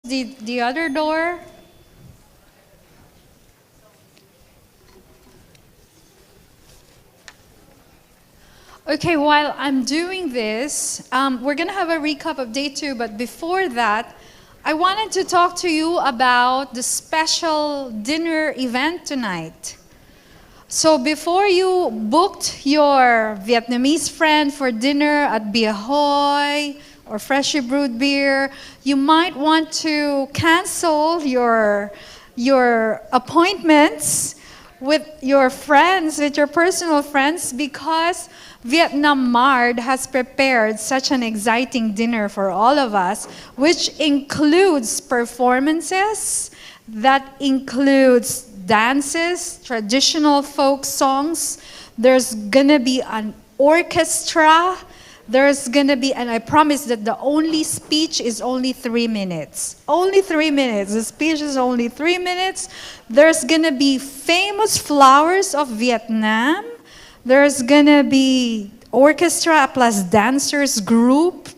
the other door? Okay, while I'm doing this, we're going to have a recap of day 2, but before that, I wanted to talk to you about the special dinner event tonight. So before you booked your Vietnamese friend for dinner at Bia Hoi or freshly brewed beer, you might want to cancel your appointments with your friends, with your personal friends, because Vietnam Mart has prepared such an exciting dinner for all of us, which includes performances, that includes dances, traditional folk songs. There's gonna be an orchestra. There's gonna be, and I promise that the only speech is only 3 minutes. Only 3 minutes. The speech is only 3 minutes. There's gonna be famous flowers of Vietnam. There's gonna be orchestra plus dancers group.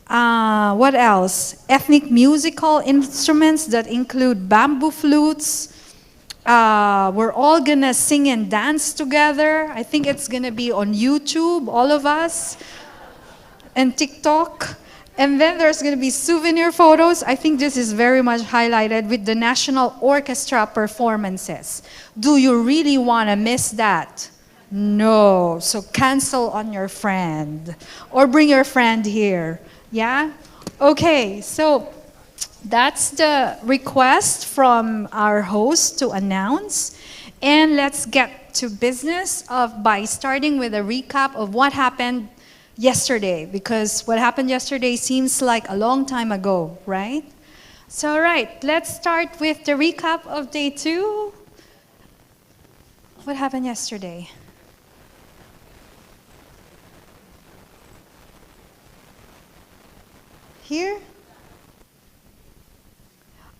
What else? Ethnic musical instruments that include bamboo flutes. We're all gonna sing and dance together. I think it's gonna be on YouTube, all of us, and TikTok. And then there's gonna be souvenir photos. I think this is very much highlighted with the National Orchestra performances. Do you really wanna miss that? No, so cancel on your friend or bring your friend here. Yeah? Okay, so that's the request from our host to announce. And let's get to business by starting with a recap of what happened yesterday, because what happened yesterday seems like a long time ago, right? So, all right, let's start with the recap of day 2. What happened yesterday? Here?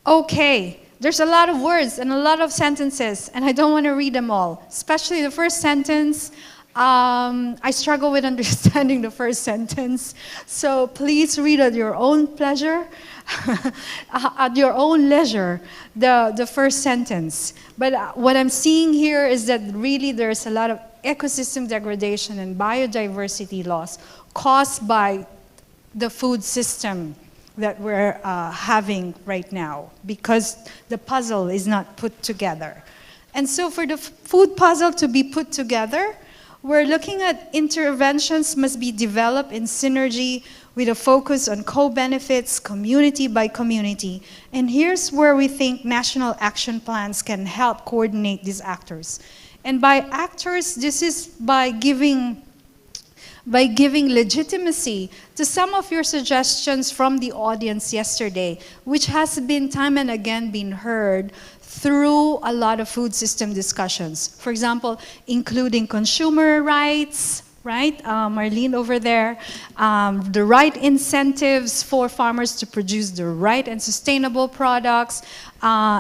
Okay, there's a lot of words and a lot of sentences, and I don't want to read them all, especially the first sentence. I struggle with understanding the first sentence, so please read at your own pleasure, at your own leisure, the first sentence. But what I'm seeing here is that really there's a lot of ecosystem degradation and biodiversity loss caused by the food system that we're having right now, because the puzzle is not put together. And so for the food puzzle to be put together, we're looking at interventions must be developed in synergy with a focus on co-benefits, community by community. And here's where we think national action plans can help coordinate these actors. And by actors, this is by giving legitimacy to some of your suggestions from the audience yesterday, which has been time and again been heard through a lot of food system discussions. For example, including consumer rights, right? Marlene over there, the right incentives for farmers to produce the right and sustainable products,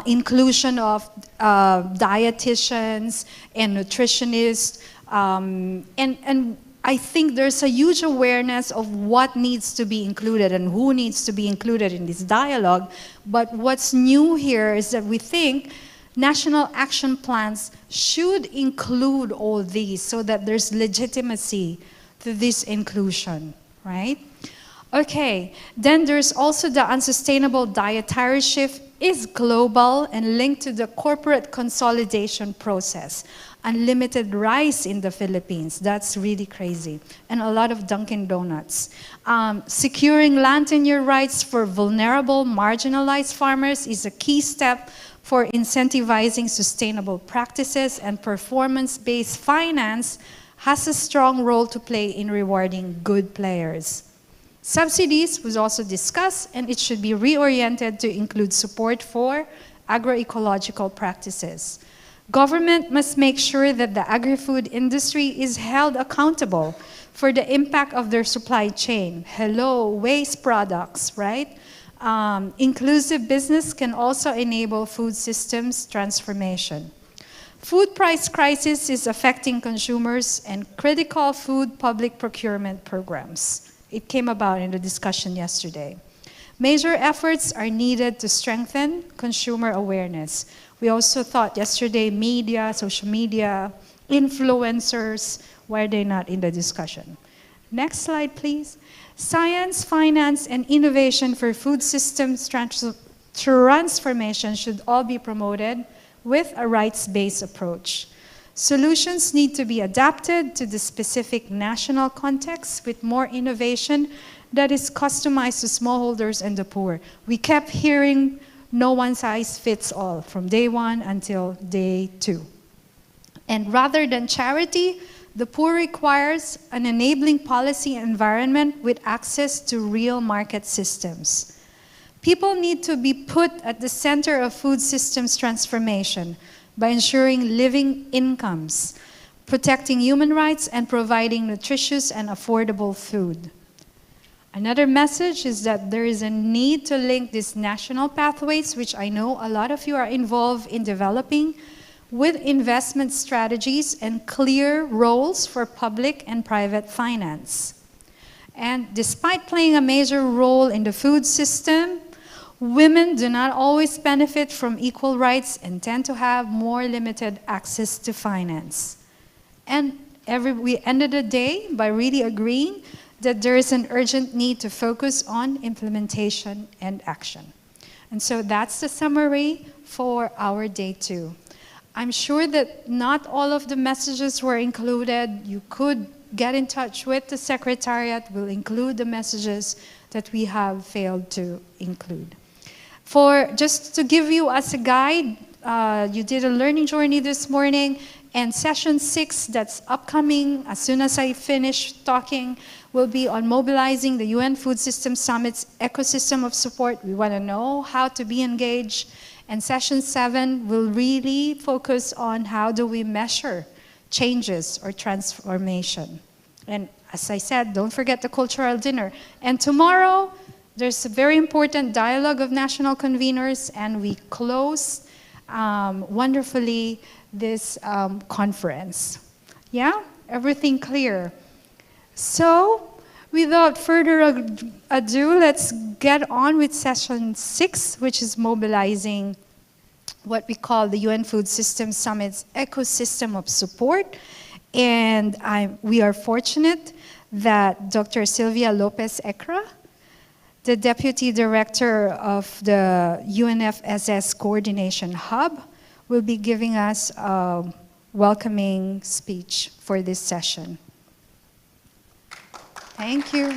inclusion of dietitians and nutritionists, and I think there's a huge awareness of what needs to be included and who needs to be included in this dialogue. But what's new here is that we think national action plans should include all these so that there's legitimacy to this inclusion, right? Okay, then there's also the unsustainable dietary shift is global and linked to the corporate consolidation process. Unlimited rice in the Philippines, that's really crazy. And a lot of Dunkin' Donuts. Securing land tenure rights for vulnerable, marginalized farmers is a key step for incentivizing sustainable practices, and performance-based finance has a strong role to play in rewarding good players. Subsidies was also discussed, and it should be reoriented to include support for agroecological practices. Government must make sure that the agri-food industry is held accountable for the impact of their supply chain. Hello, waste products, right? Inclusive business can also enable food systems transformation. Food price crisis is affecting consumers and critical food public procurement programs. It came about in the discussion yesterday. Major efforts are needed to strengthen consumer awareness. We also thought yesterday media, social media, influencers, why are they not in the discussion? Next slide, please. Science, finance, and innovation for food systems transformation should all be promoted with a rights-based approach. Solutions need to be adapted to the specific national context with more innovation that is customized to smallholders and the poor. We kept hearing no one size fits all from day one until day 2. And rather than charity, the poor requires an enabling policy environment with access to real market systems. People need to be put at the center of food systems transformation by ensuring living incomes, protecting human rights, and providing nutritious and affordable food. Another message is that there is a need to link these national pathways, which I know a lot of you are involved in developing, with investment strategies and clear roles for public and private finance. And despite playing a major role in the food system, women do not always benefit from equal rights and tend to have more limited access to finance. And we ended the day by really agreeing that there is an urgent need to focus on implementation and action. And so that's the summary for our day 2. I'm sure that not all of the messages were included. You could get in touch with the Secretariat. We'll include the messages that we have failed to include. Just to give you as a guide, you did a learning journey this morning, and session 6 that's upcoming as soon as I finish talking will be on mobilizing the UN Food Systems Summit's ecosystem of support. We want to know how to be engaged. And session 7 will really focus on how do we measure changes or transformation. And as I said, don't forget the cultural dinner. And tomorrow, there's a very important dialogue of national conveners, and we close wonderfully this conference. Yeah? Everything clear? So, without further ado, let's get on with session 6, which is mobilizing what we call the UN Food Systems Summit's ecosystem of support. And we are fortunate that Dr. Sylvia Lopez Ekra, the Deputy Director of the UNFSS Coordination Hub, will be giving us a welcoming speech for this session. Thank you.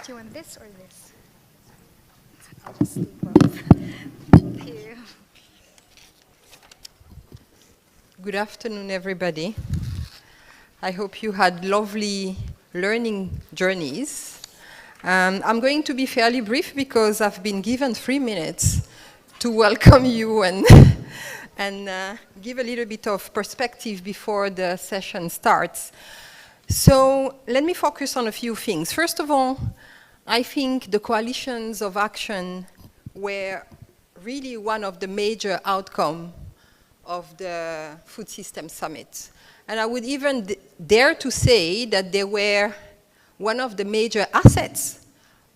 Do you want this or this? I'll just do both. Thank you. Good afternoon, everybody. I hope you had lovely learning journeys. I'm going to be fairly brief because I've been given 3 minutes to welcome you and give a little bit of perspective before the session starts. So let me focus on a few things. First of all, I think the coalitions of action were really one of the major outcomes of the Food Systems Summit. And I would even dare to say that they were one of the major assets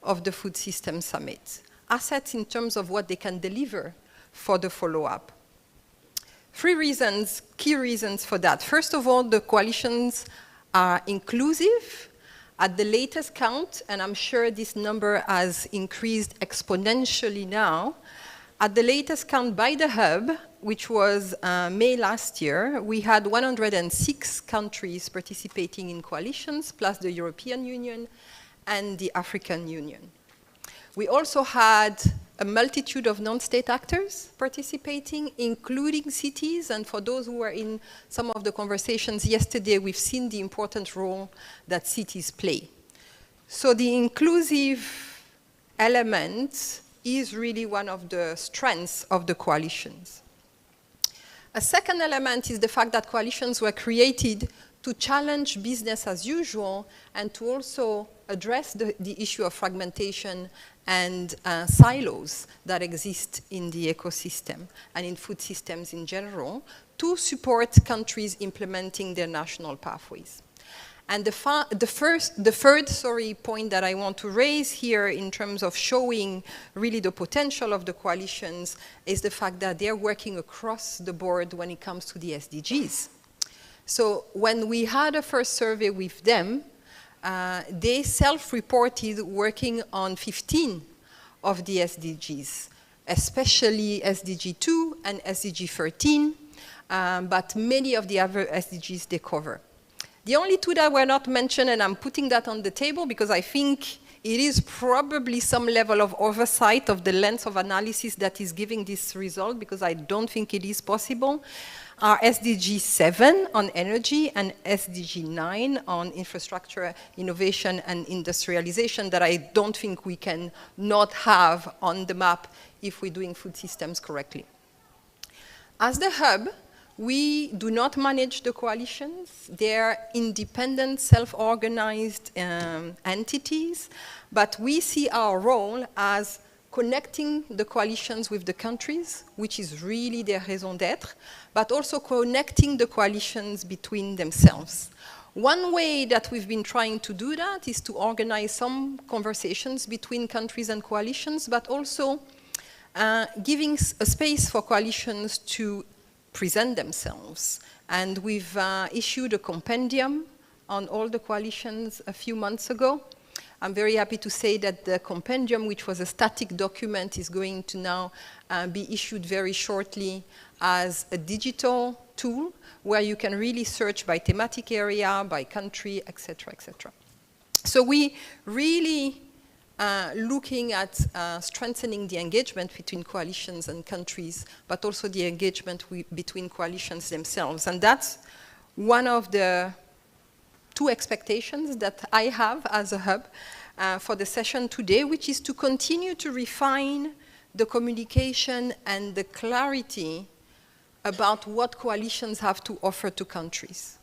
of the Food Systems Summit. Assets in terms of what they can deliver for the follow-up. 3 reasons, key reasons for that. First of all, the coalitions are inclusive. At the latest count, and I'm sure this number has increased exponentially now, at the latest count by the Hub, which was May last year, we had 106 countries participating in coalitions, plus the European Union and the African Union. We also had a multitude of non-state actors participating, including cities, and for those who were in some of the conversations yesterday, we've seen the important role that cities play. So the inclusive element is really one of the strengths of the coalitions. A second element is the fact that coalitions were created to challenge business as usual and to also address the issue of fragmentation and silos that exist in the ecosystem and in food systems in general to support countries implementing their national pathways. And the third point that I want to raise here in terms of showing really the potential of the coalitions is the fact that they're working across the board when it comes to the SDGs. So when we had a first survey with them, they self-reported working on 15 of the SDGs, especially SDG 2 and SDG 13, but many of the other SDGs they cover. The only two that were not mentioned, and I'm putting that on the table because I think it is probably some level of oversight of the length of analysis that is giving this result, because I don't think it is possible, are SDG 7 on energy and SDG 9 on infrastructure, innovation, and industrialization that I don't think we can not have on the map if we're doing food systems correctly. As the hub, we do not manage the coalitions. They're independent, self-organized entities, but we see our role as connecting the coalitions with the countries, which is really their raison d'être, but also connecting the coalitions between themselves. One way that we've been trying to do that is to organize some conversations between countries and coalitions, but also giving a space for coalitions to present themselves. And we've issued a compendium on all the coalitions a few months ago. I'm very happy to say that the compendium, which was a static document, is going to now be issued very shortly as a digital tool where you can really search by thematic area, by country, etc., etc. So we really looking at strengthening the engagement between coalitions and countries, but also the engagement between coalitions themselves. And that's one of the two expectations that I have as a hub for the session today, which is to continue to refine the communication and the clarity about what coalitions have to offer to countries.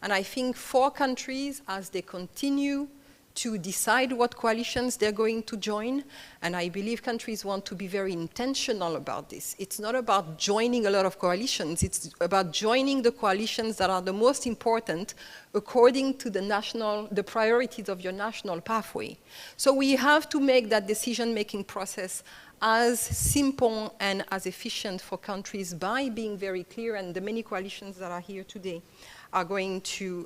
And I think for countries, as they continue to decide what coalitions they're going to join, and I believe countries want to be very intentional about this. It's not about joining a lot of coalitions, it's about joining the coalitions that are the most important according to the priorities of your national pathway. So we have to make that decision-making process as simple and as efficient for countries by being very clear, and the many coalitions that are here today are going to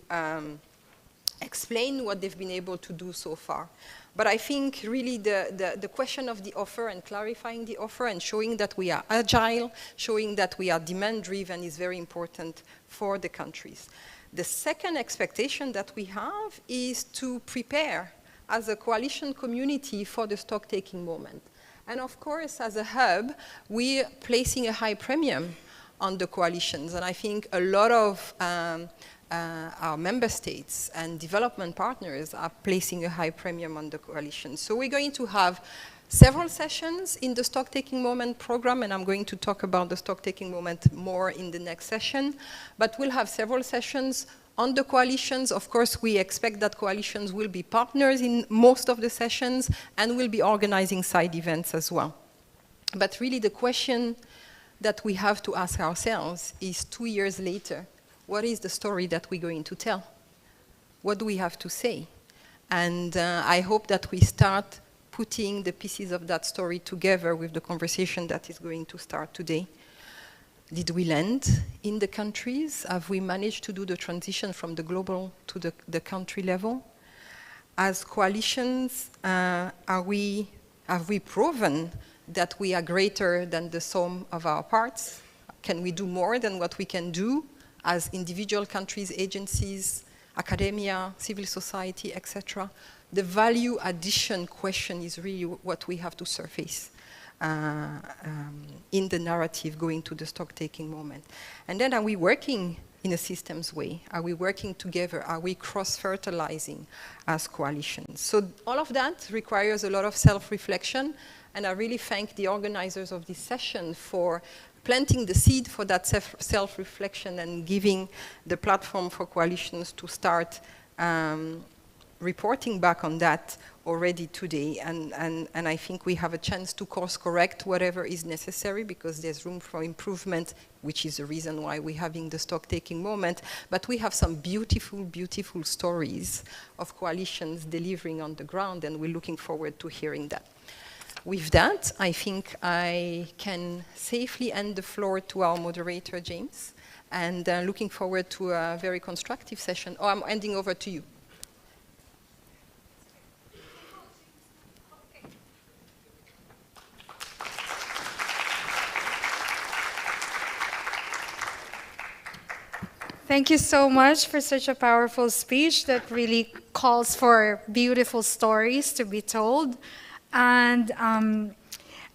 explain what they've been able to do so far. But I think really the question of the offer and clarifying the offer and showing that we are agile, showing that we are demand-driven is very important for the countries. The second expectation that we have is to prepare as a coalition community for the stock-taking moment. And of course, as a hub, we're placing a high premium on the coalitions. And I think a lot of our member states and development partners are placing a high premium on the coalition. So we're going to have several sessions in the stock-taking moment program, and I'm going to talk about the stock-taking moment more in the next session. But we'll have several sessions on the coalitions. Of course, we expect that coalitions will be partners in most of the sessions and will be organizing side events as well. But really the question that we have to ask ourselves is 2 years later, what is the story that we're going to tell? What do we have to say? And I hope that we start putting the pieces of that story together with the conversation that is going to start today. Did we land in the countries? Have we managed to do the transition from the global to the country level? As coalitions, have we proven that we are greater than the sum of our parts? Can we do more than what we can do as individual countries, agencies, academia, civil society, etc.? The value addition question is really what we have to surface in the narrative going to the stock-taking moment. And then are we working in a systems way? Are we working together? Are we cross-fertilizing as coalitions? So all of that requires a lot of self-reflection, and I really thank the organizers of this session for planting the seed for that self-reflection and giving the platform for coalitions to start reporting back on that already today, and I think we have a chance to course correct whatever is necessary, because there's room for improvement, which is the reason why we're having the stock taking moment. But we have some beautiful, beautiful stories of coalitions delivering on the ground, and we're looking forward to hearing that. With that, I think I can safely hand the floor to our moderator, James, and looking forward to a very constructive session. Oh, I'm handing over to you. Thank you so much for such a powerful speech that really calls for beautiful stories to be told. And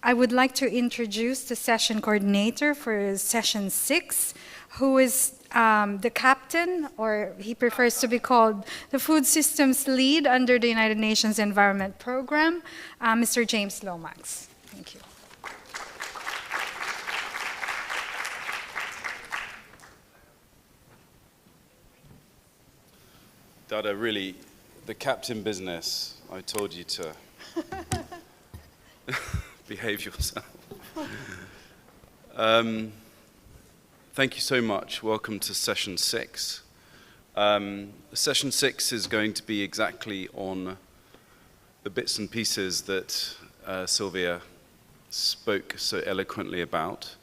I would like to introduce the session coordinator for session 6, who is the captain, or he prefers to be called the Food Systems Lead under the United Nations Environment Program, Mr. James Lomax. Thank you. Dada, really, the captain business, I told you to behave yourself. Thank you so much. Welcome to session 6. Session 6 is going to be exactly on the bits and pieces that Sylvia spoke so eloquently about.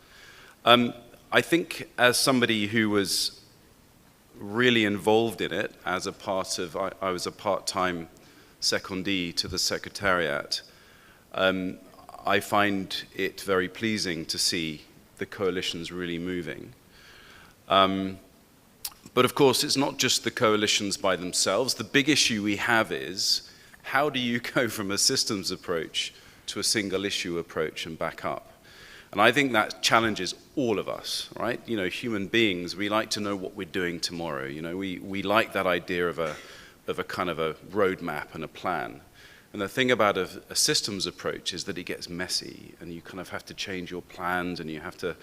I think as somebody who was really involved in it as a part of, I was a part-time secondee to the Secretariat. I find it very pleasing to see the coalitions really moving. But of course, it's not just the coalitions by themselves. The big issue we have is, how do you go from a systems approach to a single issue approach and back up? And I think that challenges all of us, right? You know, human beings, we like to know what we're doing tomorrow. You know, we like that idea of a kind of a roadmap and a plan. And the thing about a systems approach is that it gets messy, and you kind of have to change your plans, and you have to,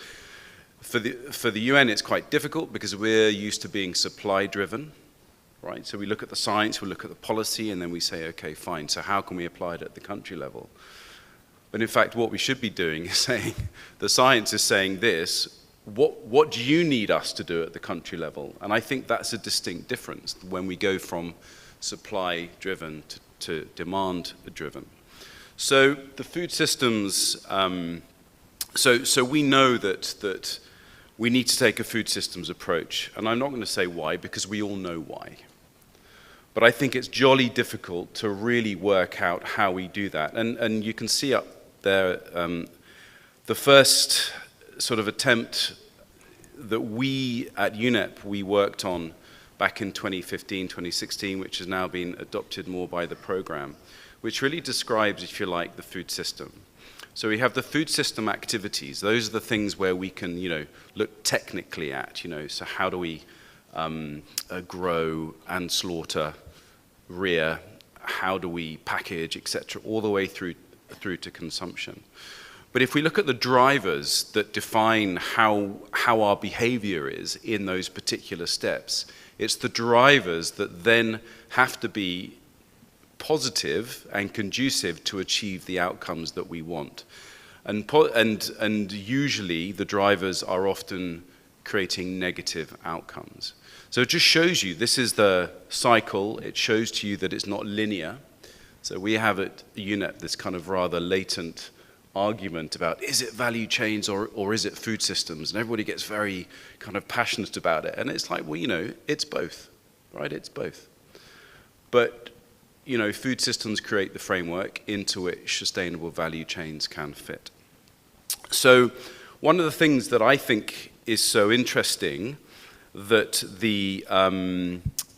for the UN, it's quite difficult because we're used to being supply driven, right? So we look at the science, we look at the policy, and then we say, okay, fine, so how can we apply it at the country level? But in fact, what we should be doing is saying, the science is saying this, what do you need us to do at the country level? And I think that's a distinct difference when we go from supply-driven to demand-driven. So the food systems, so we know that we need to take a food systems approach. And I'm not going to say why, because we all know why. But I think it's jolly difficult to really work out how we do that. And you can see up there, the first sort of attempt that we at UNEP, we worked on back in 2015, 2016, which has now been adopted more by the program, which really describes, if you like, the food system. So we have the food system activities. Those are the things where we can, you know, look technically at, you know, so how do we grow and slaughter, rear, how do we package, etc., all the way through to consumption. But if we look at the drivers that define how our behavior is in those particular steps, it's the drivers that then have to be positive and conducive to achieve the outcomes that we want. And usually the drivers are often creating negative outcomes. So it just shows you, this is the cycle. It shows to you that it's not linear. So we have at UNEP this kind of rather latent argument about, is it value chains or is it food systems? And everybody gets very kind of passionate about it. And it's like, well, you know, it's both, right? It's both. But, you know, food systems create the framework into which sustainable value chains can fit. So one of the things that I think is so interesting that the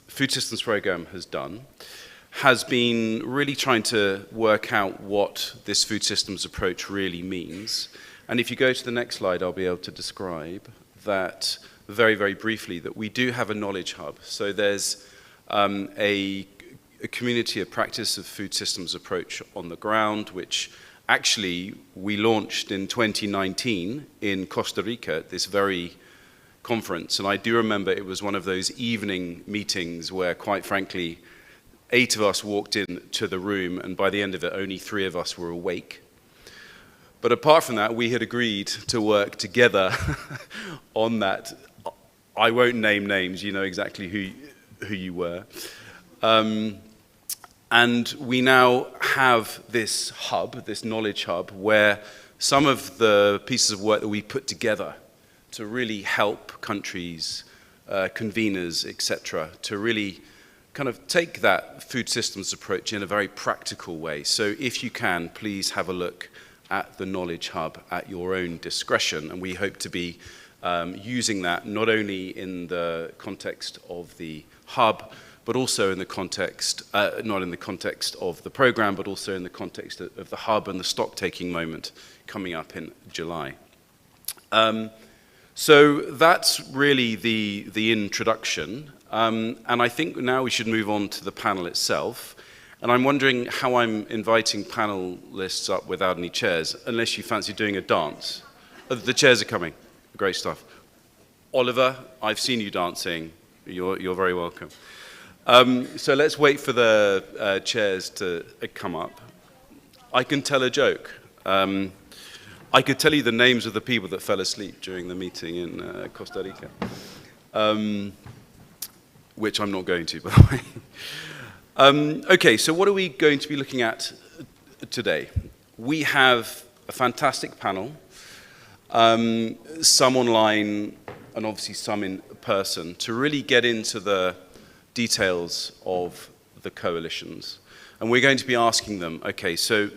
Food Systems Program has done has been really trying to work out what this food systems approach really means. And if you go to the next slide, I'll be able to describe that very, very briefly, that we do have a knowledge hub. So there's a community of practice of food systems approach on the ground, which actually we launched in 2019 in Costa Rica at this very conference. And I do remember it was one of those evening meetings where, quite frankly, 8 of us walked into the room, and by the end of it, only 3 of us were awake. But apart from that, we had agreed to work together on that. I won't name names, you know exactly who you were. And we now have this hub, this knowledge hub, where some of the pieces of work that we put together to really help countries, conveners, etc., to really kind of take that food systems approach in a very practical way. So if you can, please have a look at the Knowledge Hub at your own discretion, and we hope to be using that not only in the context of the hub, but also in the context, not in the context of the program, but also in the context of the hub and the stock-taking moment coming up in July. So that's really the introduction, and I think now we should move on to the panel itself. And I'm wondering how I'm inviting panelists up without any chairs, unless you fancy doing a dance. Oh, the chairs are coming. Great stuff. Oliver, I've seen you dancing. You're very welcome. So let's wait for the chairs to come up. I can tell a joke. I could tell you the names of the people that fell asleep during the meeting in Costa Rica, which I'm not going to, by the way. Okay, so what are we going to be looking at today? We have a fantastic panel, some online and obviously some in person, to really get into the details of the coalitions. And we're going to be asking them, okay, so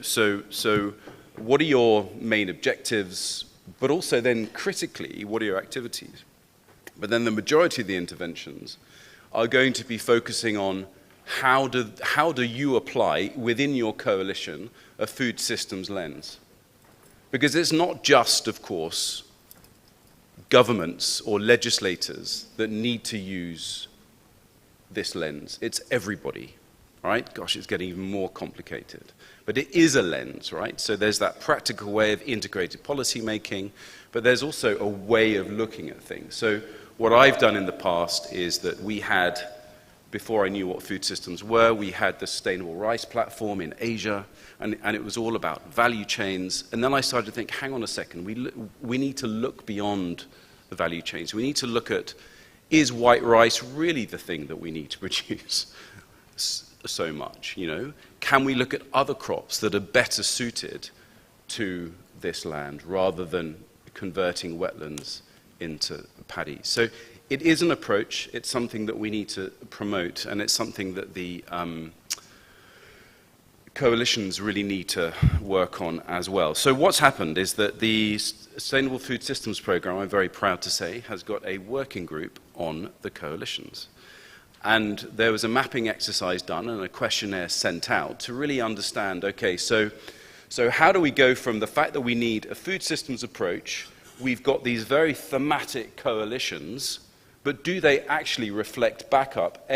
what are your main objectives, but also then critically, what are your activities? But then the majority of the interventions are going to be focusing on how do you apply within your coalition a food systems lens? Because it's not just, of course, governments or legislators that need to use this lens. It's everybody, right? Gosh, it's getting even more complicated. But it is a lens, right? So there's that practical way of integrated policy making, but there's also a way of looking at things. So what I've done in the past is that we had, before I knew what food systems were, we had the Sustainable Rice Platform in Asia, and it was all about value chains. And then I started to think, hang on a second, we need to look beyond the value chains. We need to look at, is white rice really the thing that we need to produce so much, you know? Can we look at other crops that are better suited to this land rather than converting wetlands into paddy? So it is an approach, it's something that we need to promote, and it's something that the coalitions really need to work on as well. So what's happened is that the Sustainable Food Systems Programme, I'm very proud to say, has got a working group on the coalitions. And there was a mapping exercise done and a questionnaire sent out to really understand, okay, so how do we go from the fact that we need a food systems approach, we've got these very thematic coalitions, but do they actually reflect back up,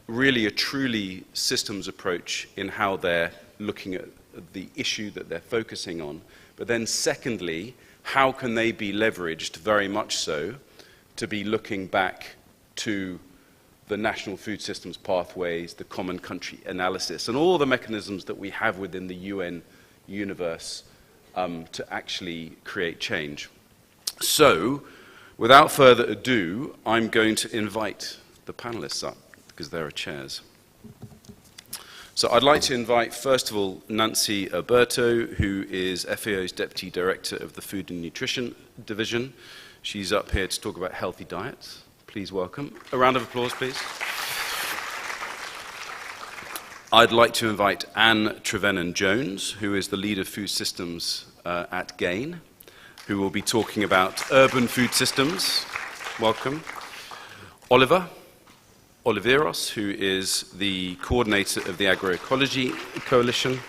really a truly systems approach in how they're looking at the issue that they're focusing on, but then secondly, how can they be leveraged very much so to be looking back to the national food systems pathways, the common country analysis, and all the mechanisms that we have within the UN universe to actually create change. So, without further ado, I'm going to invite the panelists up, because there are chairs. So I'd like to invite, first of all, Nancy Alberto, who is FAO's Deputy Director of the Food and Nutrition Division. She's up here to talk about healthy diets. Please welcome. A round of applause, please. I'd like to invite Anne Trevennan-Jones, who is the lead of food systems at GAIN, who will be talking about urban food systems. Welcome. Oliveros, who is the coordinator of the Agroecology Coalition.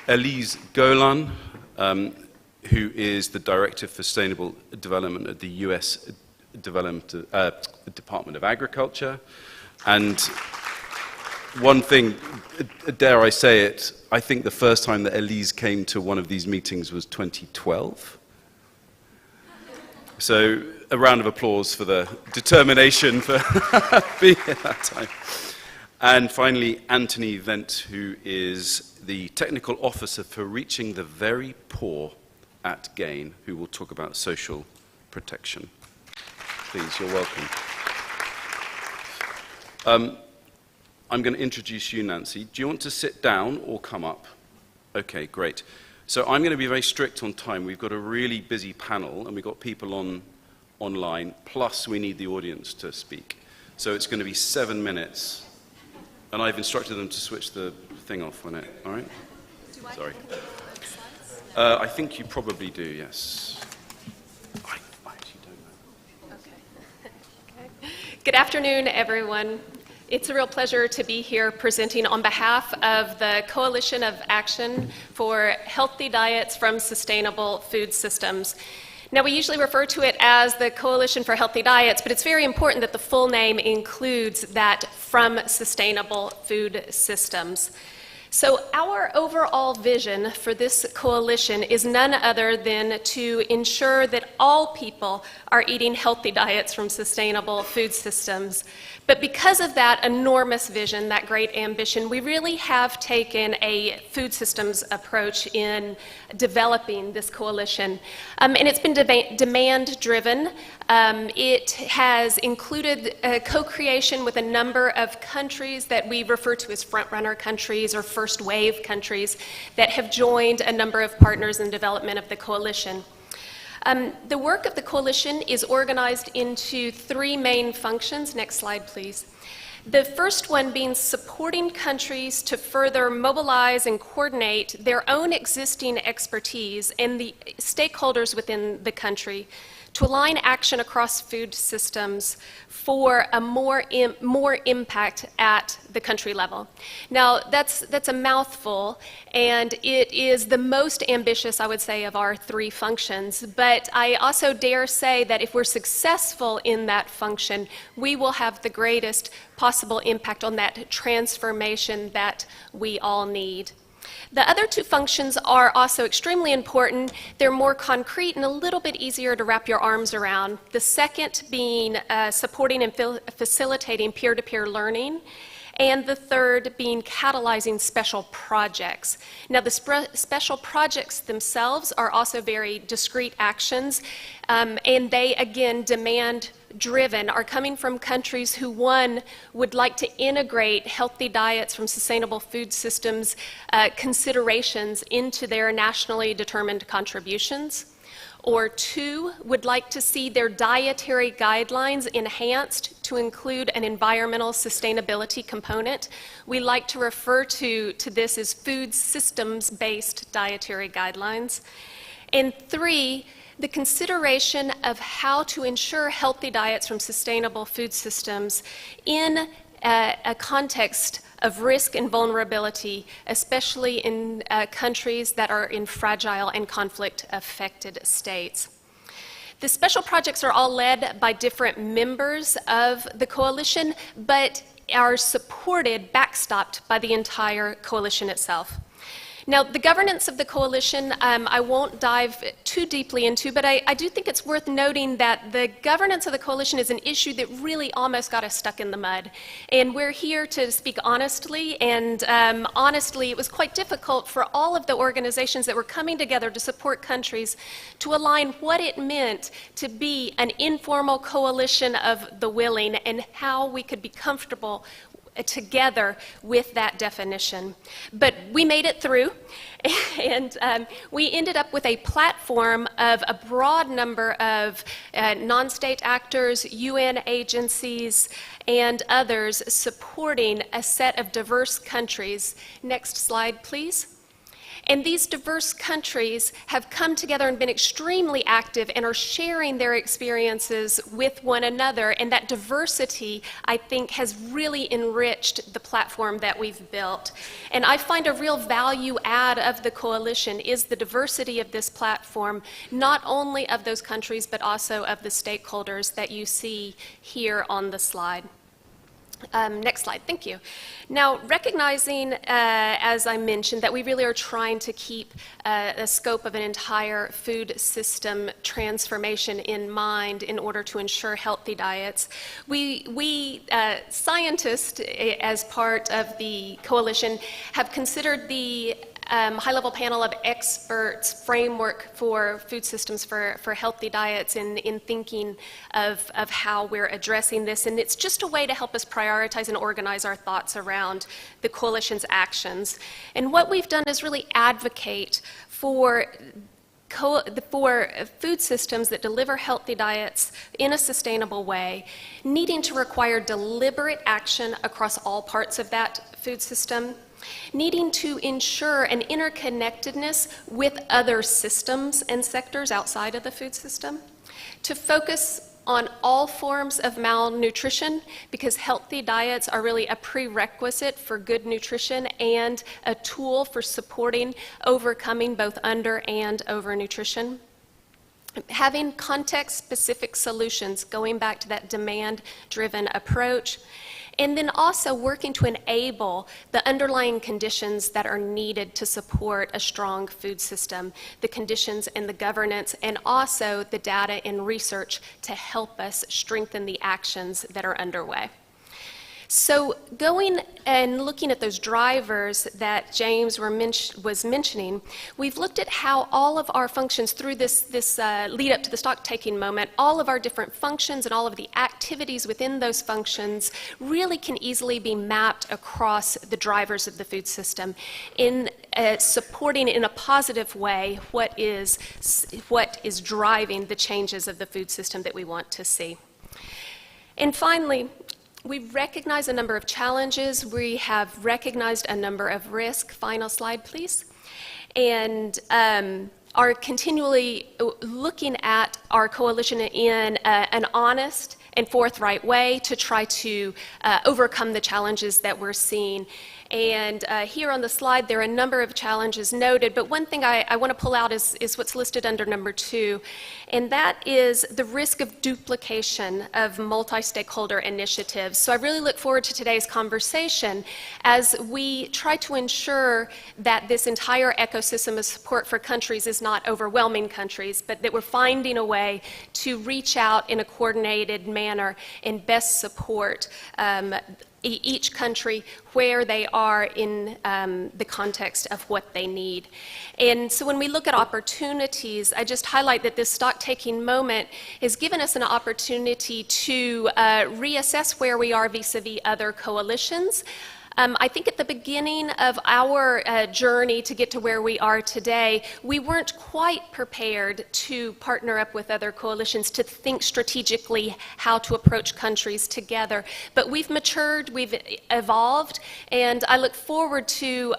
Elise Golan, who is the Director for Sustainable Development at the US Department of Agriculture. And one thing, dare I say it, I think the first time that Elise came to one of these meetings was 2012. So a round of applause for the determination for being at that time. And finally, Anthony Wendt, who is the technical officer for reaching the very poor at GAIN, who will talk about social protection. Please, you're welcome. I'm going to introduce you, Nancy. Do you want to sit down or come up? Okay, great. So I'm going to be very strict on time. We've got a really busy panel, and we've got people online, plus we need the audience to speak. So it's going to be 7 minutes. And I've instructed them to switch the thing off on it, all right? Sorry. I think you probably do, yes. I actually don't know. Okay. Good afternoon, everyone. It's a real pleasure to be here presenting on behalf of the Coalition of Action for Healthy Diets from Sustainable Food Systems. Now, we usually refer to it as the Coalition for Healthy Diets, but it's very important that the full name includes that from sustainable food systems. So our overall vision for this coalition is none other than to ensure that all people are eating healthy diets from sustainable food systems. But because of that enormous vision, that great ambition, we really have taken a food systems approach in developing this coalition. And it's been demand-driven. It has included co-creation with a number of countries that we refer to as front-runner countries or first-wave countries that have joined a number of partners in development of the coalition. The work of the coalition is organized into 3 main functions. Next slide, please. The first one being supporting countries to further mobilize and coordinate their own existing expertise and the stakeholders within the country to align action across food systems for a more impact at the country level. Now, that's a mouthful, and it is the most ambitious, I would say, of our 3 functions. But I also dare say that if we're successful in that function, we will have the greatest possible impact on that transformation that we all need. The other 2 functions are also extremely important. They're more concrete and a little bit easier to wrap your arms around. The second being supporting and facilitating peer-to-peer learning, and the third being catalyzing special projects. Now, the special projects themselves are also very discrete actions, and they, again, demand-driven, are coming from countries who, one, would like to integrate healthy diets from sustainable food systems considerations into their nationally determined contributions, or 2, would like to see their dietary guidelines enhanced to include an environmental sustainability component. We like to refer to this as food systems-based dietary guidelines. And 3, the consideration of how to ensure healthy diets from sustainable food systems in a context of risk and vulnerability, especially in countries that are in fragile and conflict-affected states. The special projects are all led by different members of the coalition, but are supported, backstopped by the entire coalition itself. Now, the governance of the coalition, I won't dive too deeply into, but I do think it's worth noting that the governance of the coalition is an issue that really almost got us stuck in the mud. And we're here to speak honestly, and honestly, it was quite difficult for all of the organizations that were coming together to support countries to align what it meant to be an informal coalition of the willing and how we could be comfortable together with that definition. But we made it through, and we ended up with a platform of a broad number of non-state actors, UN agencies, and others supporting a set of diverse countries. Next slide, please. And these diverse countries have come together and been extremely active and are sharing their experiences with one another. And that diversity, I think, has really enriched the platform that we've built. And I find a real value add of the coalition is the diversity of this platform, not only of those countries, but also of the stakeholders that you see here on the slide. Next slide, thank you. Now, recognizing, as I mentioned, that we really are trying to keep the scope of an entire food system transformation in mind in order to ensure healthy diets, we scientists, as part of the coalition, have considered the high-level panel of experts framework for food systems for healthy diets in thinking of how we're addressing this. And it's just a way to help us prioritize and organize our thoughts around the coalition's actions. And what we've done is really advocate for food systems that deliver healthy diets in a sustainable way, needing to require deliberate action across all parts of that food system, needing to ensure an interconnectedness with other systems and sectors outside of the food system, to focus on all forms of malnutrition, because healthy diets are really a prerequisite for good nutrition and a tool for supporting overcoming both under and overnutrition. Having context-specific solutions, going back to that demand-driven approach, and then also working to enable the underlying conditions that are needed to support a strong food system, the conditions and the governance, and also the data and research to help us strengthen the actions that are underway. So going and looking at those drivers that James was mentioning, we've looked at how all of our functions through this lead up to the stock-taking moment, all of our different functions and all of the activities within those functions really can easily be mapped across the drivers of the food system in supporting in a positive way what is driving the changes of the food system that we want to see. And finally, we recognize a number of challenges. We have recognized a number of risks. Final slide, please. And are continually looking at our coalition in an honest and forthright way to try to overcome the challenges that we're seeing. And here on the slide, there are a number of challenges noted, but one thing I want to pull out is what's listed under number 2, and that is the risk of duplication of multi-stakeholder initiatives. So I really look forward to today's conversation as we try to ensure that this entire ecosystem of support for countries is not overwhelming countries, but that we're finding a way to reach out in a coordinated manner and best support each country where they are in the context of what they need. And so when we look at opportunities, I just highlight that this stock-taking moment has given us an opportunity to reassess where we are vis-a-vis other coalitions. I think at the beginning of our journey to get to where we are today, we weren't quite prepared to partner up with other coalitions to think strategically how to approach countries together. But we've matured, we've evolved, and I look forward to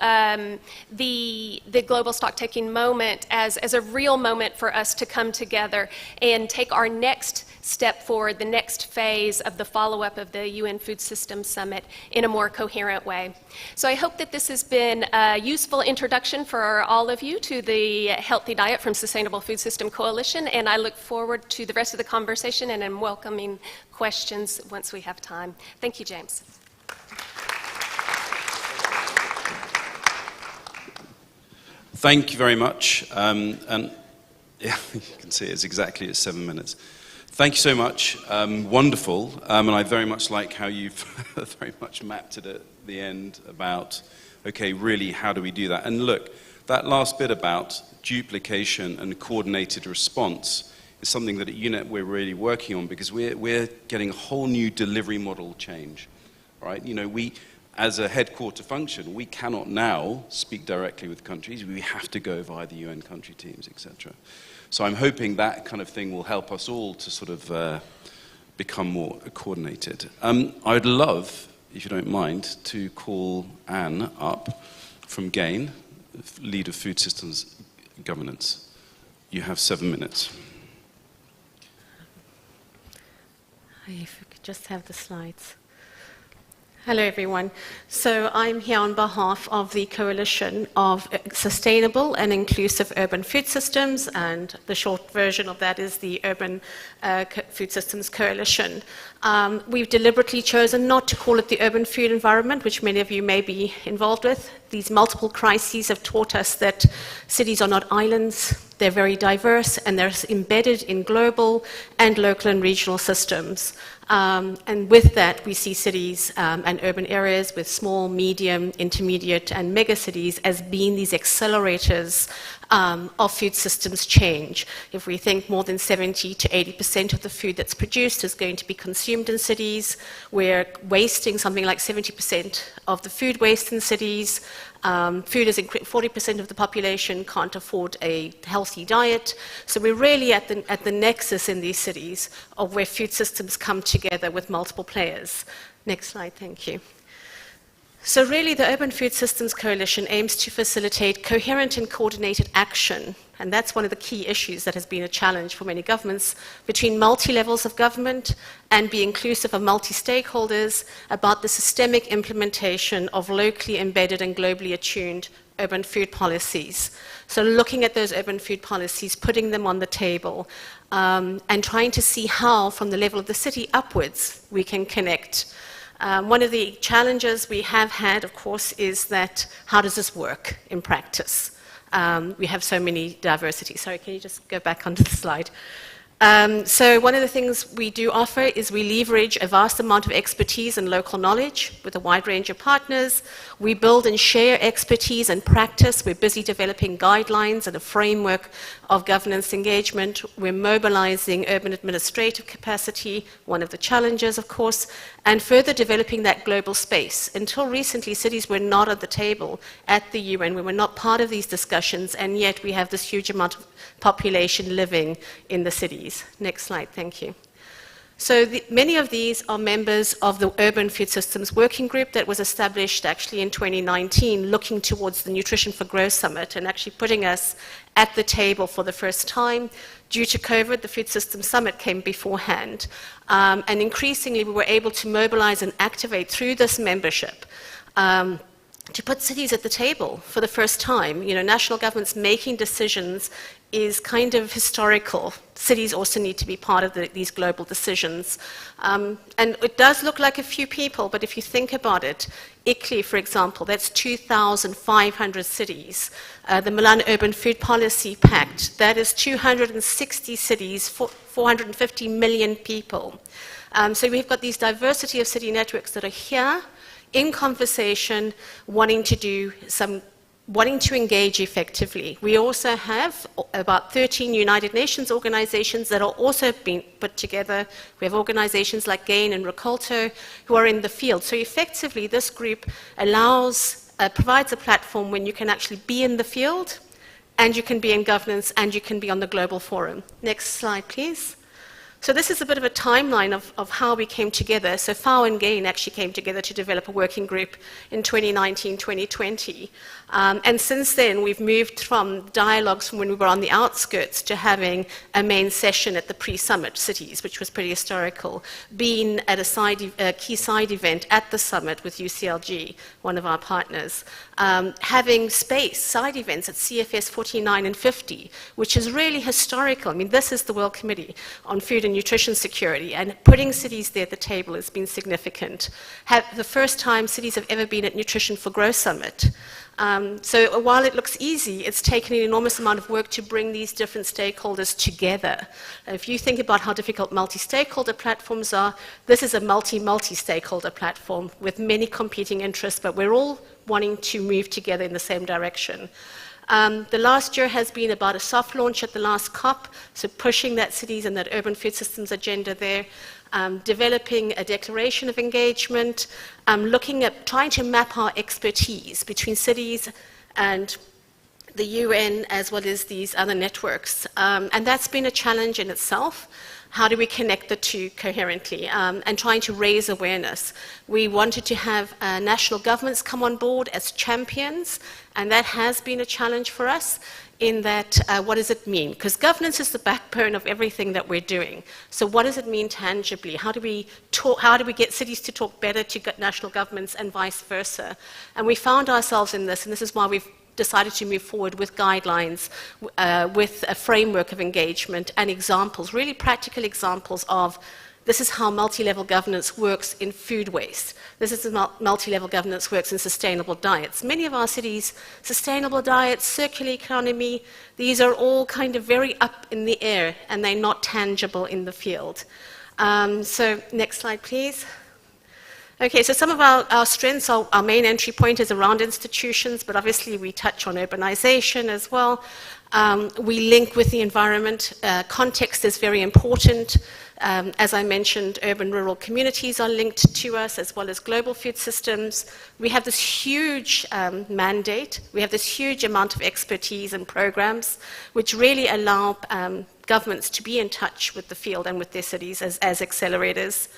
the global stock-taking moment as a real moment for us to come together and take our next step forward, the next phase of the follow-up of the UN Food Systems Summit in a more coherent way. So I hope that this has been a useful introduction for all of you to the Healthy Diet from Sustainable Food System Coalition, and I look forward to the rest of the conversation and am welcoming questions once we have time. Thank you, James. Thank you very much. And yeah, you can see it's exactly at 7 minutes. Thank you so much. Wonderful. And I very much like how you've very much mapped it at the end about, okay, really, how do we do that? And look, that last bit about duplication and coordinated response is something that at UNEP we're really working on, because we're getting a whole new delivery model change, right? You know, we, as a headquarter function, we cannot now speak directly with countries. We have to go via the UN country teams, etc. So I'm hoping that kind of thing will help us all to sort of become more coordinated. I'd love, if you don't mind, to call Anne up from GAIN, Lead of Food Systems Governance. You have 7 minutes. If we could just have the slides. Hello, everyone. So I'm here on behalf of the Coalition of Sustainable and Inclusive Urban Food Systems, and the short version of that is the Urban Food Systems Coalition. We've deliberately chosen not to call it the urban food environment, which many of you may be involved with. These multiple crises have taught us that cities are not islands. They're very diverse, and they're embedded in global and local and regional systems. And with that, we see cities and urban areas with small, medium, intermediate, and megacities as being these accelerators of food systems change. If we think more than 70 to 80% of the food that's produced is going to be consumed in cities, we're wasting something like 70% of the food waste in cities. Food is 40% of the population can't afford a healthy diet. So we're really at the nexus in these cities of where food systems come together with multiple players. Next slide, thank you. So really, the Urban Food Systems Coalition aims to facilitate coherent and coordinated action, and that's one of the key issues that has been a challenge for many governments, between multi-levels of government and be inclusive of multi-stakeholders about the systemic implementation of locally embedded and globally attuned urban food policies. So looking at those urban food policies, putting them on the table, and trying to see how, from the level of the city upwards, we can connect. One of the challenges we have had, of course, is that how does this work in practice? We have so many diversity. Sorry, can you just go back onto the slide? So one of the things we do offer is we leverage a vast amount of expertise and local knowledge with a wide range of partners. We build and share expertise and practice. We're busy developing guidelines and a framework of governance engagement. We're mobilizing urban administrative capacity, one of the challenges, of course, and further developing that global space. Until recently, cities were not at the table at the UN. We were not part of these discussions, and yet we have this huge amount of population living in the cities. Next slide, thank you. So many of these are members of the Urban Food Systems Working Group that was established actually in 2019, looking towards the Nutrition for Growth Summit and actually putting us at the table for the first time. Due to COVID, the Food Systems Summit came beforehand. And increasingly, we were able to mobilize and activate through this membership to put cities at the table for the first time. You know, national governments making decisions is kind of historical. Cities also need to be part of these global decisions. And it does look like a few people, but if you think about it, Italy, for example, that's 2,500 cities. The Milan Urban Food Policy Pact, that is 260 cities, 450 million people. So we've got these diversity of city networks that are here in conversation, wanting to engage effectively. We also have about 13 United Nations organizations that are also being put together. We have organizations like GAIN and Ricolto who are in the field. So effectively, this group provides a platform when you can actually be in the field, and you can be in governance, and you can be on the global forum. Next slide, please. So this is a bit of a timeline of how we came together. So FAO and GAIN actually came together to develop a working group in 2019, 2020. And since then, we've moved from dialogues from when we were on the outskirts to having a main session at the pre-summit cities, which was pretty historical, being at a key side event at the summit with UCLG, one of our partners, having side events at CFS 49 and 50, which is really historical. I mean, this is the World Committee on Food and Nutrition Security, and putting cities there at the table has been significant. The first time cities have ever been at Nutrition for Growth Summit. So while it looks easy, it's taken an enormous amount of work to bring these different stakeholders together. If you think about how difficult multi-stakeholder platforms are, this is a multi-stakeholder platform with many competing interests, but we're all wanting to move together in the same direction. The last year has been about a soft launch at the last COP, so pushing that cities and that urban food systems agenda there, developing a declaration of engagement, looking at trying to map our expertise between cities and the UN as well as these other networks. And that's been a challenge in itself. how do we connect the two coherently, and trying to raise awareness. We wanted to have national governments come on board as champions, and that has been a challenge for us in that, what does it mean? Because governance is the backbone of everything that we're doing. So what does it mean tangibly? How do we get cities to talk better to national governments and vice versa? And we found ourselves in this, and this is why we've decided to move forward with guidelines, with a framework of engagement and examples, really practical examples of this is how multi-level governance works in food waste. This is how multi-level governance works in sustainable diets. Many of our cities, sustainable diets, circular economy, these are all kind of very up in the air and they're not tangible in the field. So next slide, please. Okay, so some of our strengths, our main entry point is around institutions, but obviously we touch on urbanization as well. We link with the environment. Context is very important. As I mentioned, urban-rural communities are linked to us, as well as global food systems. We have this huge mandate. We have this huge amount of expertise and programs, which really allow governments to be in touch with the field and with their cities as accelerators.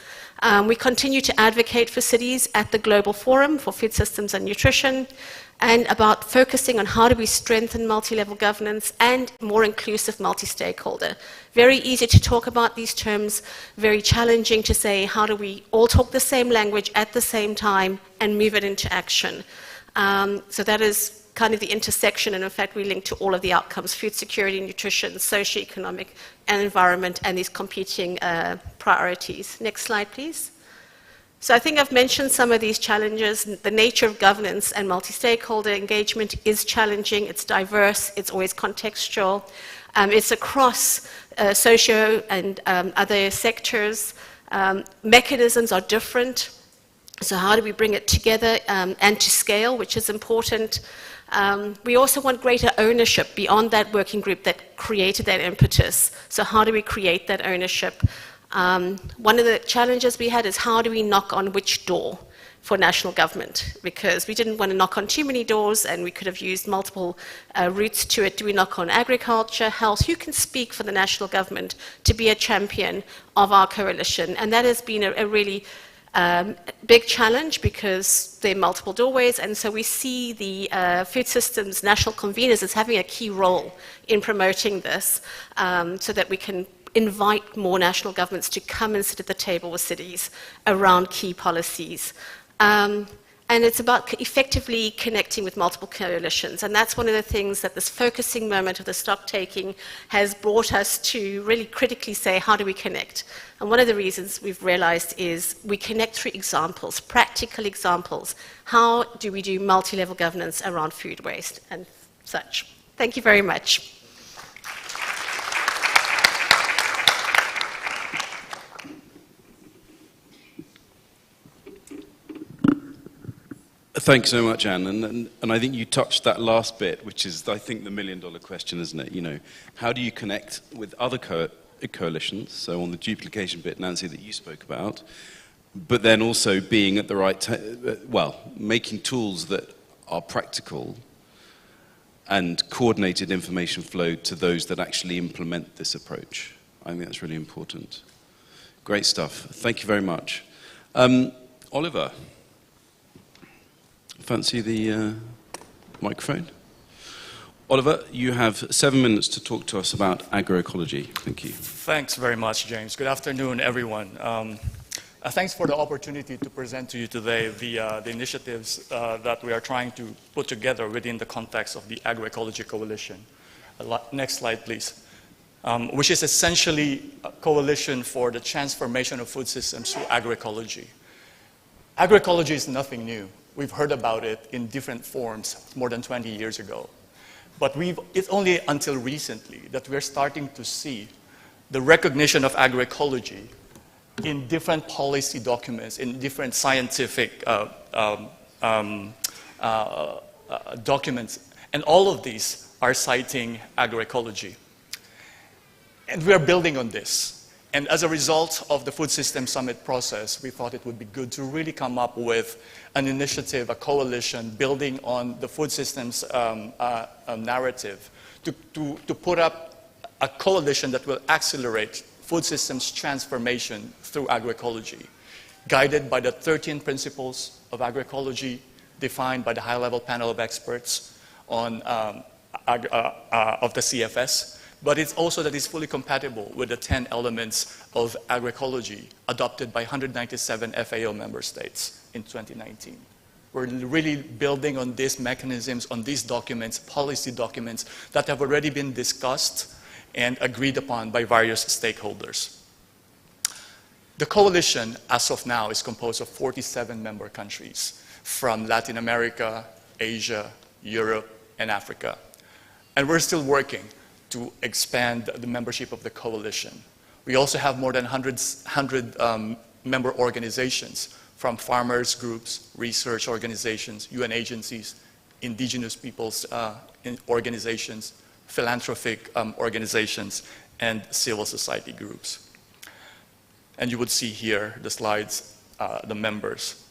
We continue to advocate for cities at the Global Forum for Food Systems and Nutrition, and about focusing on how do we strengthen multi-level governance and more inclusive multi-stakeholder. Very easy to talk about these terms, very challenging to say how do we all talk the same language at the same time and move it into action. So that is kind of the intersection, and in fact we link to all of the outcomes: food security, nutrition, socioeconomic and environment, and these competing priorities. Next slide, please. So I think I've mentioned some of these challenges. The nature of governance and multi-stakeholder engagement is challenging, it's diverse, it's always contextual. It's across socio and other sectors. Mechanisms are different. So how do we bring it together and to scale, which is important. We also want greater ownership beyond that working group that created that impetus. So how do we create that ownership? One of the challenges we had is how do we knock on which door for national government? Because we didn't want to knock on too many doors and we could have used multiple routes to it. Do we knock on agriculture, health? Who can speak for the national government to be a champion of our coalition? And that has been a really big challenge because there are multiple doorways, and so we see the food systems national conveners as having a key role in promoting this, so that we can invite more national governments to come and sit at the table with cities around key policies. And it's about effectively connecting with multiple coalitions. And that's one of the things that this focusing moment of the stock taking has brought us to really critically say, how do we connect? And one of the reasons we've realized is we connect through examples, practical examples. How do we do multi-level governance around food waste and such? Thank you very much. Thanks so much, Anne. And I think you touched that last bit, which is, I think, the million-dollar question, isn't it? You know, how do you connect with other coalitions? So on the duplication bit, Nancy, that you spoke about, but then also being at the right time, well, making tools that are practical and coordinated information flow to those that actually implement this approach. I think that's really important. Great stuff. Thank you very much. Oliver. Fancy the microphone? Oliver, you have 7 minutes to talk to us about agroecology. Thank you. Thanks very much, James. Good afternoon, everyone. Thanks for the opportunity to present to you today the initiatives that we are trying to put together within the context of the Agroecology Coalition. Next slide, please. Which is essentially a coalition for the transformation of food systems through agroecology. Agroecology is nothing new. We've heard about it in different forms more than 20 years ago. But it's only until recently that we're starting to see the recognition of agroecology in different policy documents, in different scientific documents. And all of these are citing agroecology. And we are building on this. And as a result of the Food System Summit process, we thought it would be good to really come up with an initiative, a coalition, building on the food systems narrative to put up a coalition that will accelerate food systems transformation through agroecology, guided by the 13 principles of agroecology defined by the high-level panel of experts of the CFS, but it's also that it's fully compatible with the 10 elements of agroecology adopted by 197 FAO member states in 2019. We're really building on these mechanisms, on these documents, policy documents that have already been discussed and agreed upon by various stakeholders. The coalition, as of now, is composed of 47 member countries from Latin America, Asia, Europe, and Africa. And we're still working to expand the membership of the coalition. We also have more than 100 member organizations from farmers groups, research organizations, UN agencies, indigenous peoples organizations, philanthropic organizations, and civil society groups. And you would see here the slides, the members.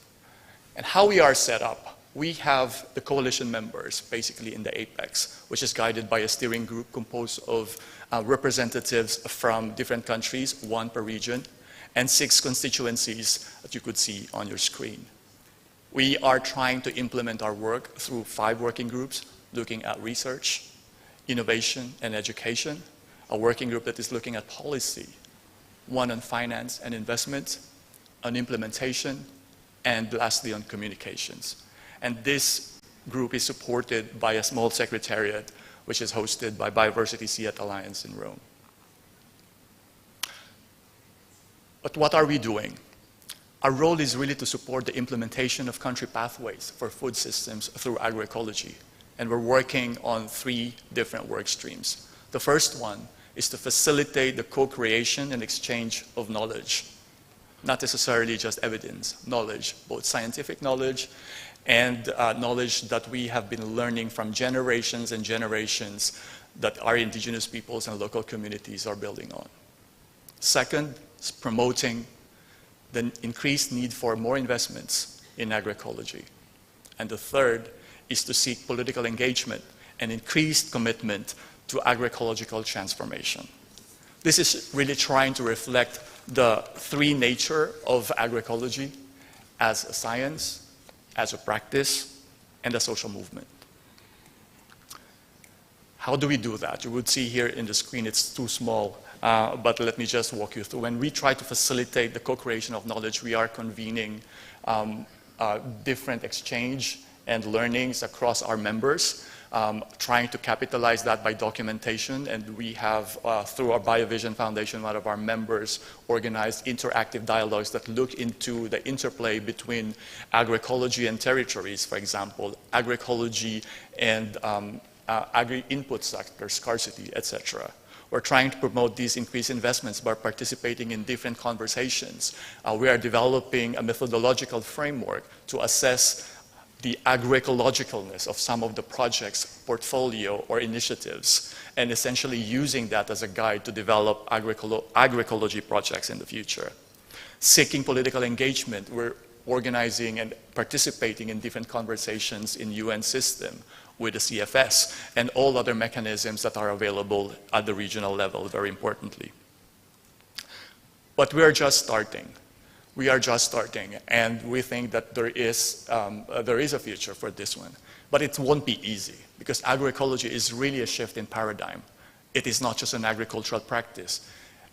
And how we are set up. We have the coalition members basically in the apex, which is guided by a steering group composed of representatives from different countries, 1 per region, and 6 constituencies that you could see on your screen. We are trying to implement our work through 5 working groups, looking at research, innovation, and education, a working group that is looking at policy, 1 on finance and investment, on implementation, and lastly on communications. And this group is supported by a small secretariat, which is hosted by Biodiversity Seat Alliance in Rome. But what are we doing? Our role is really to support the implementation of country pathways for food systems through agroecology. And we're working on 3 different work streams. The first one is to facilitate the co-creation and exchange of knowledge. Not necessarily just evidence, knowledge, both scientific knowledge and knowledge that we have been learning from generations and generations that our indigenous peoples and local communities are building on. Second is promoting the increased need for more investments in agroecology. And the third is to seek political engagement and increased commitment to agroecological transformation. This is really trying to reflect the 3 nature of agroecology as a science, as a practice, and a social movement. How do we do that? You would see here in the screen, it's too small, but let me just walk you through. When we try to facilitate the co-creation of knowledge, we are convening different exchange and learnings across our members, trying to capitalize that by documentation. And we have, through our BioVision Foundation, one of our members organized interactive dialogues that look into the interplay between agroecology and territories, for example, agroecology and agri-input sector scarcity, etc. We're trying to promote these increased investments by participating in different conversations. We are developing a methodological framework to assess the agroecologicalness of some of the projects, portfolio, or initiatives, and essentially using that as a guide to develop agroecology projects in the future. Seeking political engagement, we're organizing and participating in different conversations in UN system with the CFS and all other mechanisms that are available at the regional level, very importantly. But we are just starting. We are just starting, and we think that there is a future for this one. But it won't be easy, because agroecology is really a shift in paradigm. It is not just an agricultural practice,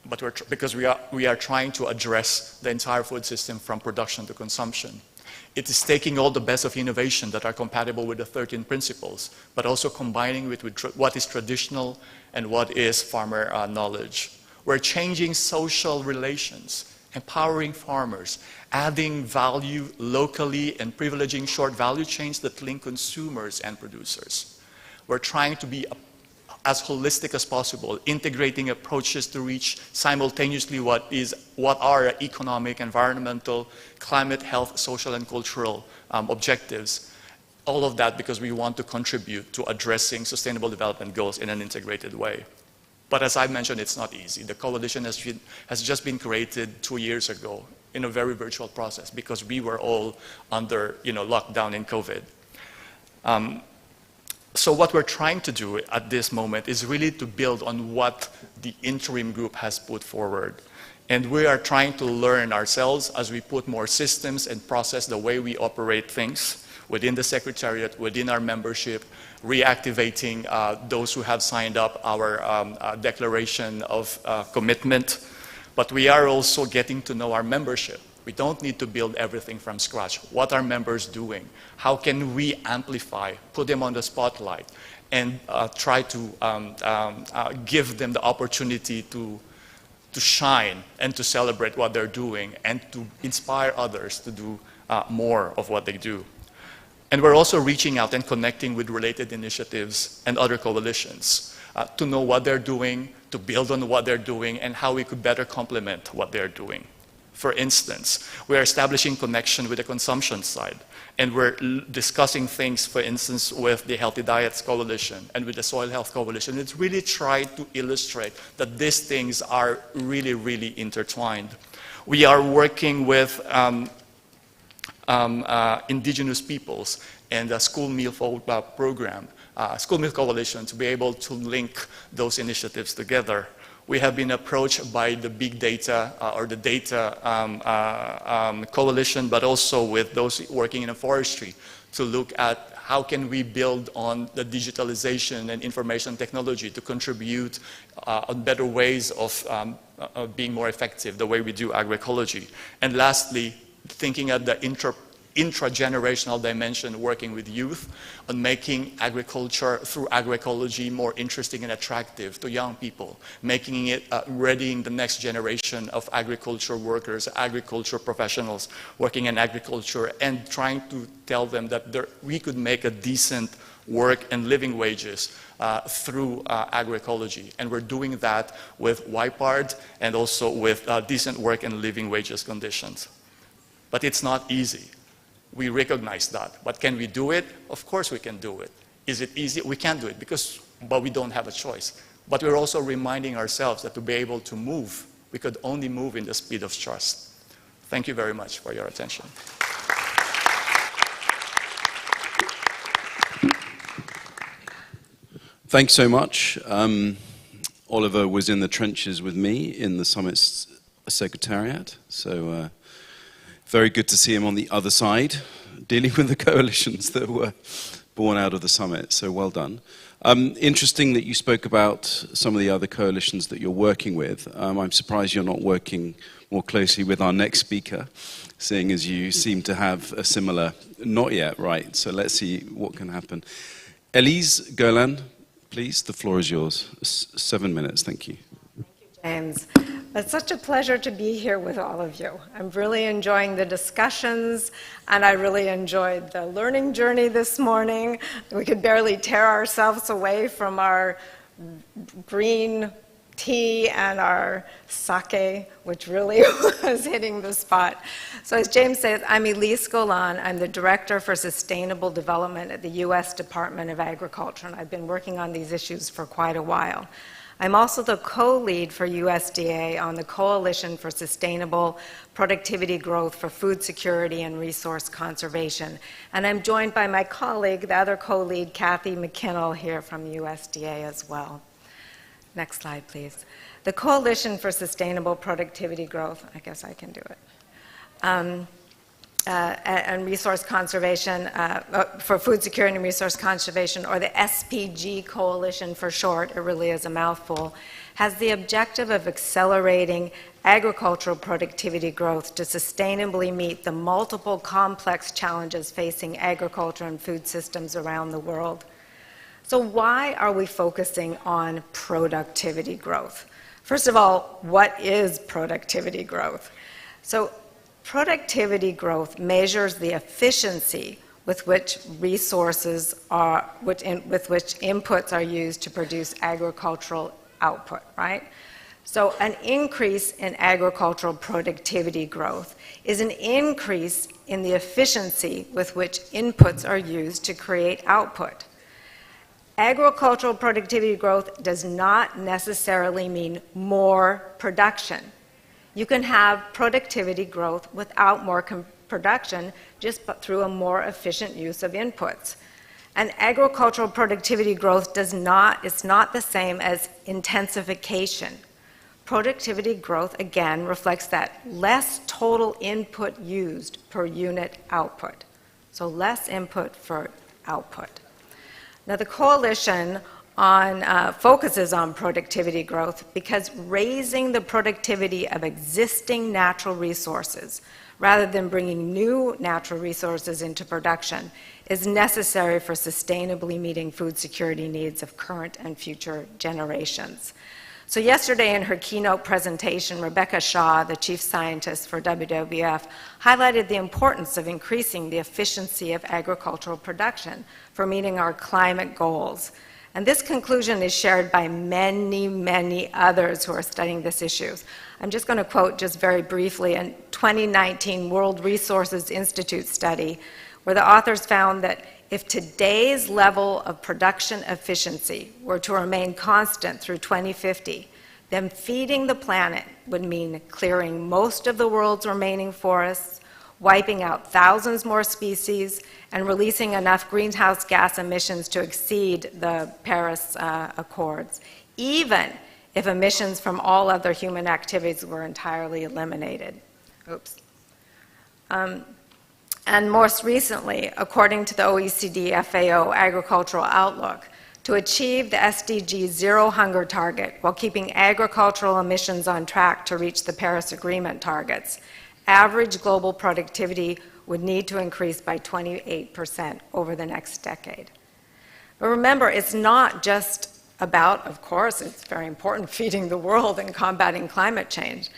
but because we are trying to address the entire food system from production to consumption. It is taking all the best of innovation that are compatible with the 13 principles, but also combining with what is traditional and what is farmer knowledge. We're changing social relations, empowering farmers, adding value locally, and privileging short value chains that link consumers and producers. We're trying to be as holistic as possible, integrating approaches to reach simultaneously what are economic, environmental, climate, health, social, and cultural objectives. All of that because we want to contribute to addressing sustainable development goals in an integrated way. But as I mentioned, it's not easy. The coalition has just been created 2 years ago in a very virtual process because we were all under lockdown in COVID. So what we're trying to do at this moment is really to build on what the interim group has put forward. And we are trying to learn ourselves as we put more systems and process the way we operate things within the Secretariat, within our membership, reactivating those who have signed up our declaration of commitment. But we are also getting to know our membership. We don't need to build everything from scratch. What are members doing? How can we amplify, put them on the spotlight, and try to give them the opportunity to shine and to celebrate what they're doing and to inspire others to do more of what they do. And we're also reaching out and connecting with related initiatives and other coalitions to know what they're doing, to build on what they're doing, and how we could better complement what they're doing. For instance, we're establishing connection with the consumption side, and we're discussing things, for instance, with the Healthy Diets Coalition and with the Soil Health Coalition. It's really tried to illustrate that these things are really, really intertwined. We are working with indigenous peoples and the School Meal Program, School Meal Coalition, to be able to link those initiatives together. We have been approached by the big data or the data coalition, but also with those working in the forestry to look at how can we build on the digitalization and information technology to contribute on better ways of being more effective, the way we do agroecology. And lastly, thinking at the intra-generational dimension, working with youth on making agriculture through agroecology more interesting and attractive to young people, making it readying the next generation of agriculture workers, agriculture professionals working in agriculture, and trying to tell them that we could make a decent work and living wages through agroecology. And we're doing that with YPARD and also with decent work and living wages conditions. But it's not easy. We recognize that. But can we do it? Of course we can do it. Is it easy? We can't do it but we don't have a choice. But we're also reminding ourselves that to be able to move, we could only move in the speed of trust. Thank you very much for your attention. Thanks so much. Oliver was in the trenches with me in the summit's secretariat, so very good to see him on the other side, dealing with the coalitions that were born out of the summit, so well done. Interesting that you spoke about some of the other coalitions that you're working with. I'm surprised you're not working more closely with our next speaker, seeing as you seem to have a similar, not yet, right, so let's see what can happen. Elise Golan, please, the floor is yours. 7 minutes, thank you. Thank you, James. It's such a pleasure to be here with all of you. I'm really enjoying the discussions, and I really enjoyed the learning journey this morning. We could barely tear ourselves away from our green tea and our sake, which really was hitting the spot. So as James said, I'm Elise Golan. I'm the Director for Sustainable Development at the U.S. Department of Agriculture, and I've been working on these issues for quite a while. I'm also the co-lead for USDA on the Coalition for Sustainable Productivity Growth for Food Security and Resource Conservation. And I'm joined by my colleague, the other co-lead, Kathy McKinnell, here from USDA as well. Next slide, please. The Coalition for Sustainable Productivity Growth, I guess I can do it, and Resource Conservation, for Food Security and Resource Conservation, or the SPG Coalition for short, it really is a mouthful, has the objective of accelerating agricultural productivity growth to sustainably meet the multiple complex challenges facing agriculture and food systems around the world. So why are we focusing on productivity growth? First of all, what is productivity growth? So productivity growth measures the efficiency with which resources are, with which inputs are used to produce agricultural output, right? So an increase in agricultural productivity growth is an increase in the efficiency with which inputs are used to create output. Agricultural productivity growth does not necessarily mean more production. You can have productivity growth without more production, just through a more efficient use of inputs. And agricultural productivity growth is not the same as intensification. Productivity growth, again, reflects that less total input used per unit output. So less input for output. Now the coalition focuses on productivity growth because raising the productivity of existing natural resources rather than bringing new natural resources into production is necessary for sustainably meeting food security needs of current and future generations. So yesterday in her keynote presentation, Rebecca Shaw, the chief scientist for WWF, highlighted the importance of increasing the efficiency of agricultural production for meeting our climate goals. And this conclusion is shared by many, many others who are studying this issue. I'm just going to quote just very briefly a 2019 World Resources Institute study where the authors found that if today's level of production efficiency were to remain constant through 2050, then feeding the planet would mean clearing most of the world's remaining forests, wiping out thousands more species, and releasing enough greenhouse gas emissions to exceed the Paris Accords, even if emissions from all other human activities were entirely eliminated. Oops. And most recently, according to the OECD FAO Agricultural Outlook, to achieve the SDG Zero Hunger target while keeping agricultural emissions on track to reach the Paris Agreement targets, average global productivity would need to increase by 28% over the next decade. But remember, it's not just about, of course, it's very important, feeding the world and combating climate change,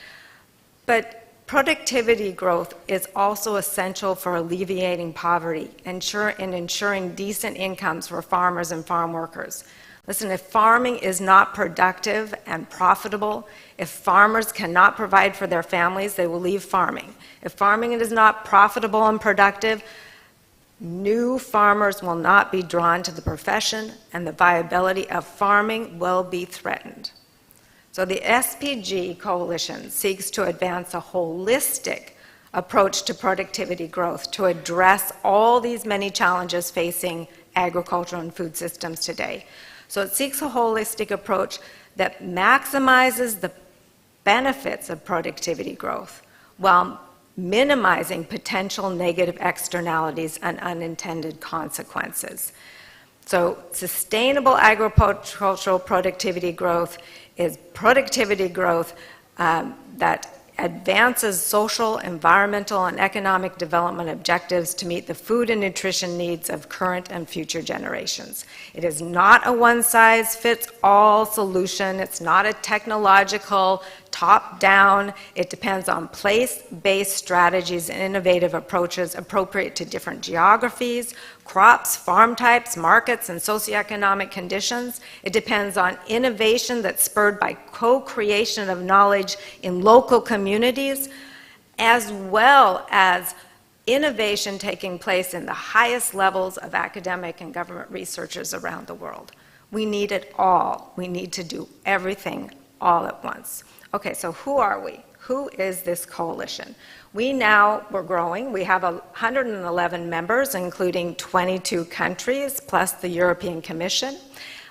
but productivity growth is also essential for alleviating poverty and ensuring decent incomes for farmers and farm workers. Listen, if farming is not productive and profitable, if farmers cannot provide for their families, they will leave farming. If farming is not profitable and productive, new farmers will not be drawn to the profession, and the viability of farming will be threatened. So the SPG Coalition seeks to advance a holistic approach to productivity growth to address all these many challenges facing agricultural and food systems today. So it seeks a holistic approach that maximizes the benefits of productivity growth while minimizing potential negative externalities and unintended consequences. So sustainable agricultural productivity growth is productivity growth that advances social, environmental, and economic development objectives to meet the food and nutrition needs of current and future generations. It is not a one-size-fits-all solution. It's not a technological top-down. It depends on place-based strategies and innovative approaches appropriate to different geographies, crops, farm types, markets, and socioeconomic conditions. It depends on innovation that's spurred by co-creation of knowledge in local communities, as well as innovation taking place in the highest levels of academic and government researchers around the world. We need it all. We need to do everything all at once. Okay, so who are we? Who is this coalition? We're growing. We have 111 members, including 22 countries, plus the European Commission.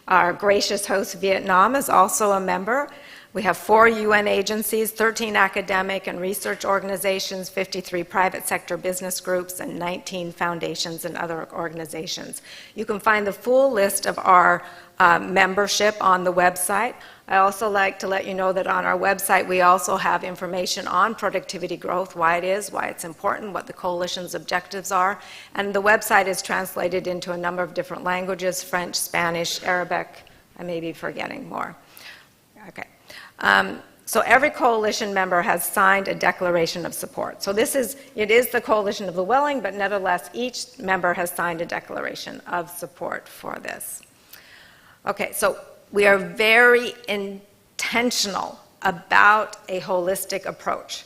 Our gracious host, Vietnam, is also a member. We have 4 UN agencies, 13 academic and research organizations, 53 private sector business groups, and 19 foundations and other organizations. You can find the full list of our membership on the website. I also like to let you know that on our website we also have information on productivity growth, why it is, why it's important, what the coalition's objectives are, and the website is translated into a number of different languages: French, Spanish, Arabic. I may be forgetting more. Okay. So every coalition member has signed a declaration of support. So it is the Coalition of the Willing, but nevertheless each member has signed a declaration of support for this. Okay, so we are very intentional about a holistic approach.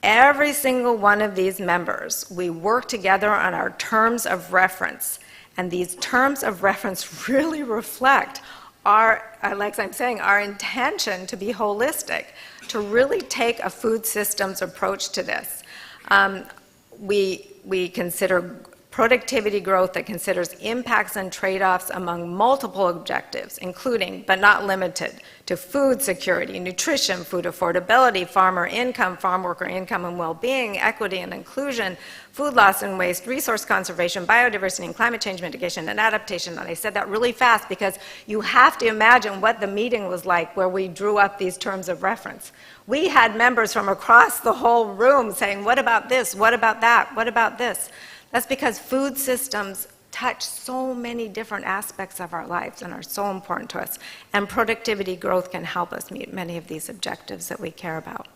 Every single one of these members, we work together on our terms of reference, and these terms of reference really reflect like I'm saying, our intention to be holistic, to really take a food systems approach to this. We consider productivity growth that considers impacts and trade-offs among multiple objectives, including, but not limited, to food security, nutrition, food affordability, farmer income, farm worker income and well-being, equity and inclusion, food loss and waste, resource conservation, biodiversity and climate change mitigation and adaptation. And I said that really fast because you have to imagine what the meeting was like where we drew up these terms of reference. We had members from across the whole room saying, what about this? What about that? What about this? That's because food systems touch so many different aspects of our lives and are so important to us. And productivity growth can help us meet many of these objectives that we care about.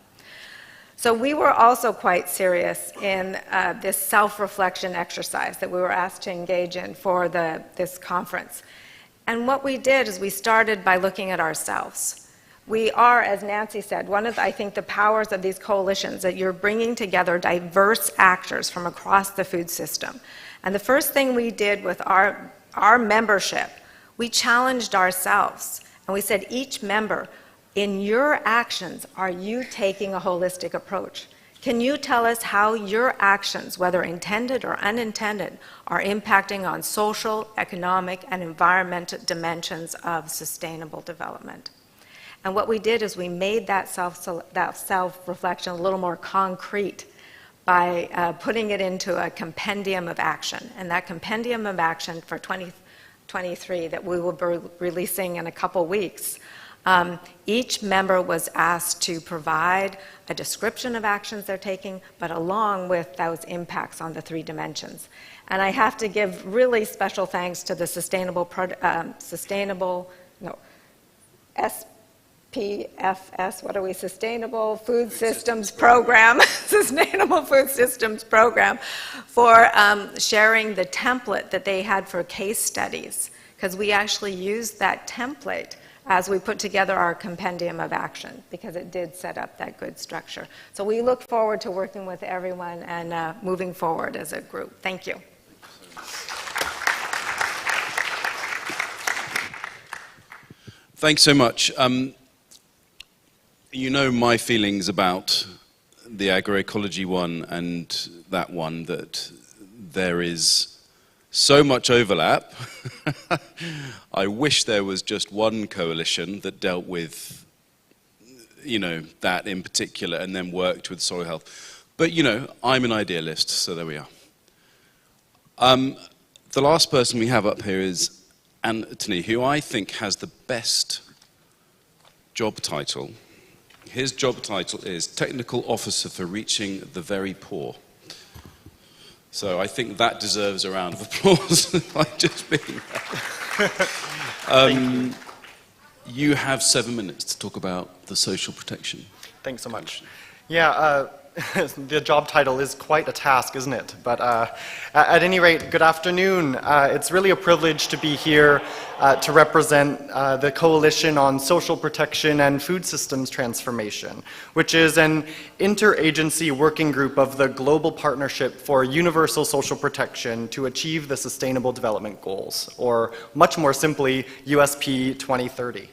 So we were also quite serious in this self-reflection exercise that we were asked to engage in for this conference. And what we did is we started by looking at ourselves. We are, as Nancy said, one of, I think, the powers of these coalitions, that you're bringing together diverse actors from across the food system. And the first thing we did with our membership, we challenged ourselves. And we said, each member, in your actions, are you taking a holistic approach? Can you tell us how your actions, whether intended or unintended, are impacting on social, economic, and environmental dimensions of sustainable development? And what we did is we made that self-reflection a little more concrete by putting it into a compendium of action. And that compendium of action for 2023 that we will be releasing in a couple weeks, each member was asked to provide a description of actions they're taking, but along with those impacts on the 3 dimensions. And I have to give really special thanks to the SPFS, what are we, Sustainable Food Systems Program, Sustainable Food Systems Program, for sharing the template that they had for case studies, because we actually used that template as we put together our compendium of action, because it did set up that good structure. So we look forward to working with everyone and moving forward as a group. Thank you. Thanks so much. You know my feelings about the agroecology one and that one, that there is so much overlap. I wish there was just one coalition that dealt with, that in particular and then worked with soil health. But, I'm an idealist, so there we are. The last person we have up here is Anthony, who I think has the best job title. His job title is Technical Officer for Reaching the Very Poor. So I think that deserves a round of applause by just being there. You have 7 minutes to talk about the social protection. Thanks so much. Yeah, the job title is quite a task, isn't it? But at any rate, good afternoon. It's really a privilege to be here to represent the Coalition on Social Protection and Food Systems Transformation, which is an interagency working group of the Global Partnership for Universal Social Protection to achieve the Sustainable Development Goals, or much more simply, USP 2030.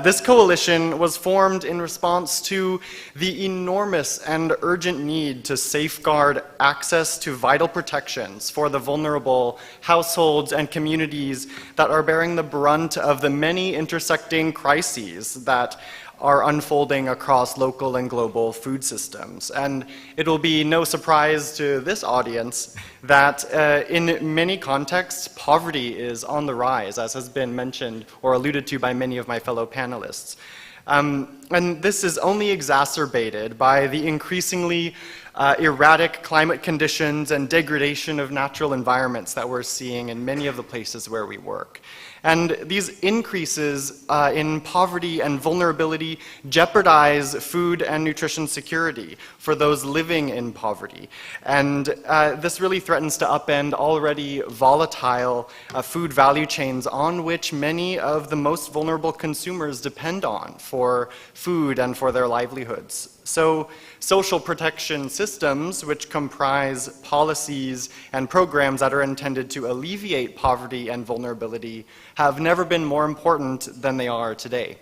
This coalition was formed in response to the enormous and urgent need to safeguard access to vital protections for the vulnerable households and communities that are bearing the brunt of the many intersecting crises that are unfolding across local and global food systems. And it will be no surprise to this audience that in many contexts, poverty is on the rise, as has been mentioned or alluded to by many of my fellow panelists. And this is only exacerbated by the increasingly erratic climate conditions and degradation of natural environments that we're seeing in many of the places where we work. And these increases in poverty and vulnerability jeopardize food and nutrition security for those living in poverty. And this really threatens to upend already volatile food value chains on which many of the most vulnerable consumers depend on for food and for their livelihoods. So social protection systems, which comprise policies and programs that are intended to alleviate poverty and vulnerability, have never been more important than they are today.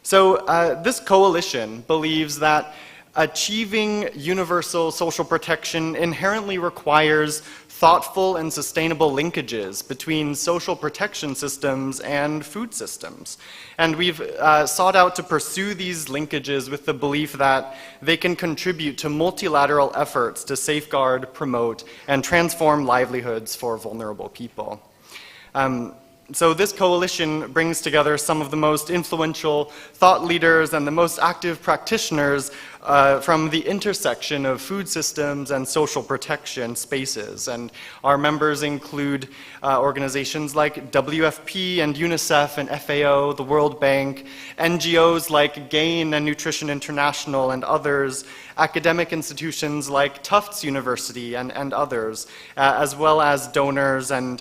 So this coalition believes that achieving universal social protection inherently requires thoughtful and sustainable linkages between social protection systems and food systems. And we've sought out to pursue these linkages with the belief that they can contribute to multilateral efforts to safeguard, promote, and transform livelihoods for vulnerable people. So this coalition brings together some of the most influential thought leaders and the most active practitioners from the intersection of food systems and social protection spaces. And our members include organizations like WFP and UNICEF and FAO, the World Bank, NGOs like GAIN and Nutrition International and others, academic institutions like Tufts University and others, as well as donors and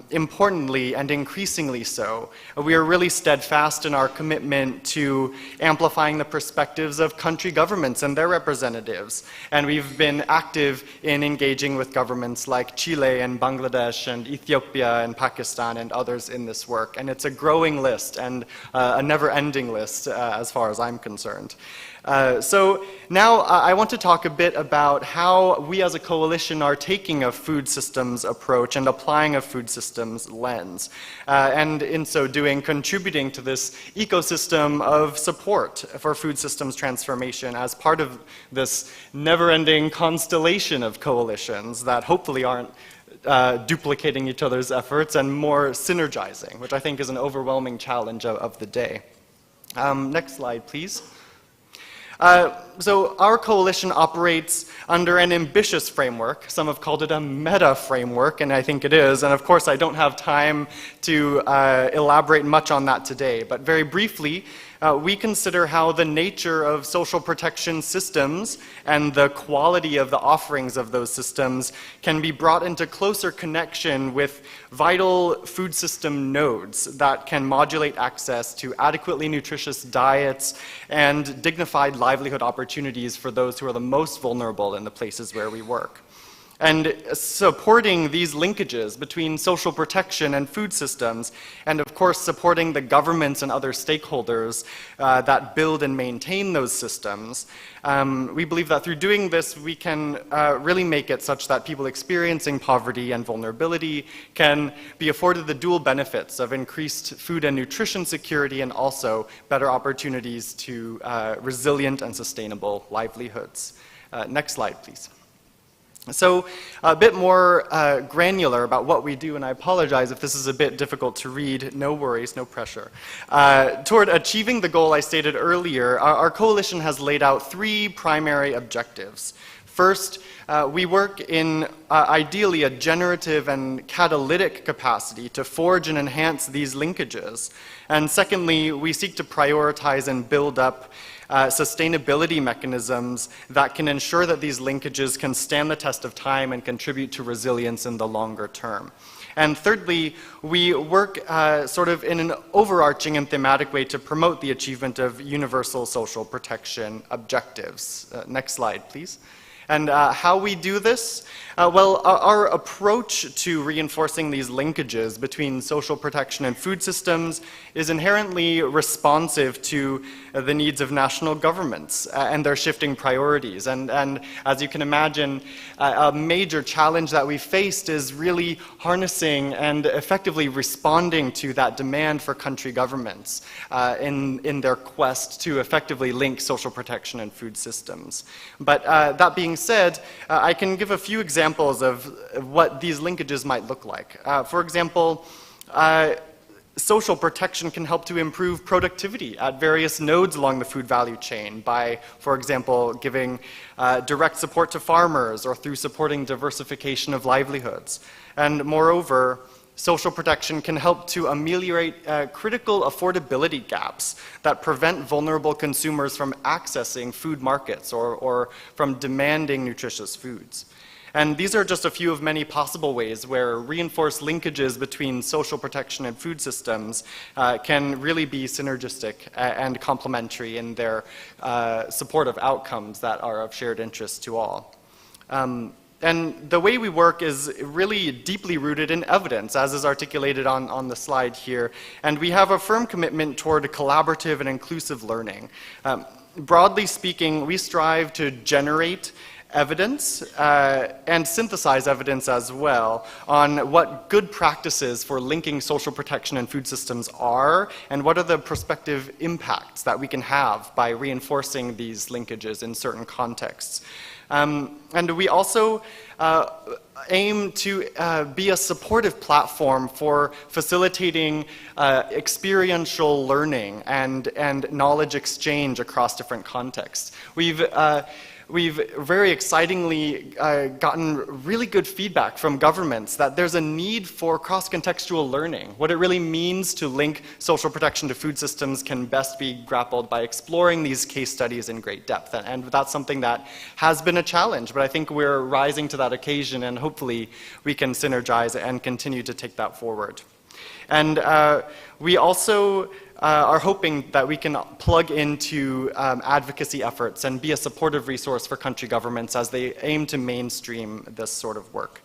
importantly and increasingly so, we are really steadfast in our commitment to amplifying the perspectives of country governments and their representatives. And we've been active in engaging with governments like Chile and Bangladesh and Ethiopia and Pakistan and others in this work. And it's a growing list and a never-ending list as far as I'm concerned. So now I want to talk a bit about how we as a coalition are taking a food systems approach and applying a food systems lens. And in so doing, contributing to this ecosystem of support for food systems transformation as part of this never-ending constellation of coalitions that hopefully aren't duplicating each other's efforts and more synergizing, which I think is an overwhelming challenge of the day. Next slide, please. So our coalition operates under an ambitious framework. Some have called it a meta framework, and I think it is. And of course, I don't have time to elaborate much on that today. But very briefly, we consider how the nature of social protection systems and the quality of the offerings of those systems can be brought into closer connection with vital food system nodes that can modulate access to adequately nutritious diets and dignified livelihood opportunities for those who are the most vulnerable in the places where we work. And supporting these linkages between social protection and food systems, and of course supporting the governments and other stakeholders that build and maintain those systems, we believe that through doing this we can really make it such that people experiencing poverty and vulnerability can be afforded the dual benefits of increased food and nutrition security and also better opportunities to resilient and sustainable livelihoods. Next slide, please. So a bit more granular about what we do, and I apologize if this is a bit difficult to read. No worries, no pressure. Toward achieving the goal I stated earlier, our coalition has laid out three primary objectives. First, we work in ideally a generative and catalytic capacity to forge and enhance these linkages. And secondly, we seek to prioritize and build up sustainability mechanisms that can ensure that these linkages can stand the test of time and contribute to resilience in the longer term. And thirdly, we work sort of in an overarching and thematic way to promote the achievement of universal social protection objectives. Next slide, please. And how we do this? Well, our approach to reinforcing these linkages between social protection and food systems is inherently responsive to the needs of national governments and their shifting priorities. And as you can imagine, a major challenge that we faced is really harnessing and effectively responding to that demand for country governments in their quest to effectively link social protection and food systems. But that being said, I can give a few examples of what these linkages might look like. For example, social protection can help to improve productivity at various nodes along the food value chain by, for example, giving direct support to farmers or through supporting diversification of livelihoods. And moreover, social protection can help to ameliorate critical affordability gaps that prevent vulnerable consumers from accessing food markets or from demanding nutritious foods. And these are just a few of many possible ways where reinforced linkages between social protection and food systems can really be synergistic and complementary in their supportive outcomes that are of shared interest to all. And the way we work is really deeply rooted in evidence, as is articulated on the slide here. And we have a firm commitment toward collaborative and inclusive learning. Broadly speaking, we strive to generate evidence and synthesize evidence as well on what good practices for linking social protection and food systems are, and what are the prospective impacts that we can have by reinforcing these linkages in certain contexts. And we also aim to be a supportive platform for facilitating experiential learning and knowledge exchange across different contexts. We've very excitingly gotten really good feedback from governments that there's a need for cross-contextual learning. What it really means to link social protection to food systems can best be grappled by exploring these case studies in great depth. And that's something that has been a challenge, but I think we're rising to that occasion, and hopefully we can synergize and continue to take that forward. And we also are hoping that we can plug into advocacy efforts and be a supportive resource for country governments as they aim to mainstream this sort of work.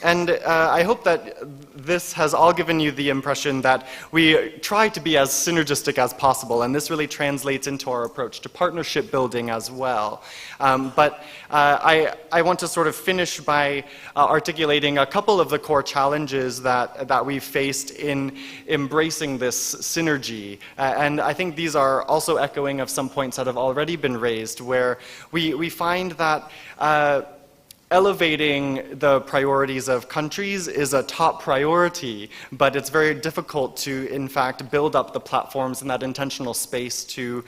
And I hope that this has all given you the impression that we try to be as synergistic as possible, and this really translates into our approach to partnership building as well. But I want to sort of finish by articulating a couple of the core challenges that we've faced in embracing this synergy. And I think these are also echoing of some points that have already been raised, where we find that elevating the priorities of countries is a top priority, but it's very difficult to, in fact, build up the platforms and that intentional space to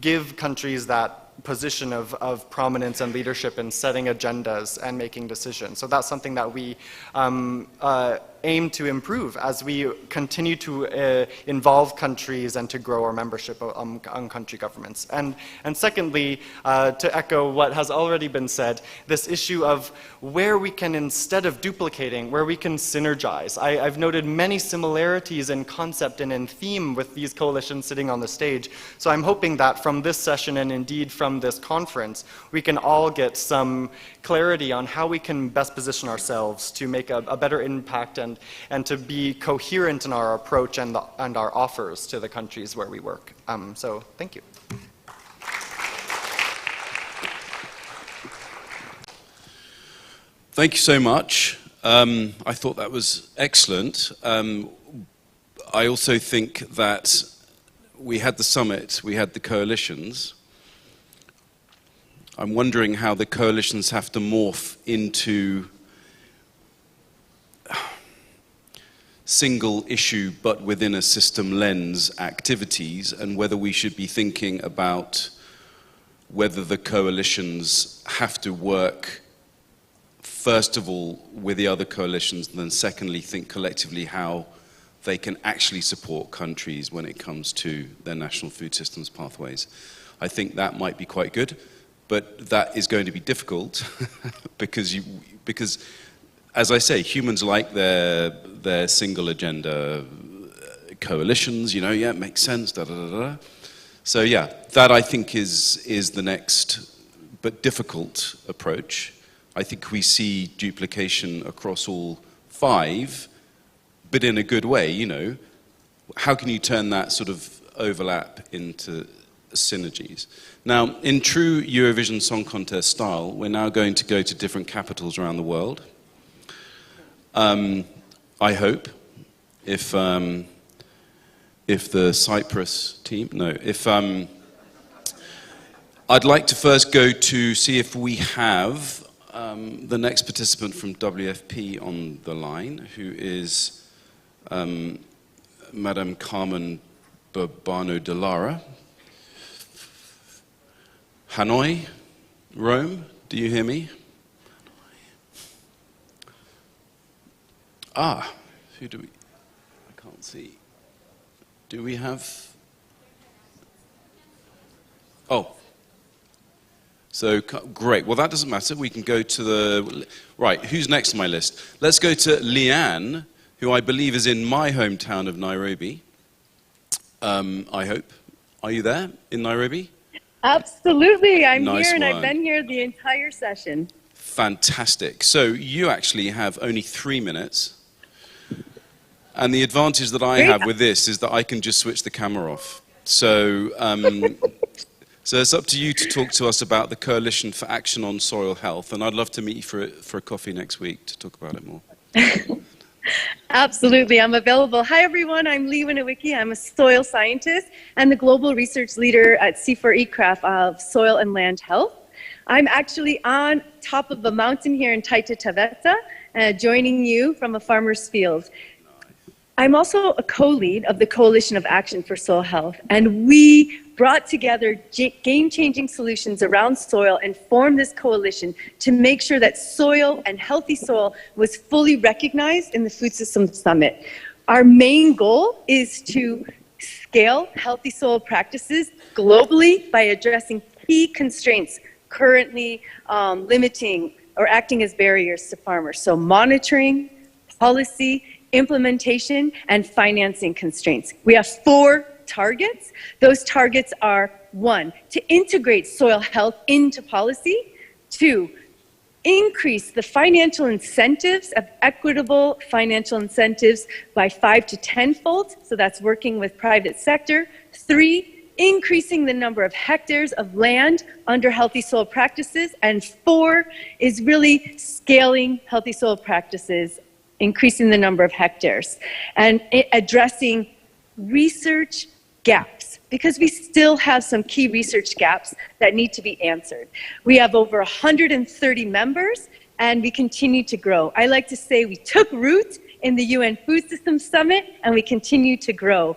give countries that position of prominence and leadership in setting agendas and making decisions. So that's something that we aim to improve as we continue to involve countries and to grow our membership on country governments. And secondly, to echo what has already been said, this issue of where we can, instead of duplicating, where we can synergize. I've noted many similarities in concept and in theme with these coalitions sitting on the stage. So I'm hoping that from this session, and indeed from this conference, we can all get some clarity on how we can best position ourselves to make a better impact and to be coherent in our approach and our offers to the countries where we work. So thank you. Thank you so much. I thought that was excellent. I also think that we had the summit, we had the coalitions. I'm wondering how the coalitions have to morph into single issue but within a system lens activities, and whether we should be thinking about whether the coalitions have to work first of all with the other coalitions, and then secondly think collectively how they can actually support countries when it comes to their national food systems pathways. I think that might be quite good, but that is going to be difficult because as I say, humans like their single agenda coalitions, yeah, it makes sense, da da da da. So yeah, that I think is the next but difficult approach. I think we see duplication across all five, but in a good way, How can you turn that sort of overlap into synergies? Now, in true Eurovision Song Contest style, we're now going to go to different capitals around the world. I hope, if the Cyprus team, I'd like to first go to see if we have the next participant from WFP on the line, who is Madame Carmen Burbano de Lara. Hanoi, Rome, do you hear me? Who do we? I can't see. Do we have? Oh. So, great. Well, that doesn't matter. We can go to the... Right, who's next on my list? Let's go to Leanne, who I believe is in my hometown of Nairobi. I hope. Are you there in Nairobi? Absolutely. I'm Nice here, and one. I've been here the entire session. Fantastic. So you actually have only 3 minutes. And the advantage that I have with this is that I can just switch the camera off. So So it's up to you to talk to us about the Coalition for Action on Soil Health, and I'd love to meet you for a coffee next week to talk about it more. Absolutely, I'm available. Hi everyone, I'm Lee Winowicki. I'm a soil scientist and the global research leader at C4ECRAF of Soil and Land Health. I'm actually on top of a mountain here in Taita Taveta, joining you from a farmer's field. I'm also a co-lead of the Coalition of Action for Soil Health, and we brought together game-changing solutions around soil and formed this coalition to make sure that soil and healthy soil was fully recognized in the Food Systems Summit. Our main goal is to scale healthy soil practices globally by addressing key constraints currently limiting or acting as barriers to farmers. So monitoring, policy, implementation, and financing constraints. We have 4 targets. Those targets are 1, to integrate soil health into policy, 2, increase the financial incentives of equitable financial incentives by 5 to 10-fold, so that's working with private sector, 3, increasing the number of hectares of land under healthy soil practices, and 4 is really scaling healthy soil practices, increasing the number of hectares, and addressing research gaps, because we still have some key research gaps that need to be answered. We have over 130 members, and we continue to grow. I like to say we took root in the UN Food Systems Summit, and we continue to grow.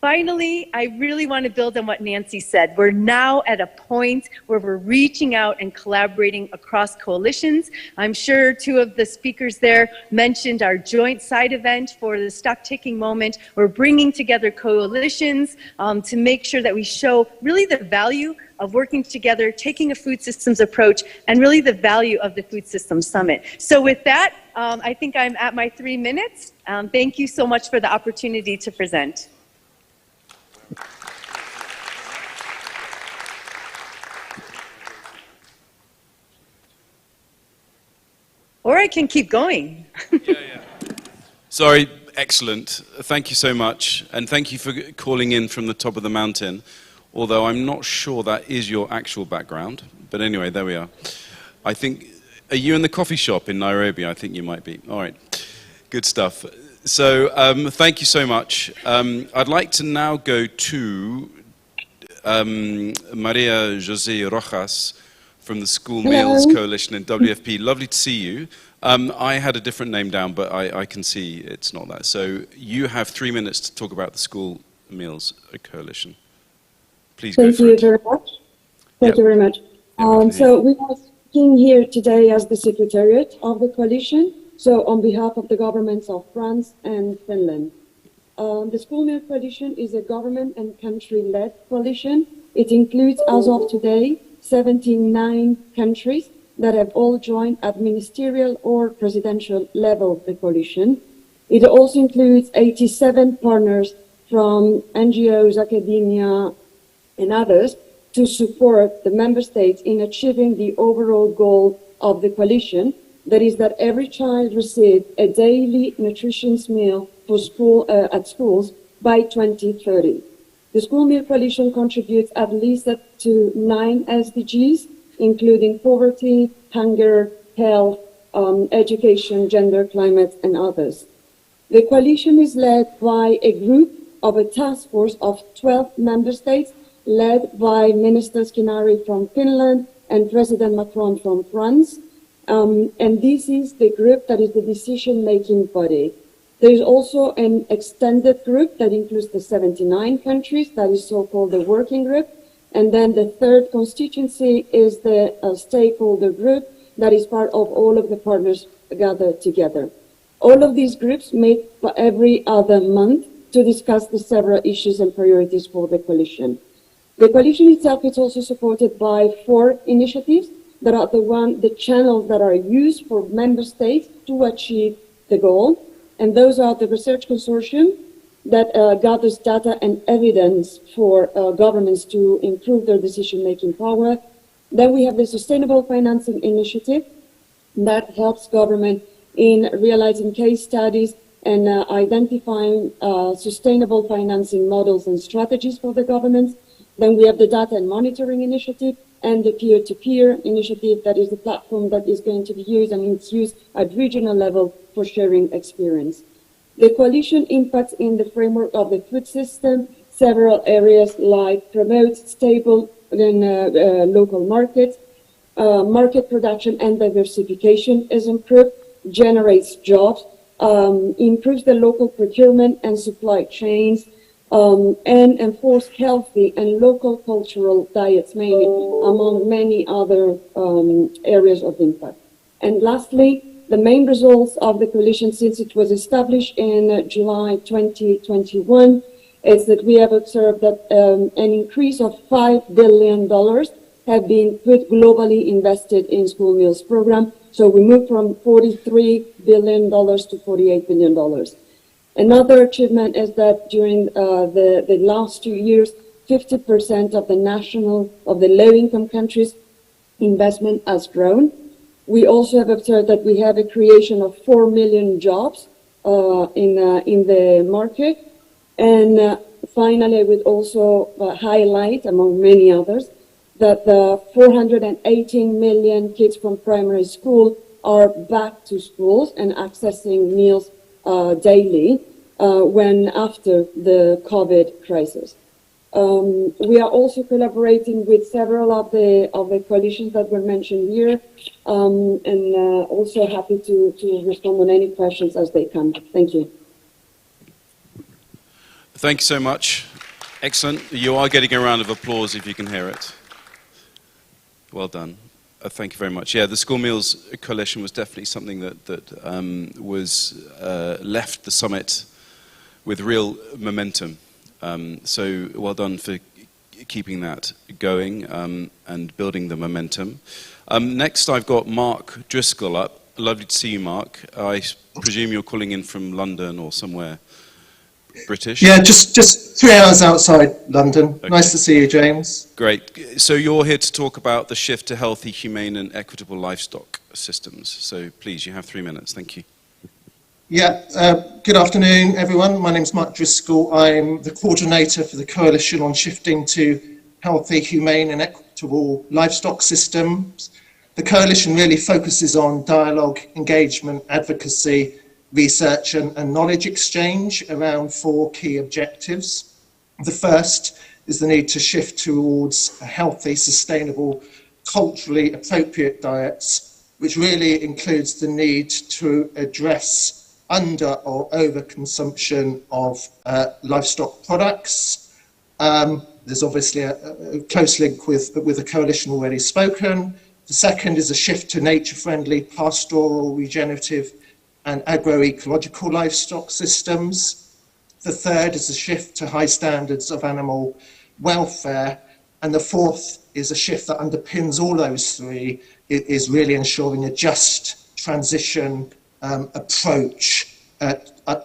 Finally, I really want to build on what Nancy said. We're now at a point where we're reaching out and collaborating across coalitions. I'm sure 2 of the speakers there mentioned our joint side event for the stock taking moment. We're bringing together coalitions to make sure that we show really the value of working together, taking a food systems approach, and really the value of the Food Systems Summit. So with that, I think I'm at my 3 minutes. Thank you so much for the opportunity to present. Or I can keep going. Sorry, excellent. Thank you so much. And thank you for calling in from the top of the mountain, although I'm not sure that is your actual background. But anyway, there we are. I think, are you in the coffee shop in Nairobi? I think you might be. All right, good stuff. So thank you so much. I'd like to now go to Maria José Rojas from the School Meals Coalition in WFP. Lovely to see you. I had a different name down, but I can see it's not that. So you have 3 minutes to talk about the School Meals Coalition. Please go for it. Thank you very much. Thank you very much. So we are speaking here today as the Secretariat of the Coalition, so on behalf of the governments of France and Finland. The School Meal Coalition is a government and country-led coalition. It includes, as of today, 79 countries that have all joined at ministerial or presidential level of the coalition. It also includes 87 partners from NGOs, academia, and others to support the member states in achieving the overall goal of the coalition, that is that every child receive a daily nutritious meal for school, at schools by 2030. The School Meal Coalition contributes at least to 9 SDGs, including poverty, hunger, health, education, gender, climate, and others. The coalition is led by a group of a task force of 12 member states, led by Minister Skinari from Finland and President Macron from France. And this is the group that is the decision-making body. There is also an extended group that includes the 79 countries, that is so-called the working group. And then the third constituency is the stakeholder group that is part of all of the partners gathered together. All of these groups meet every other month to discuss the several issues and priorities for the coalition. The coalition itself is also supported by 4 initiatives that are the channels that are used for member states to achieve the goal. And those are the Research Consortium that gathers data and evidence for governments to improve their decision-making power. Then we have the Sustainable Financing Initiative that helps government in realizing case studies and identifying sustainable financing models and strategies for the governments. Then we have the Data and Monitoring Initiative and the Peer-to-Peer Initiative, that is the platform that is going to be used, and it's used at regional level for sharing experience. The coalition impacts in the framework of the food system several areas like promote stable local markets, market production and diversification is improved, generates jobs, improves the local procurement and supply chains, and enforce healthy and local cultural diets, mainly among many other areas of impact. And lastly, the main results of the coalition since it was established in July 2021 is that we have observed that an increase of $5 billion have been put globally invested in school meals program. So we moved from $43 billion to $48 billion. Another achievement is that during the last 2 years, 50% of the low-income countries' investment has grown. We also have observed that we have a creation of 4 million jobs in the market. And finally, I would also highlight, among many others, that the 418 million kids from primary school are back to schools and accessing meals daily after the COVID crisis. We are also collaborating with several of the coalitions that were mentioned here, and also happy to respond on any questions as they come. Thank you. Thank you so much. Excellent. You are getting a round of applause if you can hear it. Well done. Thank you very much. Yeah, the School Meals Coalition was definitely something that was left the summit with real momentum. So well done for keeping that going and building the momentum. Next, I've got Mark Driscoll up. Lovely to see you, Mark. I presume you're calling in from London or somewhere British? Yeah, just 3 hours outside London. Okay. Nice to see you, James. Great. So you're here to talk about the shift to healthy, humane and equitable livestock systems. So please, you have 3 minutes. Thank you. Yeah, good afternoon, everyone. My name's Mark Driscoll. I'm the coordinator for the Coalition on Shifting to Healthy, Humane and Equitable Livestock Systems. The Coalition really focuses on dialogue, engagement, advocacy, research and knowledge exchange around 4 key objectives. The first is the need to shift towards healthy, sustainable, culturally appropriate diets, which really includes the need to address under or over consumption of livestock products. There's obviously a close link with the coalition already spoken. The second is a shift to nature-friendly, pastoral, regenerative and agroecological livestock systems. The third is a shift to high standards of animal welfare. And the fourth is a shift that underpins all those 3, is really ensuring a just transition approach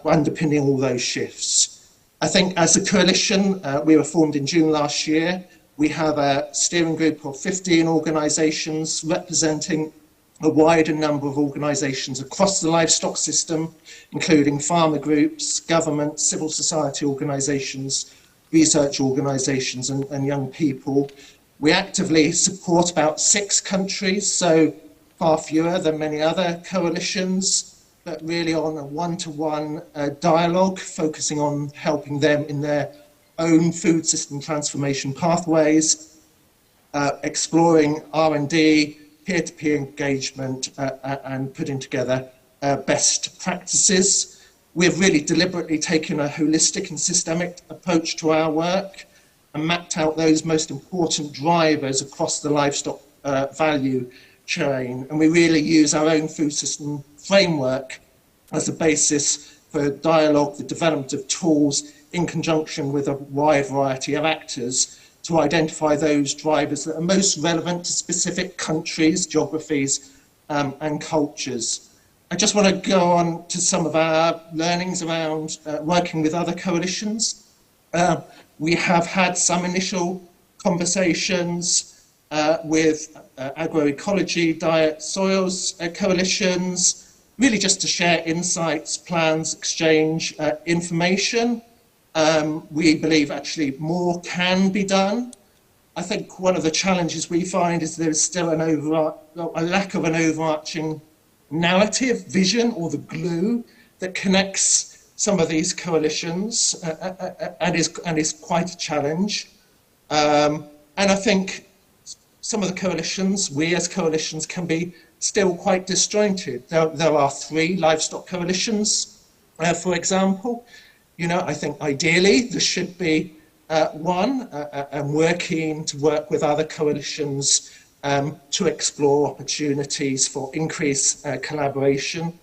underpinning all those shifts. I think as a coalition, we were formed in June last year. We have a steering group of 15 organisations representing a wider number of organisations across the livestock system, including farmer groups, government, civil society organisations, research organisations and young people. We actively support about 6 countries, so far fewer than many other coalitions, but really on a one-to-one dialogue, focusing on helping them in their own food system transformation pathways, exploring R&D, peer-to-peer engagement and putting together best practices. We've really deliberately taken a holistic and systemic approach to our work and mapped out those most important drivers across the livestock value chain. And we really use our own food system framework as a basis for dialogue, the development of tools in conjunction with a wide variety of actors to identify those drivers that are most relevant to specific countries, geographies, and cultures. I just want to go on to some of our learnings around working with other coalitions. We have had some initial conversations with agroecology, diet, soils coalitions, really just to share insights, plans, exchange information. We believe actually more can be done, I think one of the challenges we find is there's still a lack of an overarching narrative, vision, or the glue that connects some of these coalitions, and is quite a challenge. And I think some of the coalitions, we as coalitions, can be still quite disjointed. There are 3 livestock coalitions, for example. You know, I think ideally there should be one, and working to work with other coalitions to explore opportunities for increased collaboration.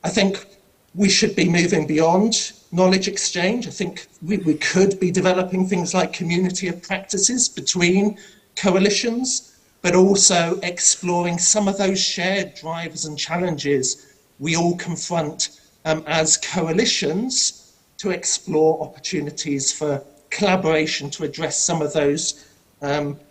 I think we should be moving beyond knowledge exchange. I think we could be developing things like community of practices between coalitions, but also exploring some of those shared drivers and challenges we all confront as coalitions, to explore opportunities for collaboration to address some of those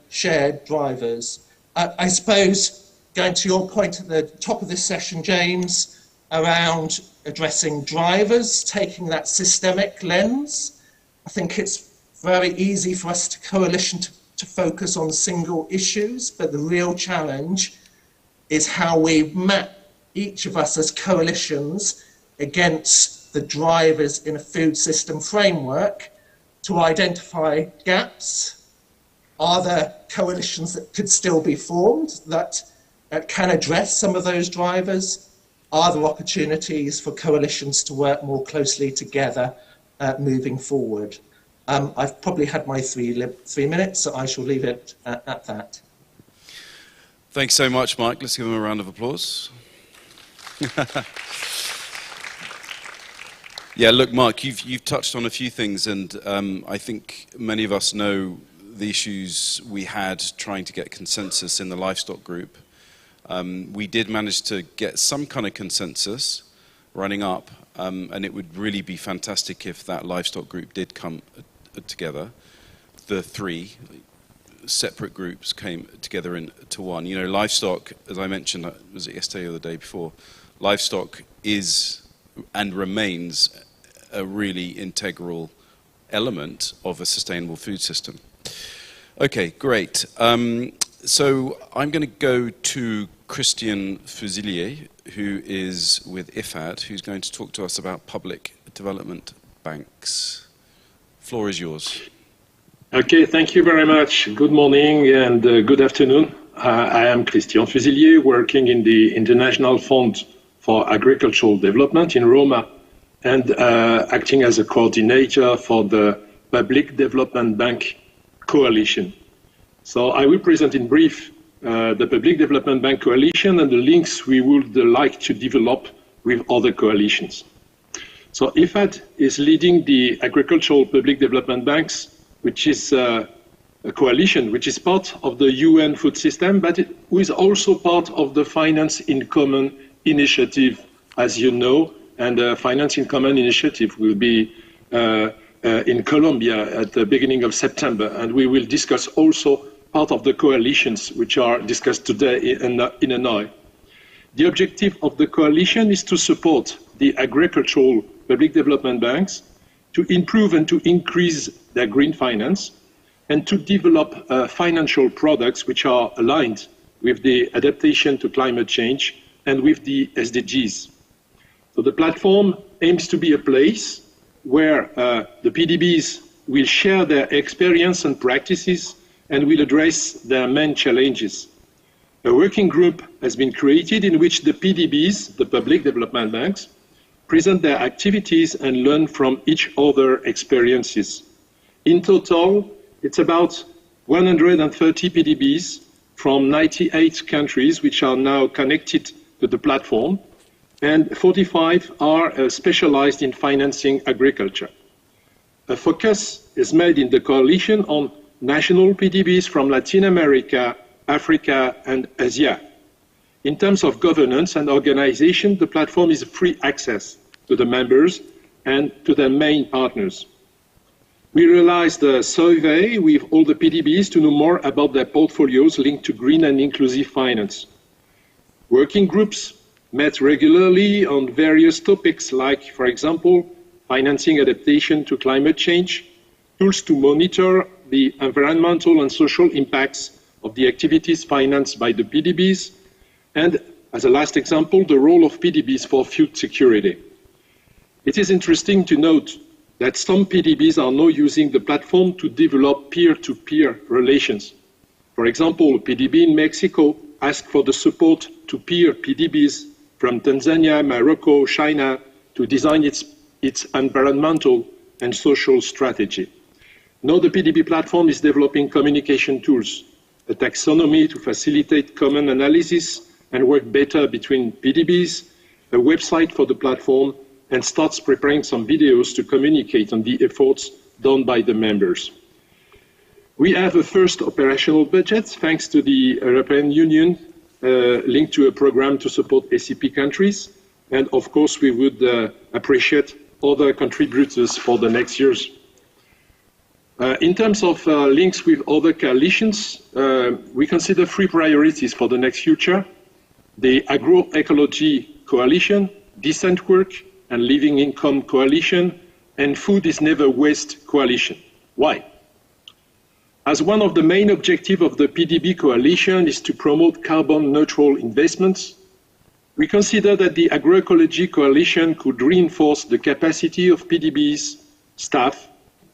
shared drivers. I suppose, going to your point at the top of this session, James, around addressing drivers, taking that systemic lens, I think it's very easy for us to coalition to focus on single issues, but the real challenge is how we map each of us as coalitions against the drivers in a food system framework to identify gaps. Are there coalitions that could still be formed that can address some of those drivers? Are there opportunities for coalitions to work more closely together moving forward? I've probably had my 3 minutes, so I shall leave it at that. Thanks so much, Mike. Let's give him a round of applause. Yeah, look, Mark, you've touched on a few things, and I think many of us know the issues we had trying to get consensus in the livestock group. We did manage to get some kind of consensus running up, and it would really be fantastic if that livestock group did come together. The 3 separate groups came together into one. You know, livestock, as I mentioned, was it yesterday or the day before, livestock is and remains a really integral element of a sustainable food system. Okay, great. So I'm going to go to Christian Fusilier, who is with IFAD, who's going to talk to us about public development banks. Floor is yours. Okay, thank you very much. Good morning and good afternoon. I am Christian Fusilier, working in the International Fund for Agricultural Development in Roma, and acting as a coordinator for the Public Development Bank Coalition. So I will present in brief the Public Development Bank Coalition and the links we would like to develop with other coalitions. So IFAD is leading the Agricultural Public Development Banks, which is a coalition which is part of the UN food system, but who is also part of the Finance in Common initiative, as you know, and the Finance in Common initiative will be in Colombia at the beginning of September, and we will discuss also part of the coalitions which are discussed today in Hanoi. The objective of the coalition is to support the agricultural public development banks, to improve and to increase their green finance, and to develop financial products which are aligned with the adaptation to climate change and with the SDGs. So the platform aims to be a place where the PDBs will share their experience and practices and will address their main challenges. A working group has been created in which the PDBs, the public development banks, present their activities and learn from each other experiences. In total, it's about 130 PDBs from 98 countries which are now connected to the platform, and 45 are specialized in financing agriculture. A focus is made in the coalition on national PDBs from Latin America, Africa, and Asia. In terms of governance and organization, the platform is free access to the members and to their main partners. We realized a survey with all the PDBs to know more about their portfolios linked to green and inclusive finance. Working groups met regularly on various topics like, for example, financing adaptation to climate change, tools to monitor the environmental and social impacts of the activities financed by the PDBs, and, as a last example, the role of PDBs for food security. It is interesting to note that some PDBs are now using the platform to develop peer-to-peer relations. For example, a PDB in Mexico asked for the support to peer PDBs from Tanzania, Morocco, China to design its environmental and social strategy. Now the PDB platform is developing communication tools, a taxonomy to facilitate common analysis and work better between PDBs, a website for the platform, and starts preparing some videos to communicate on the efforts done by the members. We have a first operational budget thanks to the European Union linked to a program to support ACP countries. And of course, we would appreciate other contributors for the next years. In terms of links with other coalitions, we consider 3 priorities for the next future: the Agroecology Coalition, Decent Work and Living Income Coalition, and Food is Never Waste Coalition. Why? As one of the main objectives of the PDB coalition is to promote carbon neutral investments, we consider that the Agroecology Coalition could reinforce the capacity of PDBs, staff,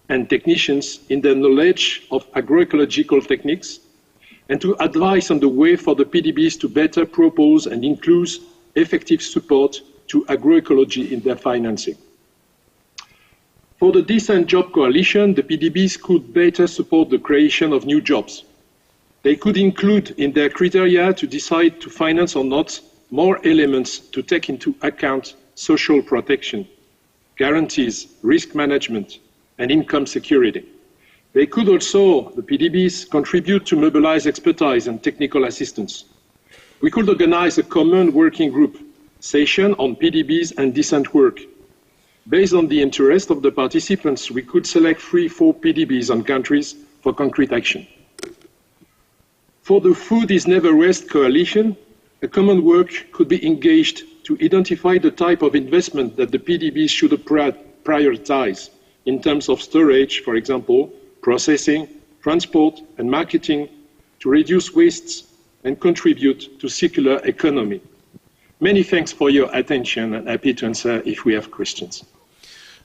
and technicians in their knowledge of agroecological techniques, and to advise on the way for the PDBs to better propose and include effective support to agroecology in their financing. For the Decent Job Coalition, the PDBs could better support the creation of new jobs. They could include in their criteria to decide to finance or not more elements to take into account social protection, guarantees, risk management, and income security. They could also, the PDBs, contribute to mobilize expertise and technical assistance. We could organize a common working group session on PDBs and decent work. Based on the interest of the participants, we could select 3-4 PDBs on countries for concrete action. For the Food is Never Waste Coalition, a common work could be engaged to identify the type of investment that the PDBs should prioritize in terms of storage, for example, processing, transport, and marketing to reduce wastes and contribute to circular economy. Many thanks for your attention, and happy to answer if we have questions.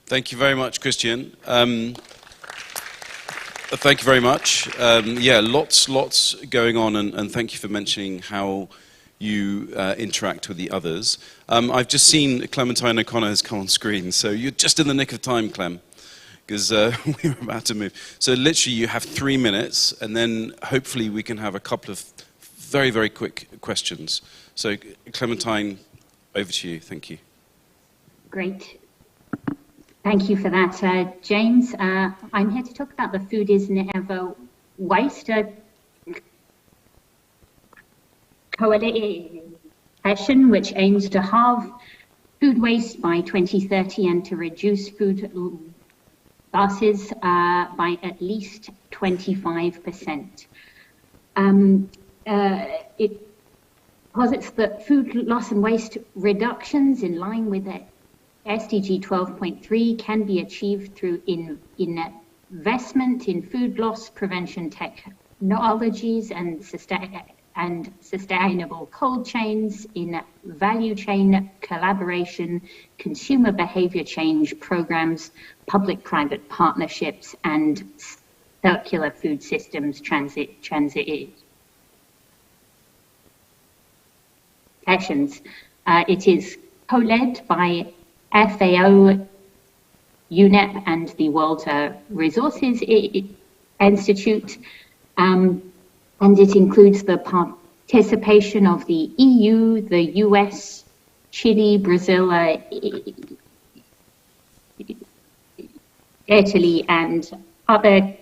Thank you very much, Christian. Thank you very much. Yeah, lots going on, and thank you for mentioning how you interact with the others. I've just seen Clementine O'Connor has come on screen, so you're just in the nick of time, Clem, because we're about to move. So literally you have 3 minutes, and then hopefully we can have a couple of very, very quick questions. So Clementine, over to you. Thank you. Great. Thank you for that, James. I'm here to talk about the Food is Never Waste coalition, which aims to halve food waste by 2030 and to reduce food losses by at least 25%. It posits that food loss and waste reductions in line with the SDG 12.3 can be achieved through investment in food loss prevention technologies and sustainable cold chains, in value chain collaboration, consumer behavior change programs, public-private partnerships, and circular food systems transitions. It is co-led by FAO, UNEP, and the World Resources Institute, and it includes the participation of the EU, the US, Chile, Brazil, Italy, and other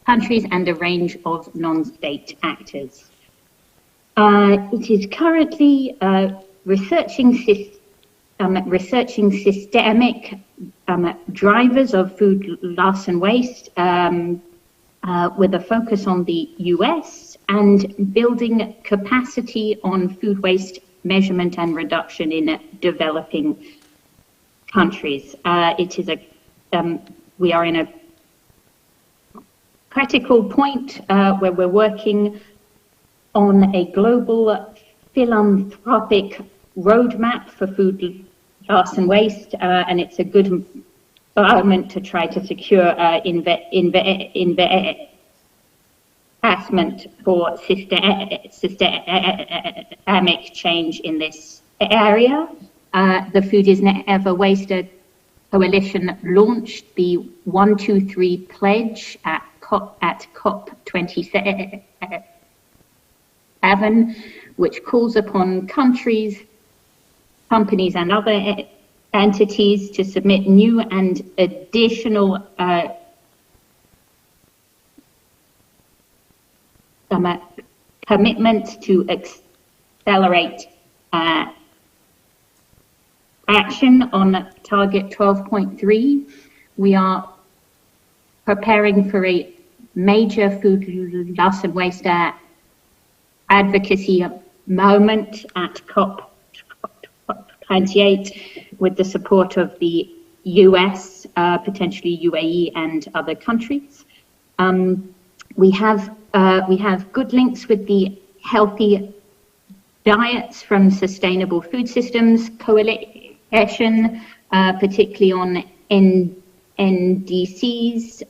countries, and a range of non-state actors. It is currently researching systemic drivers of food loss and waste with a focus on the US, and building capacity on food waste measurement and reduction in developing countries. We are in a critical point where we're working on a global philanthropic roadmap for food loss and waste, and it's a good environment to try to secure investment for systemic change in this area. The Food is Never Wasted Coalition launched the 123 pledge at COP27, which calls upon countries, companies and other entities to submit new and additional commitments to accelerate action on target 12.3. We are preparing for a major food loss and waste advocacy moment at COP28 with the support of the US, potentially UAE and other countries. We have good links with the Healthy Diets from Sustainable Food Systems Coalition, particularly on NDCs,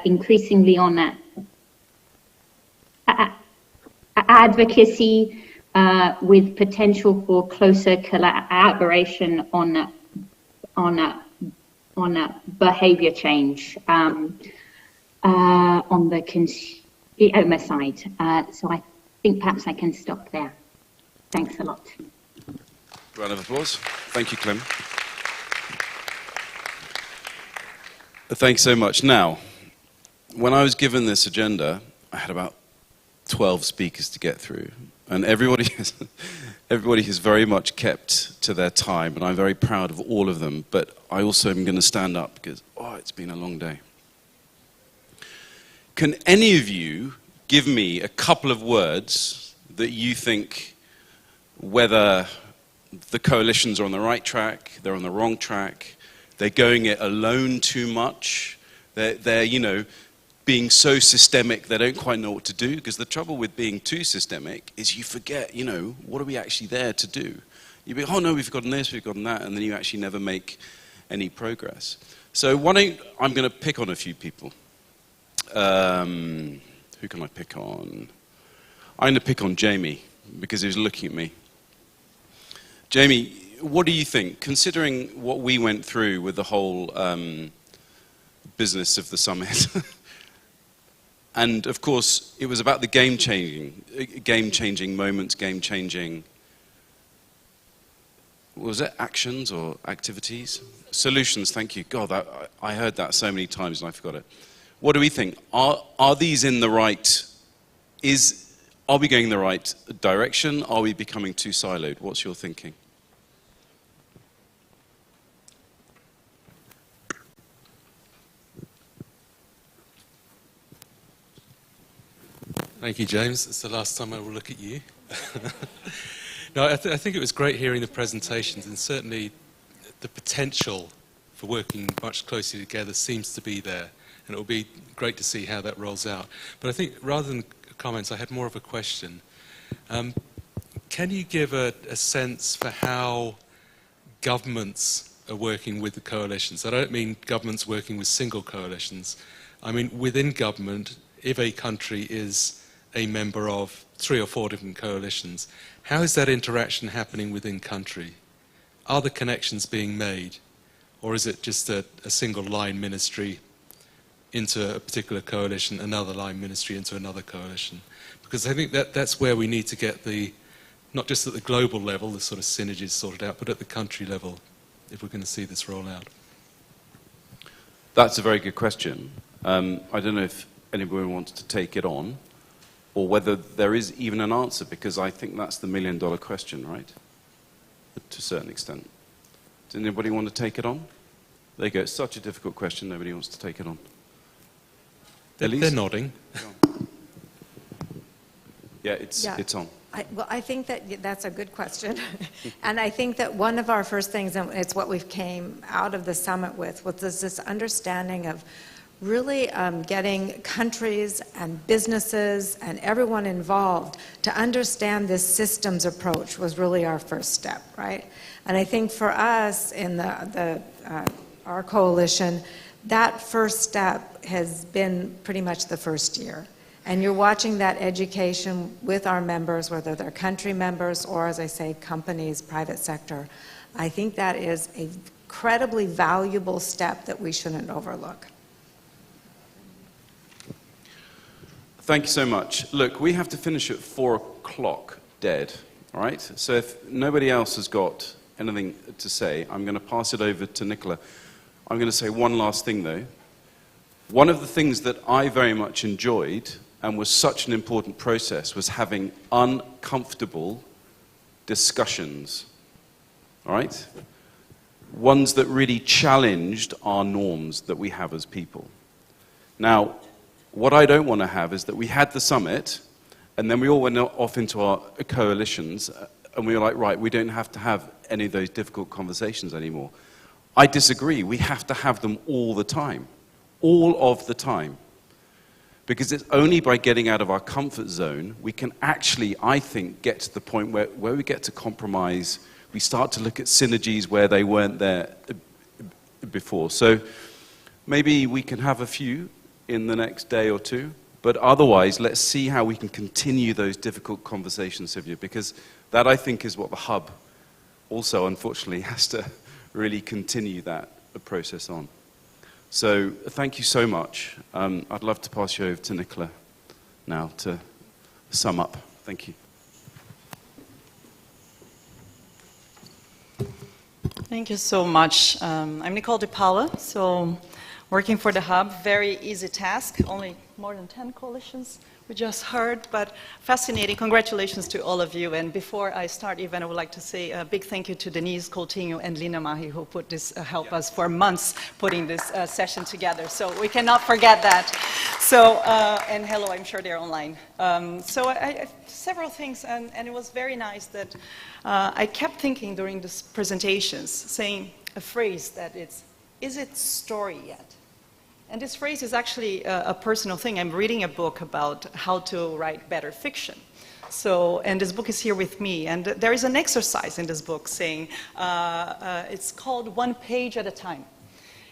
increasingly on advocacy, with potential for closer collaboration on behavior change on the consumer side. So I think perhaps I can stop there. Thanks a lot. Round of applause. Thank you, Clem. Thanks so much. Now, when I was given this agenda, I had about 12 speakers to get through, and everybody has very much kept to their time, and I'm very proud of all of them, but I also am going to stand up because, it's been a long day. Can any of you give me a couple of words that you think, whether the coalitions are on the right track, they're on the wrong track, they're going it alone too much, they're being so systemic they don't quite know what to do? Because the trouble with being too systemic is you forget, what are we actually there to do? You be, oh no, we've gotten this, we've gotten that, and then you actually never make any progress. So I'm going to pick on a few people. Who can I pick on? I'm going to pick on Jamie, because he was looking at me. Jamie, what do you think, considering what we went through with the whole business of the summit? And of course, it was about the game-changing moments, game-changing, was it actions or activities? Solutions, thank you. God, I heard that so many times and I forgot it. What do we think? Are these in the right, are we going in the right direction? Are we becoming too siloed? What's your thinking? Thank you, James. It's the last time I will look at you. No, I think it was great hearing the presentations, and certainly the potential for working much closely together seems to be there, and it will be great to see how that rolls out. But I think rather than comments, I had more of a question. Can you give a sense for how governments are working with the coalitions? I don't mean governments working with single coalitions. I mean within government, if a country is a member of 3 or 4 different coalitions, how is that interaction happening within country? Are the connections being made? Or is it just a single line ministry into a particular coalition, another line ministry into another coalition? Because I think that's where we need to get not just at the global level, the sort of synergies sorted out, but at the country level, if we're going to see this roll out. That's a very good question. I don't know if anybody wants to take it on, or whether there is even an answer, because I think that's the million-dollar question, right? To a certain extent. Does anybody want to take it on? There you go. It's such a difficult question, nobody wants to take it on. They're nodding. Yeah, it's on. I think that's a good question. And I think that one of our first things, and it's what we came out of the summit with, was this understanding of really getting countries and businesses and everyone involved to understand this systems approach was really our first step, right? And I think for us in our coalition, that first step has been pretty much the first year. And you're watching that education with our members, whether they're country members or, as I say, companies, private sector. I think that is an incredibly valuable step that we shouldn't overlook. Thank you so much. Look, we have to finish at 4 o'clock dead, all right? So if nobody else has got anything to say, I'm going to pass it over to Nicola. I'm going to say one last thing, though. One of the things that I very much enjoyed and was such an important process was having uncomfortable discussions, all right? Ones that really challenged our norms that we have as people. Now, what I don't want to have is that we had the summit, and then we all went off into our coalitions, and we were like, right, we don't have to have any of those difficult conversations anymore. I disagree. We have to have them all the time. All of the time. Because it's only by getting out of our comfort zone we can actually, I think, get to the point where we get to compromise. We start to look at synergies where they weren't there before. So maybe we can have a few in the next day or two, but otherwise let's see how we can continue those difficult conversations, Sylvia, because that, I think, is what the hub also, unfortunately, has to really continue that process on. So thank you so much. I'd love to pass you over to Nicola now to sum up. Thank you. Thank you so much. I'm Nicole De Paula, so working for the Hub, very easy task, only more than 10 coalitions we just heard, but fascinating. Congratulations to all of you. And before I start, even I would like to say a big thank you to Denise Coutinho and Lina Mahi, who put this, helped us for months putting this session together. So we cannot forget that. So, and hello, I'm sure they're online. So several things, and it was very nice that I kept thinking during these presentations, saying a phrase that is it story yet? And this phrase is actually a personal thing. I'm reading a book about how to write better fiction. So, and this book is here with me. And there is an exercise in this book saying, it's called One Page at a Time.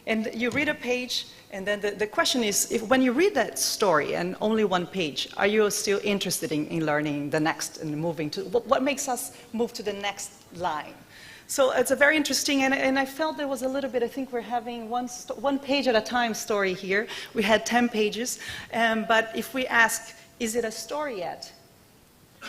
And you read a page, and then the question is, when you read that story and only one page, are you still interested in learning the next and moving to, what makes us move to the next line? So it's a very interesting, and I felt there was a little bit, I think we're having one page at a time story here. We had 10 pages, but if we ask, is it a story yet?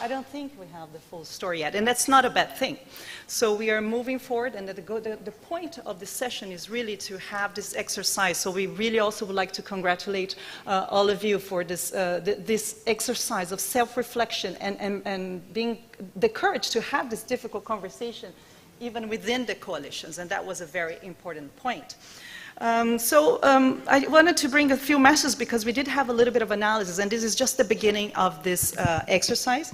I don't think we have the full story yet, and that's not a bad thing. So we are moving forward, and the point of this session is really to have this exercise. So we really also would like to congratulate all of you for this, this exercise of self-reflection and being the courage to have this difficult conversation even within the coalitions, and that was a very important point. I wanted to bring a few messages because we did have a little bit of analysis, and this is just the beginning of this exercise.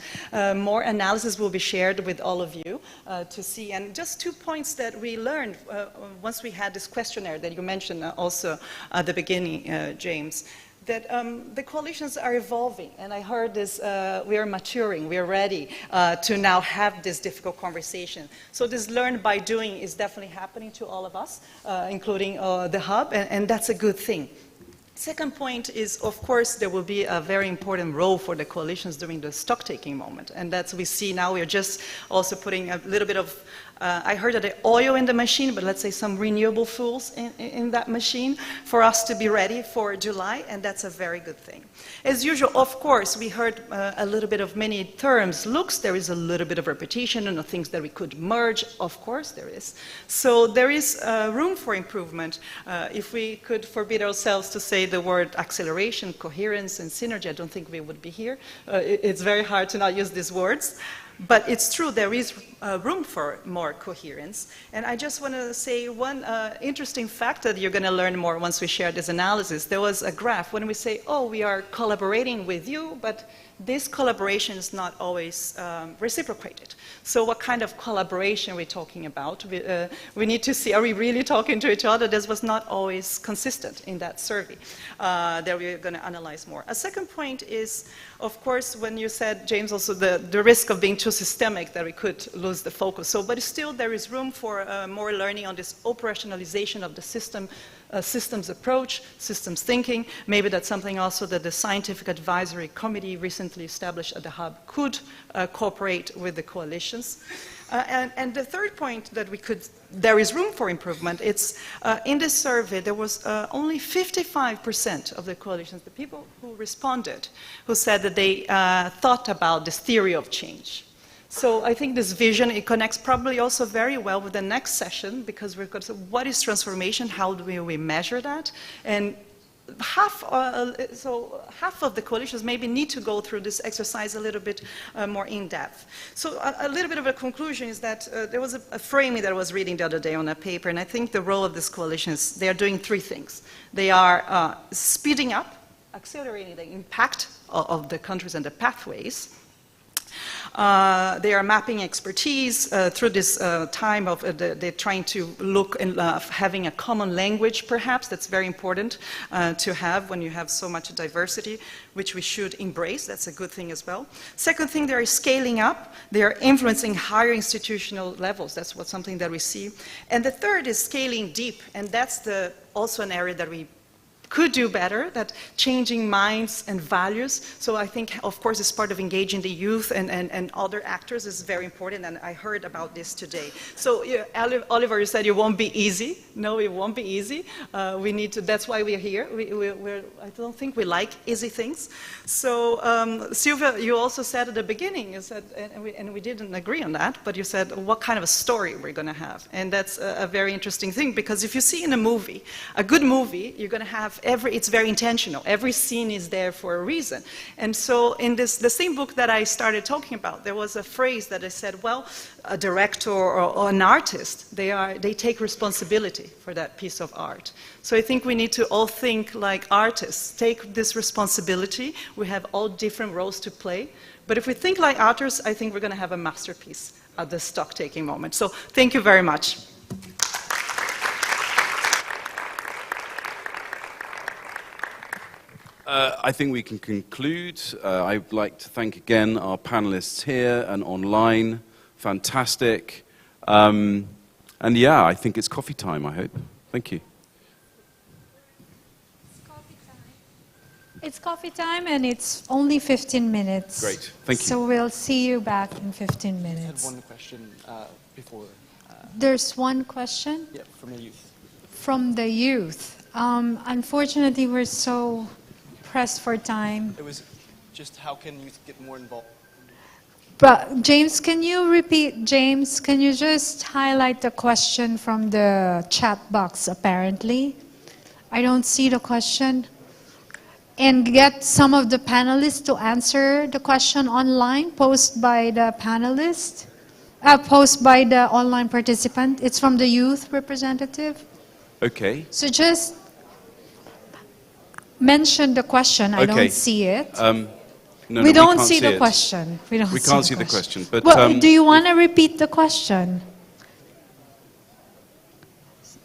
More analysis will be shared with all of you to see, and just 2 points that we learned once we had this questionnaire that you mentioned also at the beginning, James. That the coalitions are evolving, and I heard this, we are maturing, we are ready to now have this difficult conversation. So this learn by doing is definitely happening to all of us, including the Hub, and that's a good thing. Second point is, of course, there will be a very important role for the coalitions during the stock-taking moment, and that's we see now. We're just also putting a little bit of I heard of the oil in the machine, but let's say some renewable fuels in that machine for us to be ready for July, and that's a very good thing. As usual, of course, we heard a little bit of many terms. Looks, there is a little bit of repetition and the things that we could merge. Of course there is. So there is room for improvement. If we could forbid ourselves to say the word acceleration, coherence, and synergy, I don't think we would be here. It's very hard to not use these words. But it's true, there is room for more coherence. And I just want to say one interesting fact that you're going to learn more once we share this analysis. There was a graph when we say, oh, we are collaborating with you, but this collaboration is not always reciprocated. So what kind of collaboration are we talking about? We need to see, are we really talking to each other? This was not always consistent in that survey that we're going to analyze more. A second point is, of course, when you said, James, also the risk of being too systemic, that we could lose the focus. So, but still there is room for more learning on this operationalization of the systems approach, systems thinking. Maybe that's something also that the Scientific Advisory Committee recently established at the Hub could cooperate with the coalitions. And the third point that there is room for improvement, it's in this survey there was only 55% of the coalitions, the people who responded, who said that they thought about this theory of change. So I think this vision, it connects probably also very well with the next session, because we're going to say, what is transformation? How do we measure that? And half of the coalitions maybe need to go through this exercise a little bit more in depth. So a little bit of a conclusion is that there was a framing that I was reading the other day on a paper, and I think the role of this coalition is they are doing three things. They are speeding up, accelerating the impact of the countries and the pathways. They are mapping expertise through this time of they're trying to look and having a common language, perhaps. That's very important to have when you have so much diversity, which we should embrace. That's a good thing as well. Second thing, they are scaling up. They are influencing higher institutional levels. That's something that we see. And the third is scaling deep, and that's also an area that we could do better, that changing minds and values. So I think, of course, as part of engaging the youth and other actors is very important, and I heard about this today. So Oliver, you said it won't be easy. No, it won't be easy. We need to, that's why we're here. I don't think we like easy things. So Sylvia, you also said at the beginning, you said, and we didn't agree on that, but you said what kind of a story we're going to have. And that's a very interesting thing, because if you see in a movie, a good movie, you're going to have it's very intentional. Every scene is there for a reason. And so in the same book that I started talking about, there was a phrase that I said, well, a director or an artist, they take responsibility for that piece of art. So I think we need to all think like artists, take this responsibility. We have all different roles to play. But if we think like artists, I think we're going to have a masterpiece at the stock-taking moment. So thank you very much. I think we can conclude. I'd like to thank again our panelists here and online. Fantastic. And yeah, I think it's coffee time, I hope. Thank you. It's coffee time, and it's only 15 minutes. Great, thank you. So we'll see you back in 15 minutes. I had one question before. There's one question? Yeah, from the youth. From the youth. Unfortunately, we're so pressed for time. It was just how can youth get more involved? But James, can you repeat? James, can you just highlight the question from the chat box, apparently? I don't see the question. And get some of the panelists to answer the question online, posed by the panelist, posed by the online participant. It's from the youth representative. Okay. So just mention the question. I don't see it. No, we don't can't see the it. question. We can't see the question. But well, do you want to repeat the question?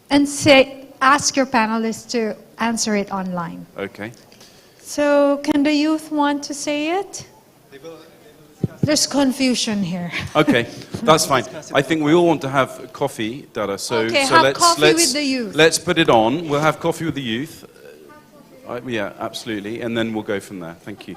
And ask your panelists to answer it online. Okay. So can the youth want to say it? There's confusion here. Okay, that's fine. I think we all want to have coffee, Dada. So, okay, so have coffee with the youth. Let's put it on. We'll have coffee with the youth. Yeah, absolutely. And then we'll go from there. Thank you.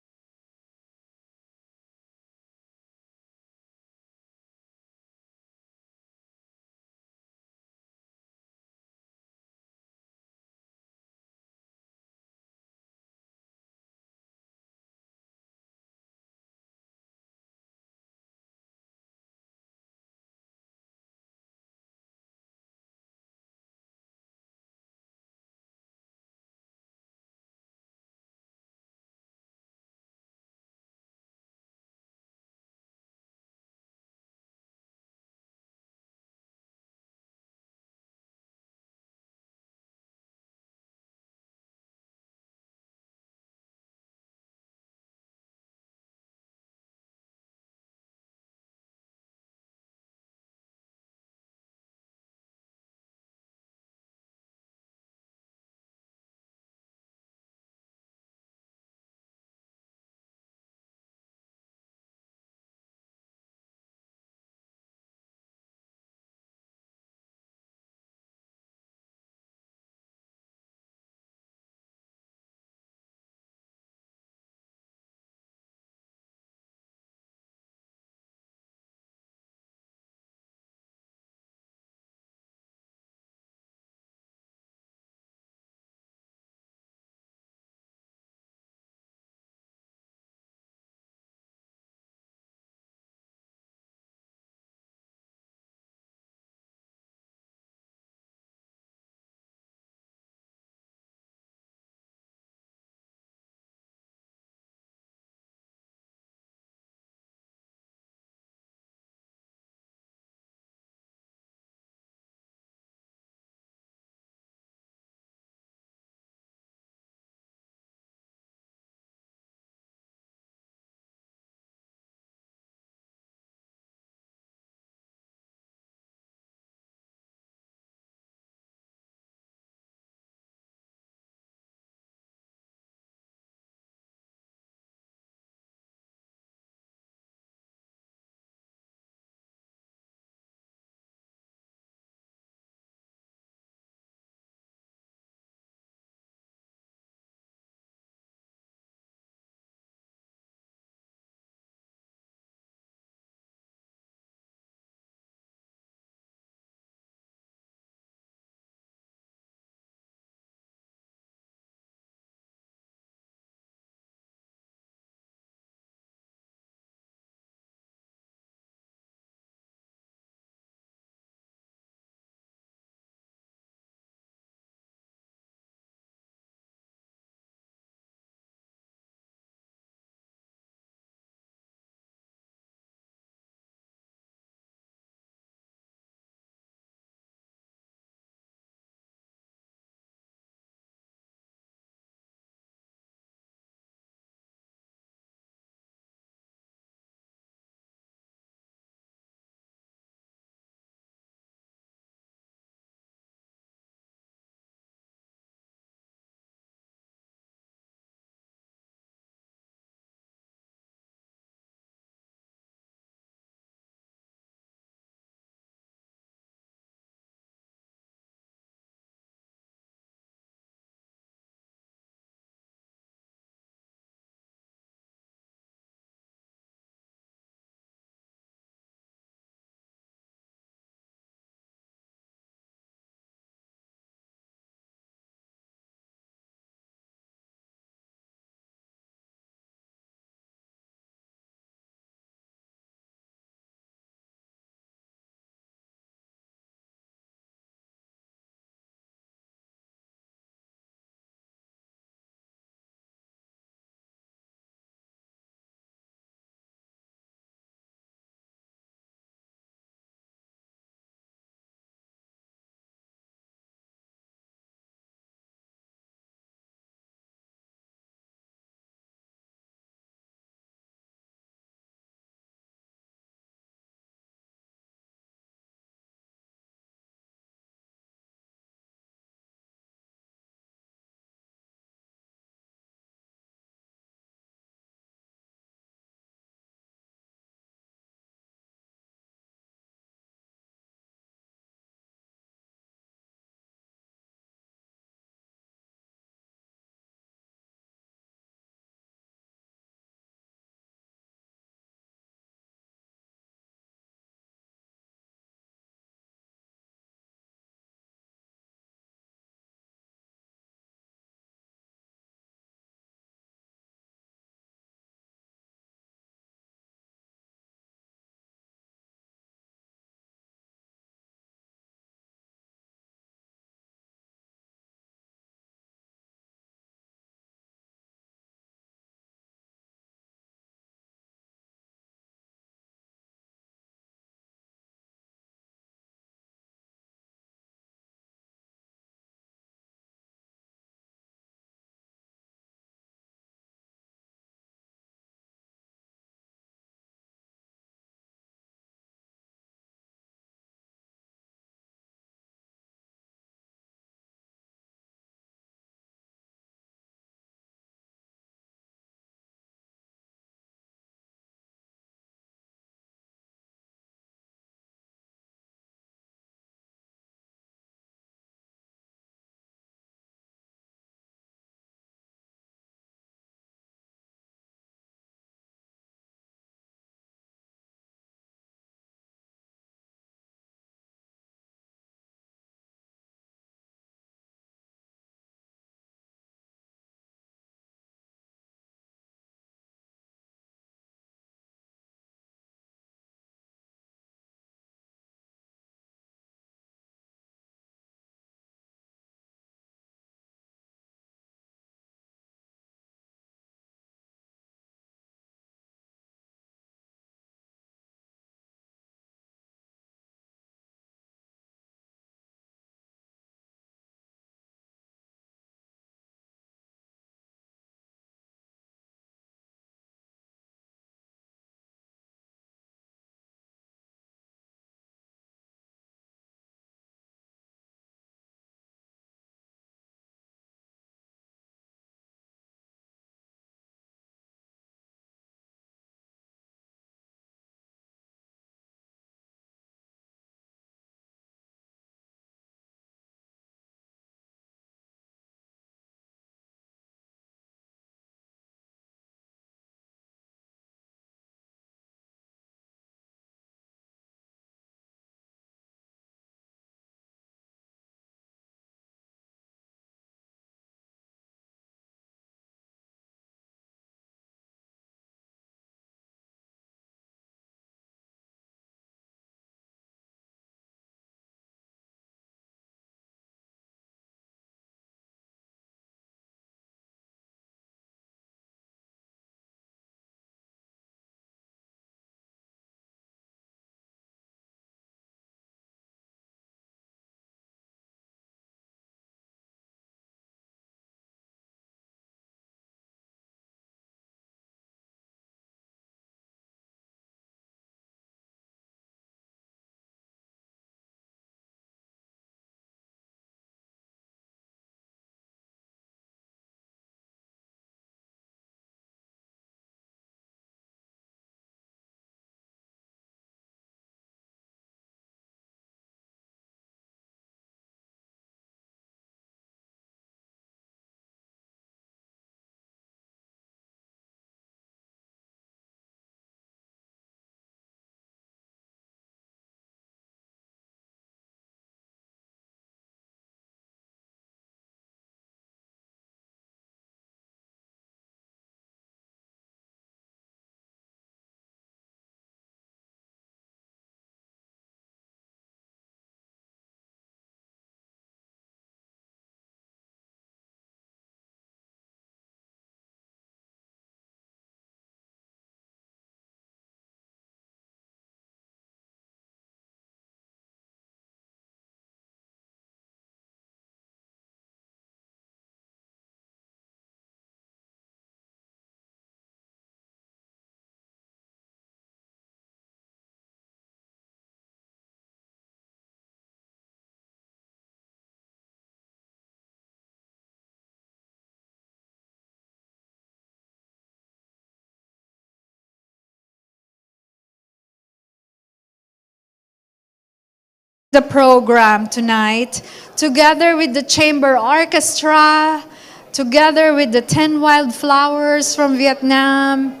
the program tonight, together with the chamber orchestra, together with the 10 wildflowers from Vietnam.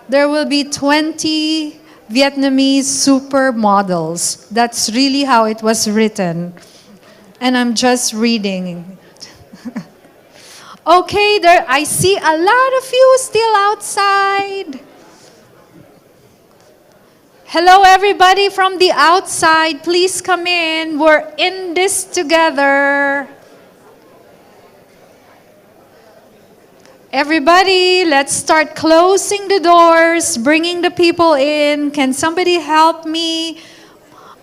There will be 20 Vietnamese supermodels. That's really how it was written. And I'm just reading. Okay, there I see a lot of you still outside. Hello, everybody from the outside. Please come in. We're in this together. Everybody, let's start closing the doors, bringing the people in. Can somebody help me?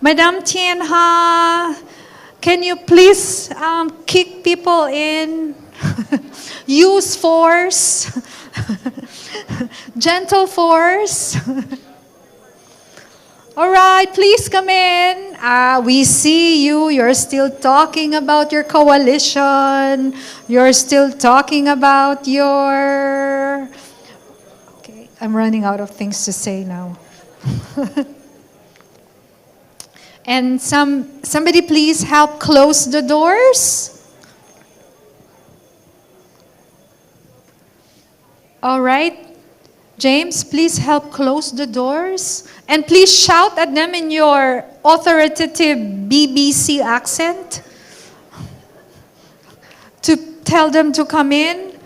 Madame Tien Ha, can you please kick people in? Use force. Gentle force. All right, please come in. We see you. You're still talking about your coalition. You're still talking about your... Okay, I'm running out of things to say now. And somebody please help close the doors. All right. James, please help close the doors. And please shout at them in your authoritative BBC accent to tell them to come in.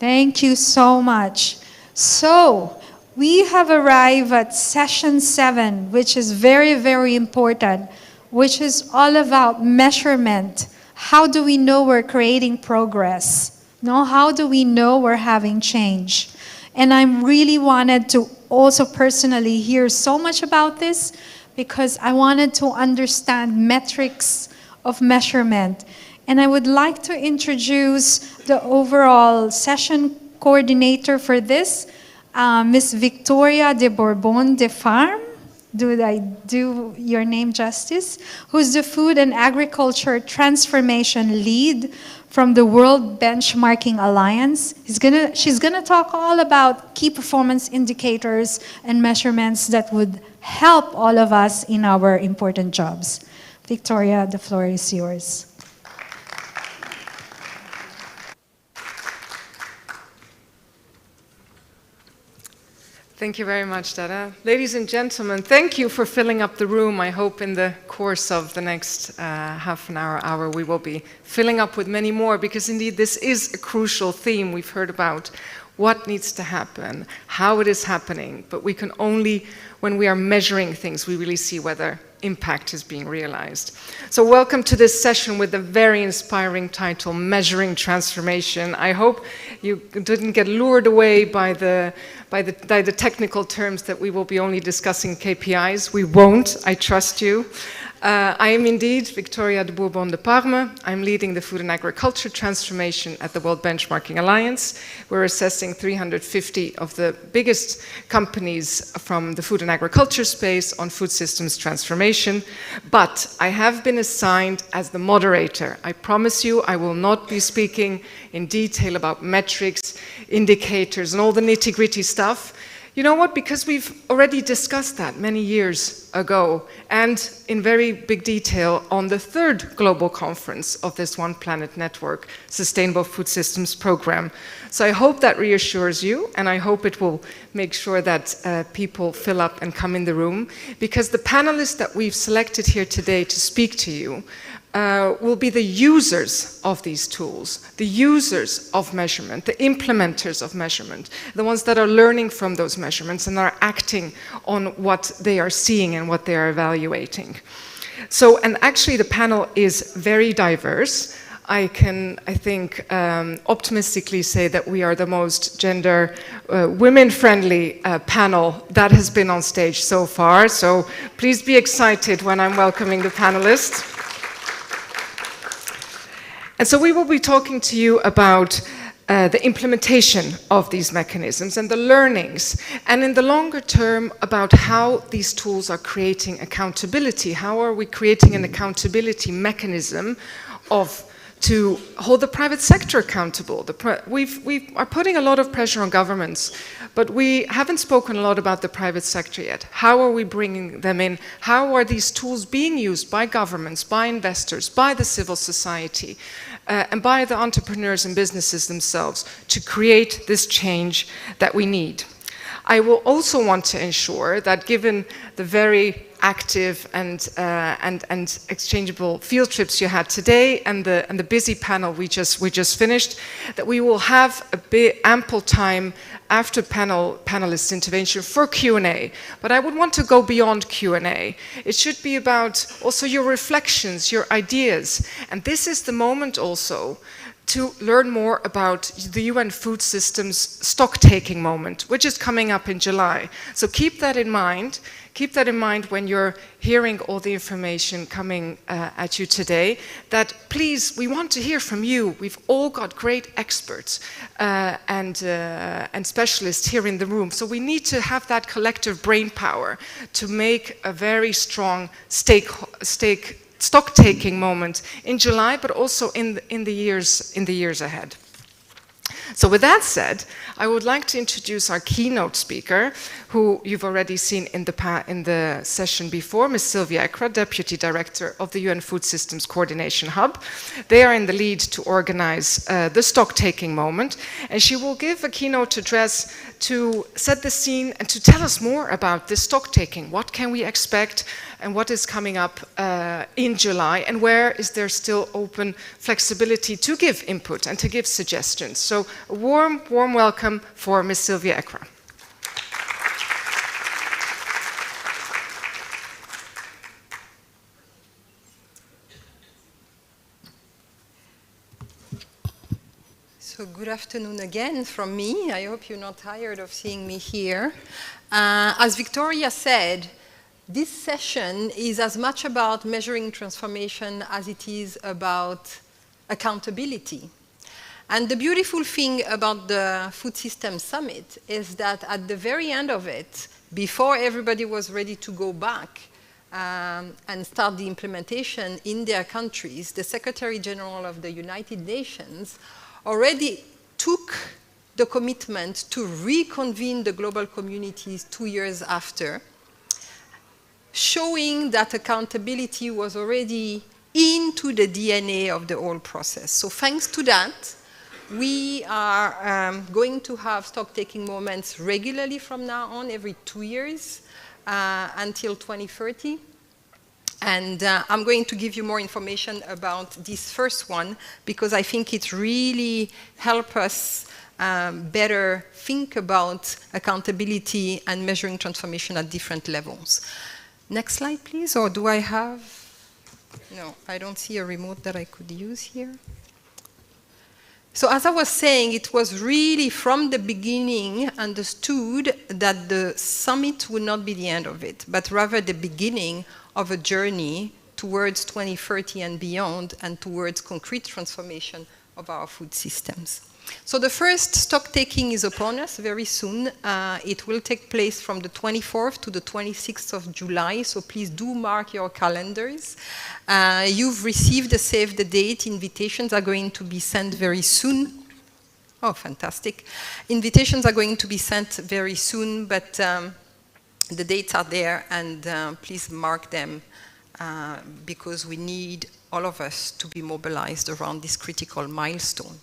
Thank you so much. So, we have arrived at session 7, which is very, very important, which is all about measurement. How do we know we're creating progress? No, how do we know we're having change? And I really wanted to also personally hear so much about this because I wanted to understand metrics of measurement. And I would like to introduce the overall session coordinator for this, Ms. Victoria de Bourbon de Farm. Did I do your name justice? Who's the Food and Agriculture Transformation Lead from the World Benchmarking Alliance. She's gonna talk all about key performance indicators and measurements that would help all of us in our important jobs. Victoria, the floor is yours. Thank you very much, Dada. Ladies and gentlemen, thank you for filling up the room. I hope in the course of the next half an hour, we will be filling up with many more, because indeed this is a crucial theme. We've heard about what needs to happen, how it is happening, but we can only, when we are measuring things, we really see whether impact is being realized. So welcome to this session with the very inspiring title, Measuring Transformation. I hope you didn't get lured away by the technical terms that we will be only discussing KPIs. We won't, I trust you. I am indeed Victoria de Bourbon de Parme. I'm leading the food and agriculture transformation at the World Benchmarking Alliance. We're assessing 350 of the biggest companies from the food and agriculture space on food systems transformation. But I have been assigned as the moderator. I promise you I will not be speaking in detail about metrics, indicators, and all the nitty-gritty stuff. You know what? Because we've already discussed that many years ago and in very big detail on the 3rd global conference of this One Planet Network Sustainable Food Systems Program. So I hope that reassures you, and I hope it will make sure that people fill up and come in the room, because the panelists that we've selected here today to speak to you will be the users of these tools, the users of measurement, the implementers of measurement, the ones that are learning from those measurements and are acting on what they are seeing and what they are evaluating. So, and actually the panel is very diverse. I think, optimistically say that we are the most gender women-friendly panel that has been on stage so far. So please be excited when I'm welcoming the panelists. And so we will be talking to you about the implementation of these mechanisms and the learnings, and in the longer term about how these tools are creating accountability. How are we creating an accountability mechanism to hold the private sector accountable? We are putting a lot of pressure on governments, But we haven't spoken a lot about the private sector yet. How are we bringing them in? How are these tools being used by governments, by investors, by the civil society, and by the entrepreneurs and businesses themselves to create this change that we need? I will also want to ensure that, given the very active and exchangeable field trips you had today and the busy panel we just finished, that we will have ample time after panelists' intervention for Q&A. But I would want to go beyond Q&A. It should be about also your reflections, your ideas, and this is the moment also to learn more about the UN food system's stock-taking moment, which is coming up in July. So keep that in mind. Keep that in mind when you're hearing all the information coming at you today, that please, we want to hear from you. We've all got great experts and specialists here in the room. So we need to have that collective brain power to make a very strong stock-taking moment in July, but also in the years ahead. So with that said, I would like to introduce our keynote speaker, who you've already seen in the session before, Ms. Sylvia Ekra, Deputy Director of the UN Food Systems Coordination Hub. They are in the lead to organize the stock-taking moment, and she will give a keynote address to set the scene and to tell us more about this stock-taking. What can we expect, and what is coming up in July, and where is there still open flexibility to give input and to give suggestions? So a warm welcome for Ms. Sylvia Ekra. So good afternoon again from me. I hope you're not tired of seeing me here. As Victoria said, this session is as much about measuring transformation as it is about accountability. And the beautiful thing about the Food Systems Summit is that at the very end of it, before everybody was ready to go back and start the implementation in their countries, the Secretary General of the United Nations already took the commitment to reconvene the global communities 2 years after, showing that accountability was already into the DNA of the whole process. So thanks to that, we are going to have stock-taking moments regularly from now on, every 2 years until 2030. And I'm going to give you more information about this first one because I think it really helps us better think about accountability and measuring transformation at different levels. Next slide, please. Or do I have? No, I don't see a remote that I could use here. So as I was saying, it was really from the beginning understood that the summit would not be the end of it, but rather the beginning of a journey towards 2030 and beyond, and towards concrete transformation of our food systems. So the first stock taking is upon us very soon. It will take place from the 24th to the 26th of July, so please do mark your calendars. You've received the save the date. Invitations are going to be sent very soon. Oh, fantastic. Invitations are going to be sent very soon, but the dates are there, and please mark them because we need all of us to be mobilized around this critical milestone.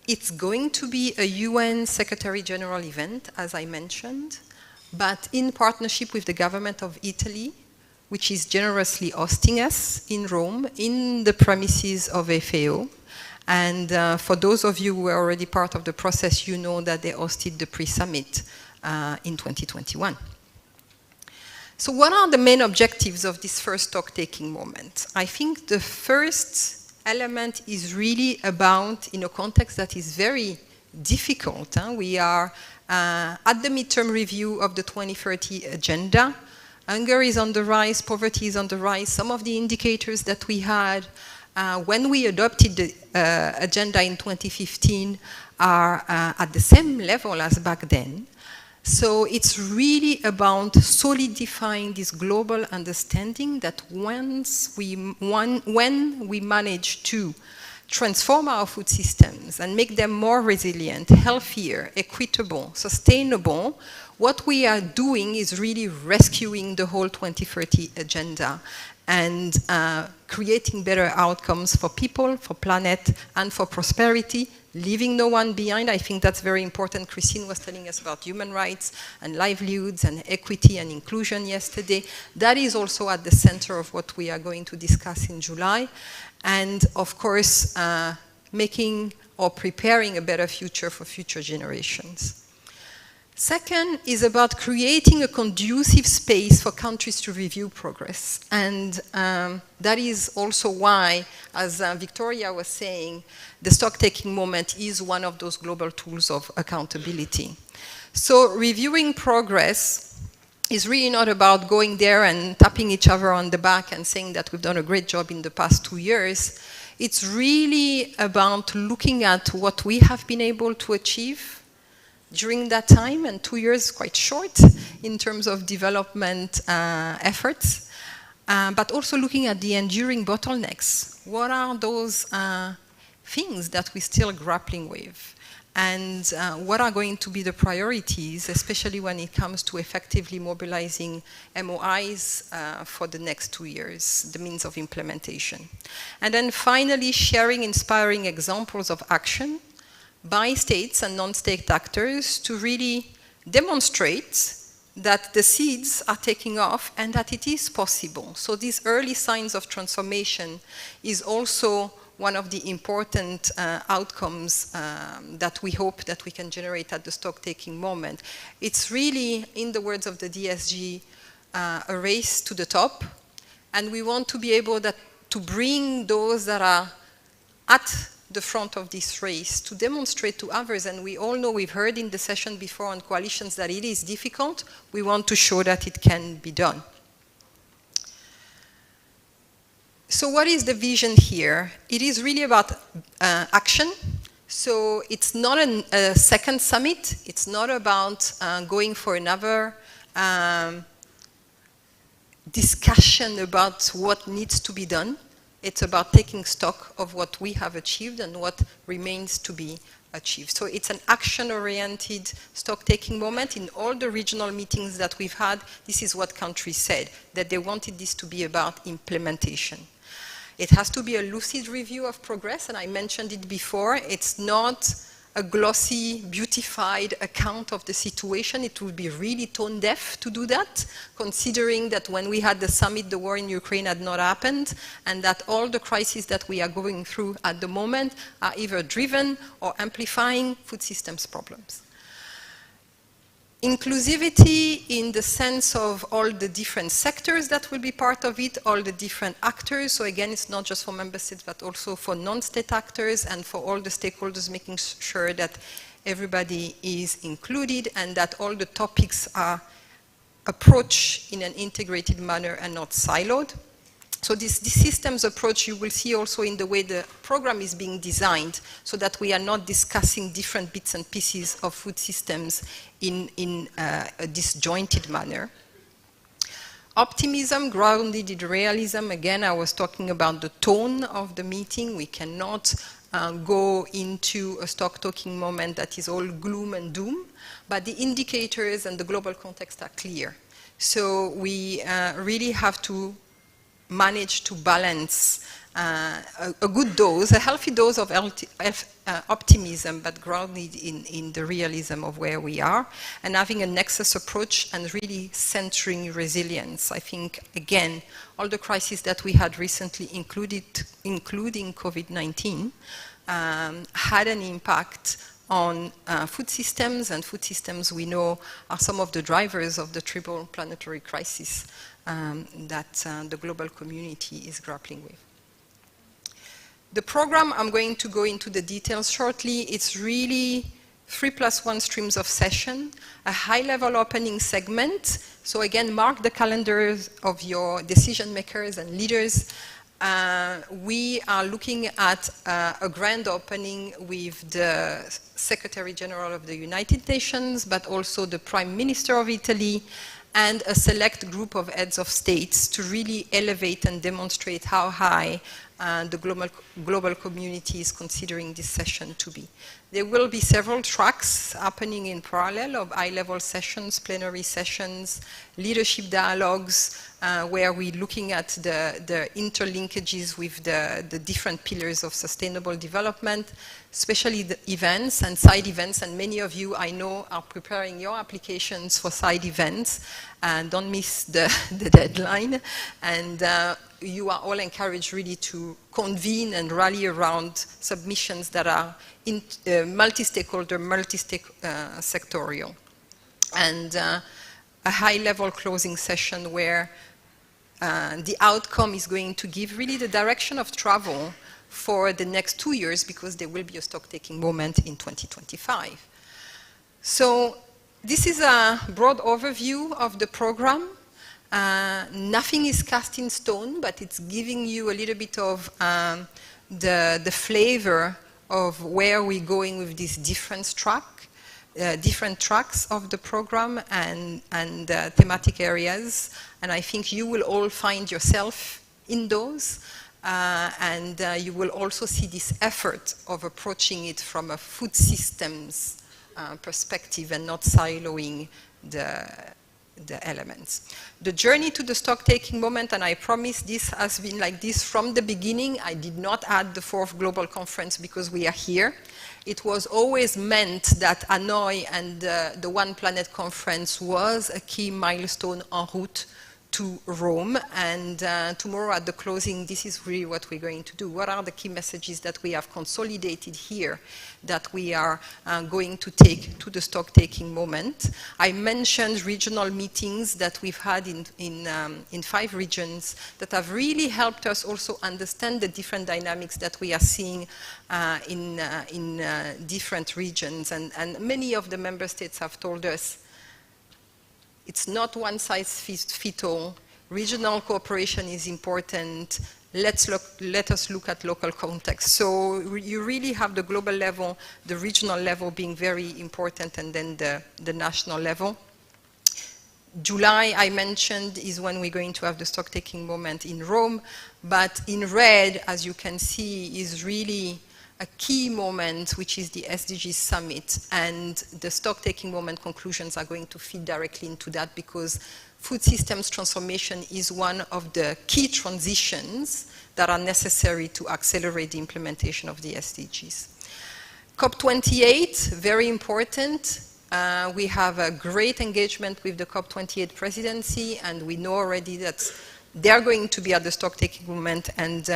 It's going to be a UN Secretary General event, as I mentioned, but in partnership with the government of Italy, which is generously hosting us in Rome, in the premises of FAO. And for those of you who are already part of the process, you know that they hosted the pre-summit in 2021. So what are the main objectives of this first stock-taking moment? I think the first element is really about, in a context that is very difficult. We are at the midterm review of the 2030 agenda. Hunger is on the rise, poverty is on the rise. Some of the indicators that we had when we adopted the agenda in 2015 are at the same level as back then. So it's really about solidifying this global understanding that when we manage to transform our food systems and make them more resilient, healthier, equitable, sustainable, what we are doing is really rescuing the whole 2030 agenda and creating better outcomes for people, for planet, and for prosperity, leaving no one behind. I think that's very important. Christine was telling us about human rights and livelihoods and equity and inclusion yesterday. That is also at the center of what we are going to discuss in July. And of course, making or preparing a better future for future generations. Second is about creating a conducive space for countries to review progress. And that is also why, as Victoria was saying, the stock-taking moment is one of those global tools of accountability. So reviewing progress is really not about going there and tapping each other on the back and saying that we've done a great job in the past 2 years. It's really about looking at what we have been able to achieve during that time, and 2 years quite short in terms of development efforts, but also looking at the enduring bottlenecks. What are those things that we're still grappling with? And what are going to be the priorities, especially when it comes to effectively mobilizing MOIs for the next 2 years, the means of implementation. And then finally, sharing inspiring examples of action by states and non-state actors to really demonstrate that the seeds are taking off and that it is possible. So these early signs of transformation is also one of the important outcomes that we hope that we can generate at the stock-taking moment. It's really, in the words of the DSG, a race to the top, and we want to be able to bring those that are at the front of this race to demonstrate to others, and we all know, we've heard in the session before on coalitions that it is difficult. We want to show that it can be done. So what is the vision here? It is really about action. So it's not a second summit. It's not about going for another discussion about what needs to be done. It's about taking stock of what we have achieved and what remains to be achieved. So it's an action-oriented stock-taking moment. In all the regional meetings that we've had, this is what countries said, that they wanted this to be about implementation. It has to be a lucid review of progress, and I mentioned it before. It's not a glossy, beautified account of the situation. It would be really tone deaf to do that, considering that when we had the summit, the war in Ukraine had not happened, and that all the crises that we are going through at the moment are either driven or amplifying food systems problems. Inclusivity in the sense of all the different sectors that will be part of it, all the different actors. So again, it's not just for member states, but also for non-state actors and for all the stakeholders, making sure that everybody is included and that all the topics are approached in an integrated manner and not siloed. So this systems approach you will see also in the way the program is being designed, so that we are not discussing different bits and pieces of food systems in a disjointed manner. Optimism grounded in realism. Again, I was talking about the tone of the meeting. We cannot go into a stock-taking moment that is all gloom and doom, but the indicators and the global context are clear. So we really have to manage to balance a good dose, a healthy dose of optimism, but grounded in the realism of where we are, and having a nexus approach and really centering resilience. I think, again, all the crises that we had recently, including COVID-19, had an impact on food systems, and food systems we know are some of the drivers of the triple planetary crisis that the global community is grappling with. The program, I'm going to go into the details shortly. It's really 3+1 streams of session, a high-level opening segment. So again, mark the calendars of your decision makers and leaders. We are looking at a grand opening with the Secretary General of the United Nations, but also the Prime Minister of Italy, and a select group of heads of states to really elevate and demonstrate how high the global community is considering this session to be. There will be several tracks happening in parallel of high-level sessions, plenary sessions, leadership dialogues, where we're looking at the interlinkages with the different pillars of sustainable development, especially the events and side events. And many of you, I know, are preparing your applications for side events. Don't miss the deadline. And you are all encouraged really to convene and rally around submissions that are multi-stakeholder, multi-sectorial. And a high-level closing session where the outcome is going to give really the direction of travel for the next 2 years, because there will be a stock-taking moment in 2025. So this is a broad overview of the program. Nothing is cast in stone, but it's giving you a little bit of the flavor of where we're going with these different tracks of the program and thematic areas. And I think you will all find yourself in those. And you will also see this effort of approaching it from a food systems perspective and not siloing the elements. The journey to the stock-taking moment, and I promise this has been like this from the beginning. I did not add the 4th Global Conference because we are here. It was always meant that Hanoi and the One Planet Conference was a key milestone en route to Rome, and tomorrow at the closing, this is really what we're going to do. What are the key messages that we have consolidated here that we are going to take to the stock-taking moment? I mentioned regional meetings that we've had in 5 regions that have really helped us also understand the different dynamics that we are seeing in different regions. And many of the member states have told us it's not one size fits all. Regional cooperation is important. Let us look at local context. So you really have the global level, the regional level being very important, and then the national level. July, I mentioned, is when we're going to have the stock-taking moment in Rome. But in red, as you can see, is really a key moment, which is the SDGs Summit, and the stock-taking moment conclusions are going to feed directly into that, because food systems transformation is one of the key transitions that are necessary to accelerate the implementation of the SDGs. COP28, very important. We have a great engagement with the COP28 presidency, and we know already that they're going to be at the stock-taking moment, and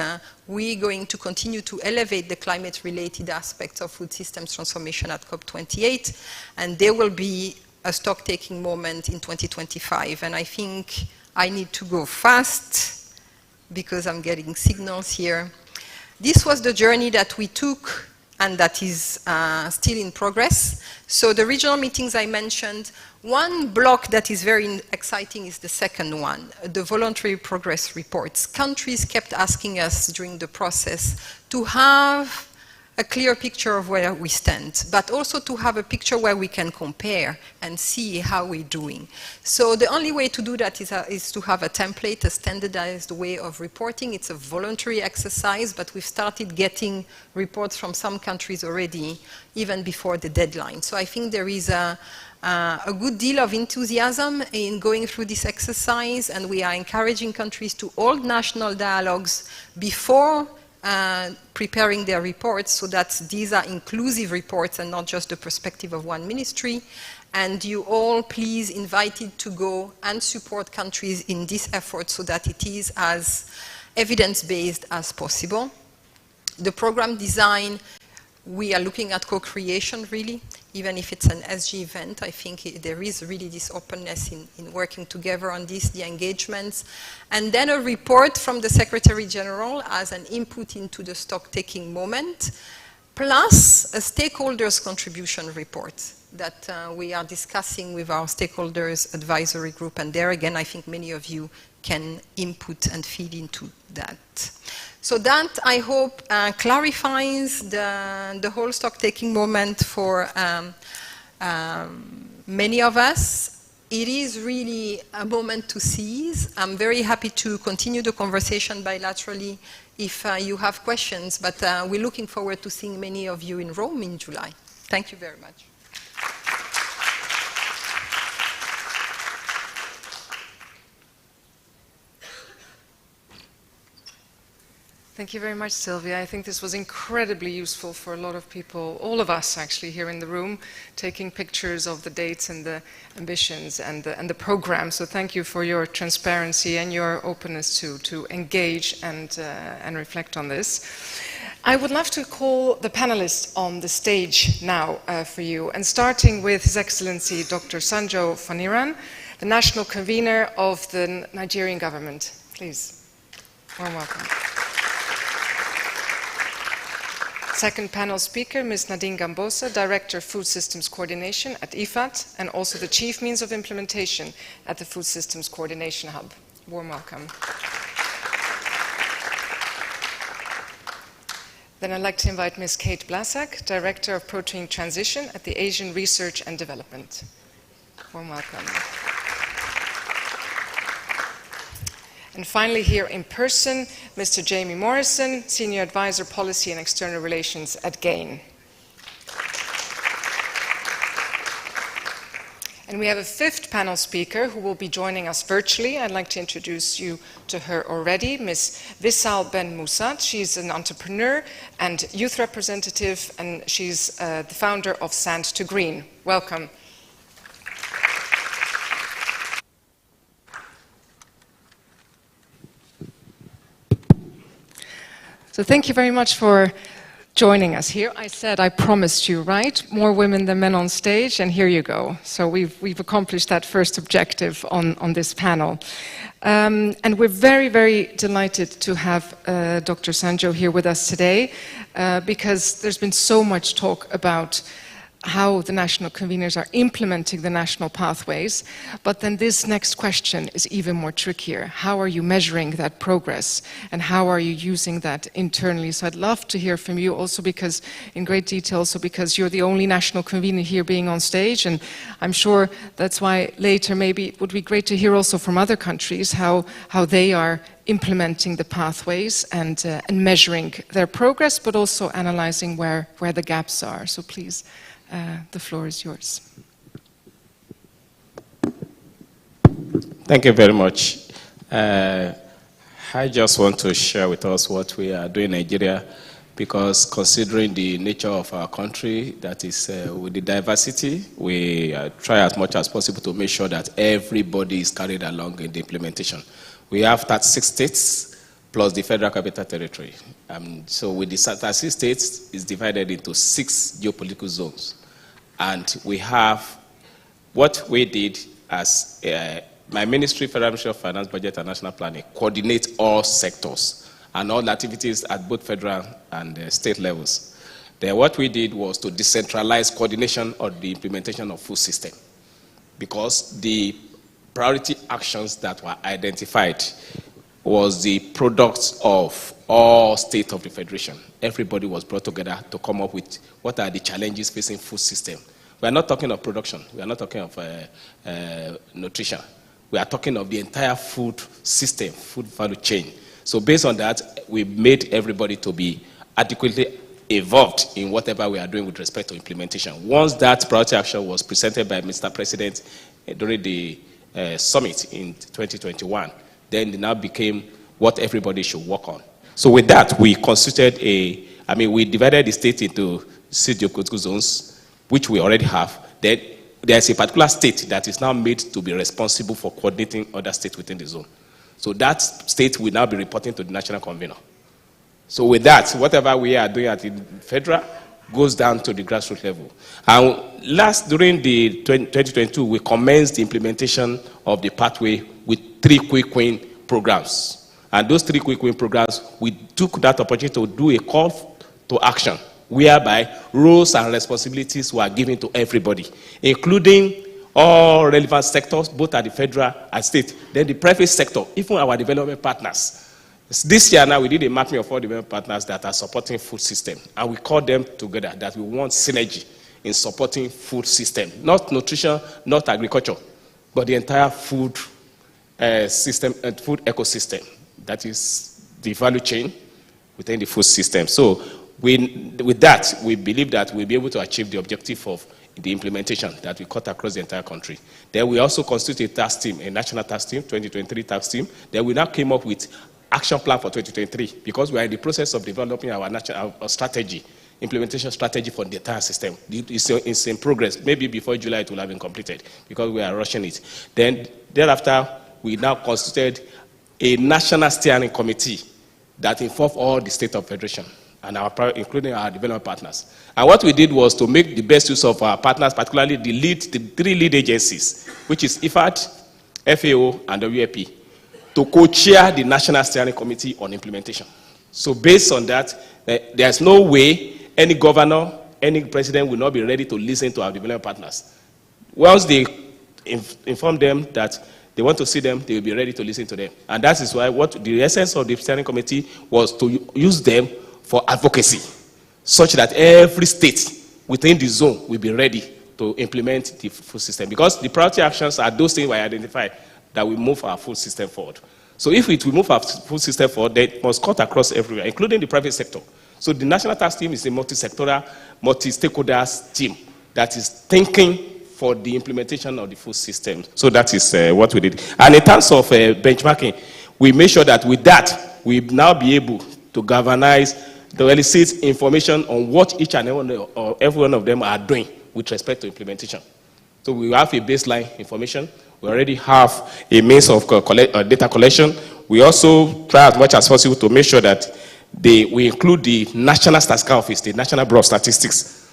we're going to continue to elevate the climate-related aspects of food systems transformation at COP28, and there will be a stock-taking moment in 2025. And I think I need to go fast because I'm getting signals here. This was the journey that we took and that is still in progress. So the regional meetings I mentioned, one block that is very exciting is the second one, the voluntary progress reports. Countries kept asking us during the process to have a clear picture of where we stand, but also to have a picture where we can compare and see how we're doing. So the only way to do that is to have a template, a standardized way of reporting. It's a voluntary exercise, but we've started getting reports from some countries already, even before the deadline. So I think there is a good deal of enthusiasm in going through this exercise, and we are encouraging countries to hold national dialogues before preparing their reports, so that these are inclusive reports and not just the perspective of one ministry. And you all please invited to go and support countries in this effort so that it is as evidence-based as possible. The program design, we are looking at co-creation really, even if it's an SG event. I think there is really this openness in working together on this, the engagements. And then a report from the Secretary General as an input into the stock-taking moment, plus a stakeholders contribution report that we are discussing with our stakeholders advisory group. And there again, I think many of you can input and feed into that. So that, I hope, clarifies the whole stock-taking moment for many of us. it is really a moment to seize. I'm very happy to continue the conversation bilaterally if you have questions, but we're looking forward to seeing many of you in Rome in July. Thank you very much. Thank you very much, Sylvia. I think this was incredibly useful for a lot of people, all of us actually here in the room, taking pictures of the dates and the ambitions and the program. So thank you for your transparency and your openness to engage and reflect on this. I would love to call the panelists on the stage now for you, and starting with His Excellency Dr. Sanjo Faniran, the National Convener of the Nigerian government. Please, warm welcome. Second panel speaker, Ms. Nadine Gambosa, Director of Food Systems Coordination at IFAT, and also the Chief Means of Implementation at the Food Systems Coordination Hub. Warm welcome. Then I'd like to invite Ms. Kate Blasak, Director of Protein Transition at the Asian Research and Development. Warm welcome. And finally, here in person, Mr. Jamie Morrison, Senior Advisor, Policy and External Relations at GAIN. And we have a fifth panel speaker who will be joining us virtually. I'd like to introduce you to her already, Ms. Vissal Ben Moussat. She's an entrepreneur and youth representative, and she's the founder of Sand to Green. Welcome. So thank you very much for joining us here. I said I promised you, right? More women than men on stage, and here you go. So we've accomplished that first objective on this panel. And we're very, very delighted to have Dr. Sanjo here with us today because there's been so much talk about how the national conveners are implementing the national pathways. But then this next question is even more trickier. How are you measuring that progress? And how are you using that internally? So I'd love to hear from you also because, in great detail, so because you're the only national convener here being on stage. And I'm sure that's why later maybe it would be great to hear also from other countries how they are implementing the pathways and measuring their progress, but also analyzing where the gaps are. So please. The floor is yours. Thank you very much. I just want to share with us what we are doing in Nigeria, because considering the nature of our country, that is with the diversity, we try as much as possible to make sure that everybody is carried along in the implementation. We have 36 states plus the Federal Capital Territory. So with the 36 states, it's divided into 6 geopolitical zones. And we have what we did as my ministry, Federal Ministry of Finance, Budget and National Planning, coordinate all sectors and all activities at both federal and state levels. Then what we did was to decentralize coordination of the implementation of food system, because the priority actions that were identified was the product of all states of the Federation. Everybody was brought together to come up with what are the challenges facing food system. We are not talking of production. We are not talking of nutrition. We are talking of the entire food system, food value chain. So based on that, we made everybody to be adequately involved in whatever we are doing with respect to implementation. Once that priority action was presented by Mr. President during the summit in 2021, then it now became what everybody should work on. So with that, we constituted we divided the state into 6 geopolitical zones, which we already have. Then there's a particular state that is now made to be responsible for coordinating other states within the zone. So that state will now be reporting to the national convener. So with that, whatever we are doing at the federal goes down to the grassroots level. And during the 2022, we commenced the implementation of the pathway with 3 quick win programs. And those 3 quick win programs, we took that opportunity to do a call to action, whereby roles and responsibilities were given to everybody, including all relevant sectors, both at the federal and state, then the private sector, even our development partners. This year now, we did a mapping of all development partners that are supporting food system, and we called them together that we want synergy in supporting food system, not nutrition, not agriculture, but the entire food system and food ecosystem. That is the value chain within the food system. So with that, we believe that we'll be able to achieve the objective of the implementation that we cut across the entire country. Then we also constitute a task team, a national task team, 2023 task team. Then we now came up with action plan for 2023 because we are in the process of developing our strategy, implementation strategy for the entire system. It's in progress. Maybe before July it will have been completed because we are rushing it. Then thereafter, we now constituted a national steering committee that involves all the state of federation and including our development partners. And what we did was to make the best use of our partners, particularly the three lead agencies, which is IFAD, FAO, and WFP, to co-chair the National Steering Committee on Implementation. So based on that, there's no way any governor, any president will not be ready to listen to our development partners. Once they inform them that they want to see them, they will be ready to listen to them. And that is why what the essence of the steering committee was to use them for advocacy, such that every state within the zone will be ready to implement the food system. Because the priority actions are those things we identify that will move our food system forward. So if it will move our food system forward, then it must cut across everywhere, including the private sector. So the national task team is a multi-sectoral, multi-stakeholders team that is thinking for the implementation of the food system. So that is what we did. And in terms of benchmarking, we made sure that with that, we now be able to galvanize, to elicit information on what each and every one of them are doing with respect to implementation. So we have a baseline information. We already have a means of data collection. We also try as much as possible to make sure that we include the National Statistical Office, the National Bureau of Statistics.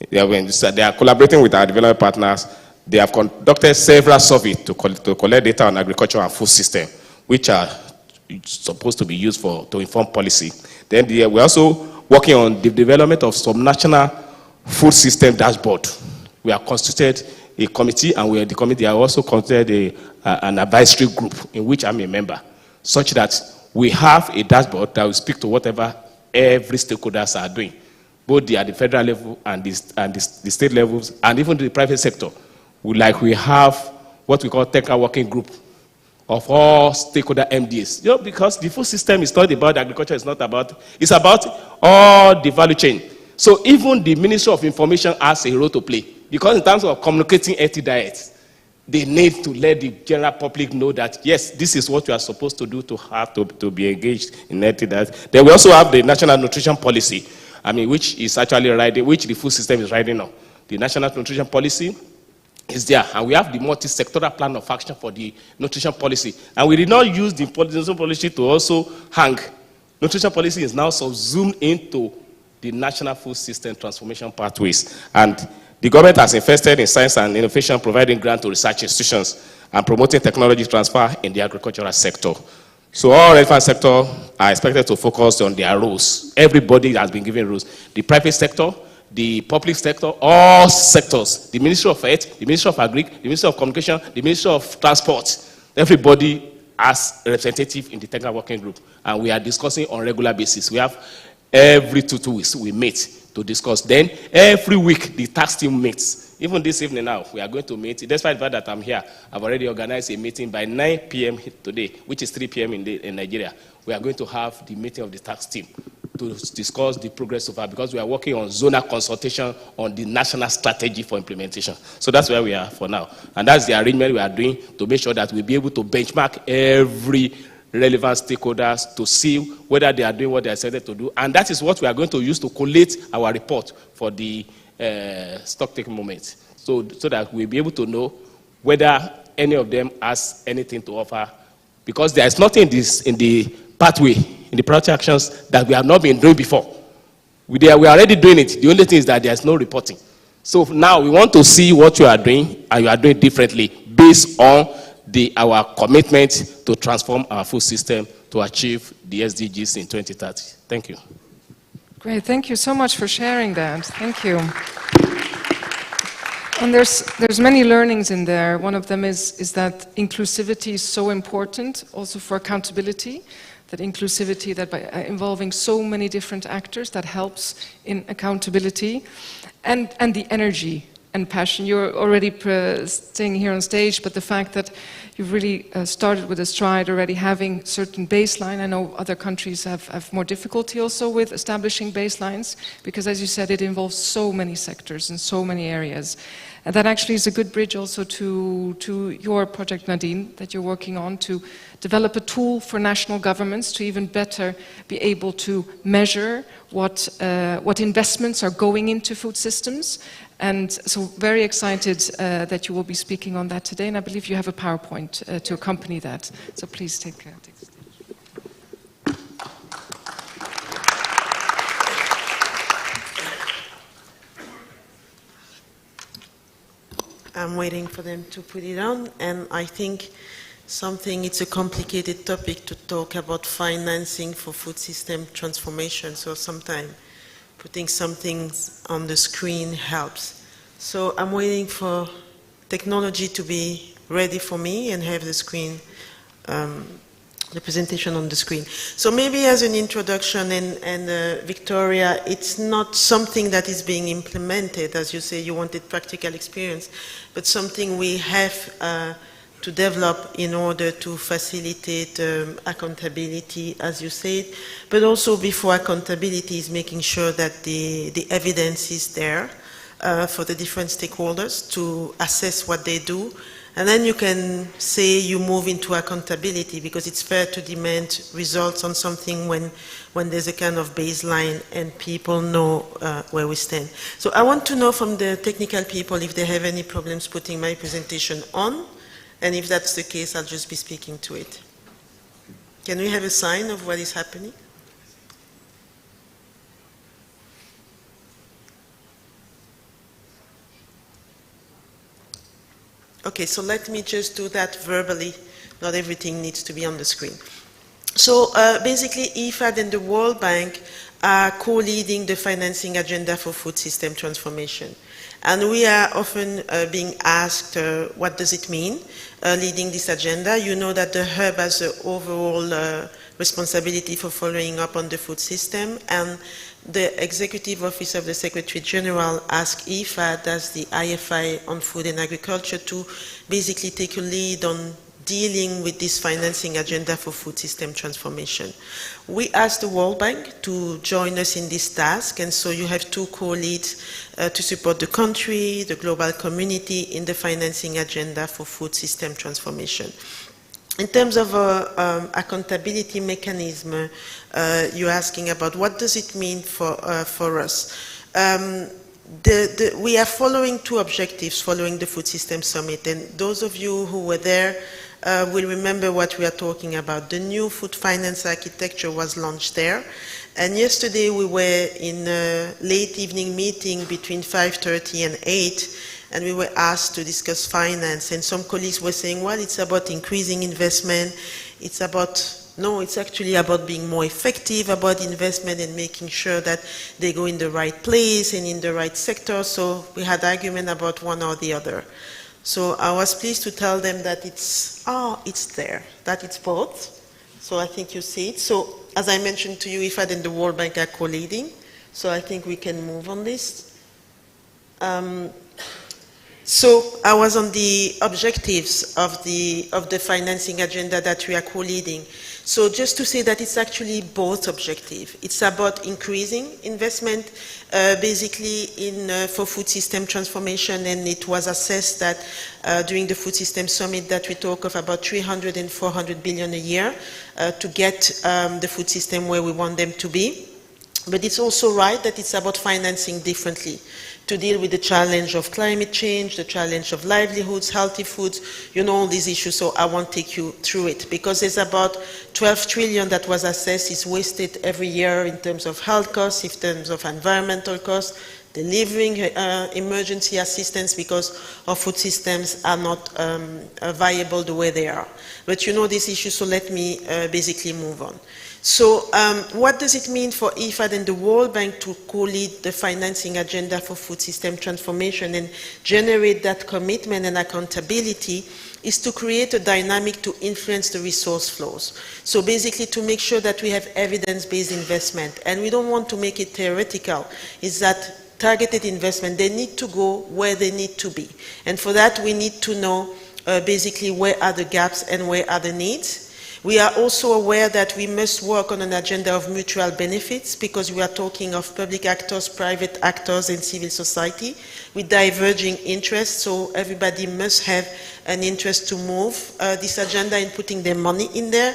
They are collaborating with our development partners. They have conducted several surveys to collect data on agriculture and food system, which are supposed to be used to inform policy. Then we're also working on the development of some national food system dashboard. We have constituted a committee, and the committee have also constituted an advisory group in which I'm a member, such that we have a dashboard that will speak to whatever every stakeholders are doing, both at the federal level and the state levels, and even the private sector. We have what we call technical working group of all stakeholder MDs. Because the food system is not about agriculture, it's about all the value chain. So even the Ministry of Information has a role to play. Because in terms of communicating healthy diets, they need to let the general public know that, yes, this is what you are supposed to do to be engaged in healthy diets. Then we also have the National Nutrition Policy, which is actually which the food system is riding on. The National Nutrition Policy is there, and we have the multi-sectoral plan of action for the nutrition policy. And we did not use the nutrition policy to also hang. Nutrition policy is now subsumed into the National Food System Transformation Pathways. And the government has invested in science and innovation, providing grants to research institutions and promoting technology transfer in the agricultural sector. So all relevant sectors are expected to focus on their roles. Everybody has been given roles. The private sector, the public sector, all sectors, the Ministry of Health, the Ministry of Agri, the Ministry of Communication, the Ministry of Transport, everybody has a representative in the technical working group. And we are discussing on a regular basis. We have every 2 weeks we meet to discuss. Then every week the task team meets. Even this evening now, we are going to meet. Despite the fact that I'm here, I've already organized a meeting by 9 p.m. today, which is 3 p.m. in Nigeria. We are going to have the meeting of the task team to discuss the progress so far, because we are working on zonal consultation on the national strategy for implementation. So that's where we are for now. And that's the arrangement we are doing to make sure that we'll be able to benchmark every relevant stakeholders to see whether they are doing what they are said to do. And that is what we are going to use to collate our report for the stock taking moment. So that we'll be able to know whether any of them has anything to offer. Because there is nothing in the pathway, in the priority actions that we have not been doing before. We are already doing it. The only thing is that there is no reporting. So now we want to see what you are doing, and you are doing differently based on our commitment to transform our food system to achieve the SDGs in 2030. Thank you. Great, thank you so much for sharing that. Thank you. And there's many learnings in there. One of them is that inclusivity is so important, also for accountability. That inclusivity, that by involving so many different actors, that helps in accountability, and the energy and passion. You're already staying here on stage, but the fact that you've really started with a stride, already having certain baseline. I know other countries have more difficulty also with establishing baselines, because as you said, it involves so many sectors and so many areas. And that actually is a good bridge also to your project, Nadine, that you're working on, to develop a tool for national governments to even better be able to measure what investments are going into food systems. And so very excited that you will be speaking on that today, and I believe you have a PowerPoint to accompany that. So please take the stage. I'm waiting for them to put it on, and I think it's a complicated topic to talk about financing for food system transformation, so sometimes putting something on the screen helps. So I'm waiting for technology to be ready for me and have the screen, the presentation on the screen. So maybe as an introduction, and Victoria, it's not something that is being implemented, as you say, you wanted practical experience, but something we have to develop in order to facilitate accountability, as you said, but also before accountability is making sure that the evidence is there for the different stakeholders to assess what they do. And then you can say you move into accountability, because it's fair to demand results on something when there's a kind of baseline and people know where we stand. So I want to know from the technical people if they have any problems putting my presentation on, and if that's the case, I'll just be speaking to it. Can we have a sign of what is happening? Okay, so let me just do that verbally. Not everything needs to be on the screen. So basically, IFAD and the World Bank are co-leading the financing agenda for food system transformation. And we are often being asked, what does it mean, leading this agenda? You know that the Hub has the overall responsibility for following up on the food system, and the Executive Office of the Secretary General asked IFAD, as the IFI on food and agriculture, to basically take a lead on dealing with this financing agenda for food system transformation. We asked the World Bank to join us in this task, and so you have two co-leads to support the country, the global community in the financing agenda for food system transformation. In terms of accountability mechanism, you're asking about what does it mean for us. We are following two objectives following the Food System Summit, and those of you who were there will remember what we are talking about. The new food finance architecture was launched there, and yesterday we were in a late evening meeting between 5:30 and 8, and we were asked to discuss finance, and some colleagues were saying, well, it's about increasing investment, no, it's actually about being more effective about investment and making sure that they go in the right place and in the right sector. So we had argument about one or the other. So I was pleased to tell them that it's there, that it's both. So I think you see it. So as I mentioned to you, IFAD and the World Bank are co-leading. So I think we can move on this. So I was on the objectives of the financing agenda that we are co-leading. So just to say that it's actually both objectives. It's about increasing investment basically for food system transformation, and it was assessed that during the Food System Summit that we talk of about 300 and 400 billion a year to get the food system where we want them to be. But it's also right that it's about financing differently to deal with the challenge of climate change, the challenge of livelihoods, healthy foods, you know, all these issues, so I won't take you through it, because there's about 12 trillion that was assessed is wasted every year in terms of health costs, in terms of environmental costs, delivering emergency assistance because our food systems are not viable the way they are. But you know this issue, so let me basically move on. So what does it mean for IFAD and the World Bank to co-lead the financing agenda for food system transformation and generate that commitment and accountability is to create a dynamic to influence the resource flows. So basically to make sure that we have evidence-based investment, and we don't want to make it theoretical, is that targeted investment, they need to go where they need to be. And for that, we need to know basically where are the gaps and where are the needs. We are also aware that we must work on an agenda of mutual benefits because we are talking of public actors, private actors, and civil society with diverging interests, so everybody must have an interest to move this agenda in putting their money in there.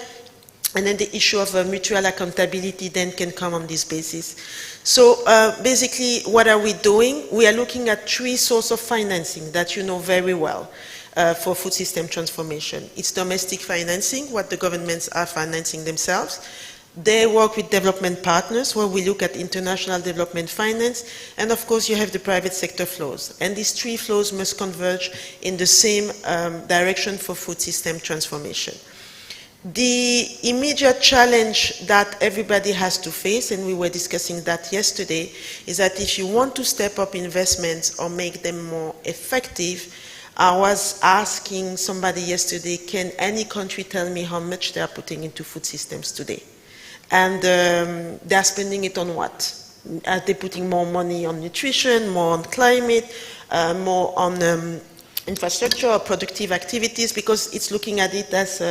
And then the issue of mutual accountability then can come on this basis. So basically, what are we doing? We are looking at 3 sources of financing that you know very well. For food system transformation. It's domestic financing, what the governments are financing themselves. They work with development partners where we look at international development finance, and of course you have the private sector flows. And these 3 flows must converge in the same direction for food system transformation. The immediate challenge that everybody has to face, and we were discussing that yesterday, is that if you want to step up investments or make them more effective, I was asking somebody yesterday, can any country tell me how much they are putting into food systems today? And they are spending it on what? Are they putting more money on nutrition, more on climate, more on infrastructure or productive activities? Because it's looking at it as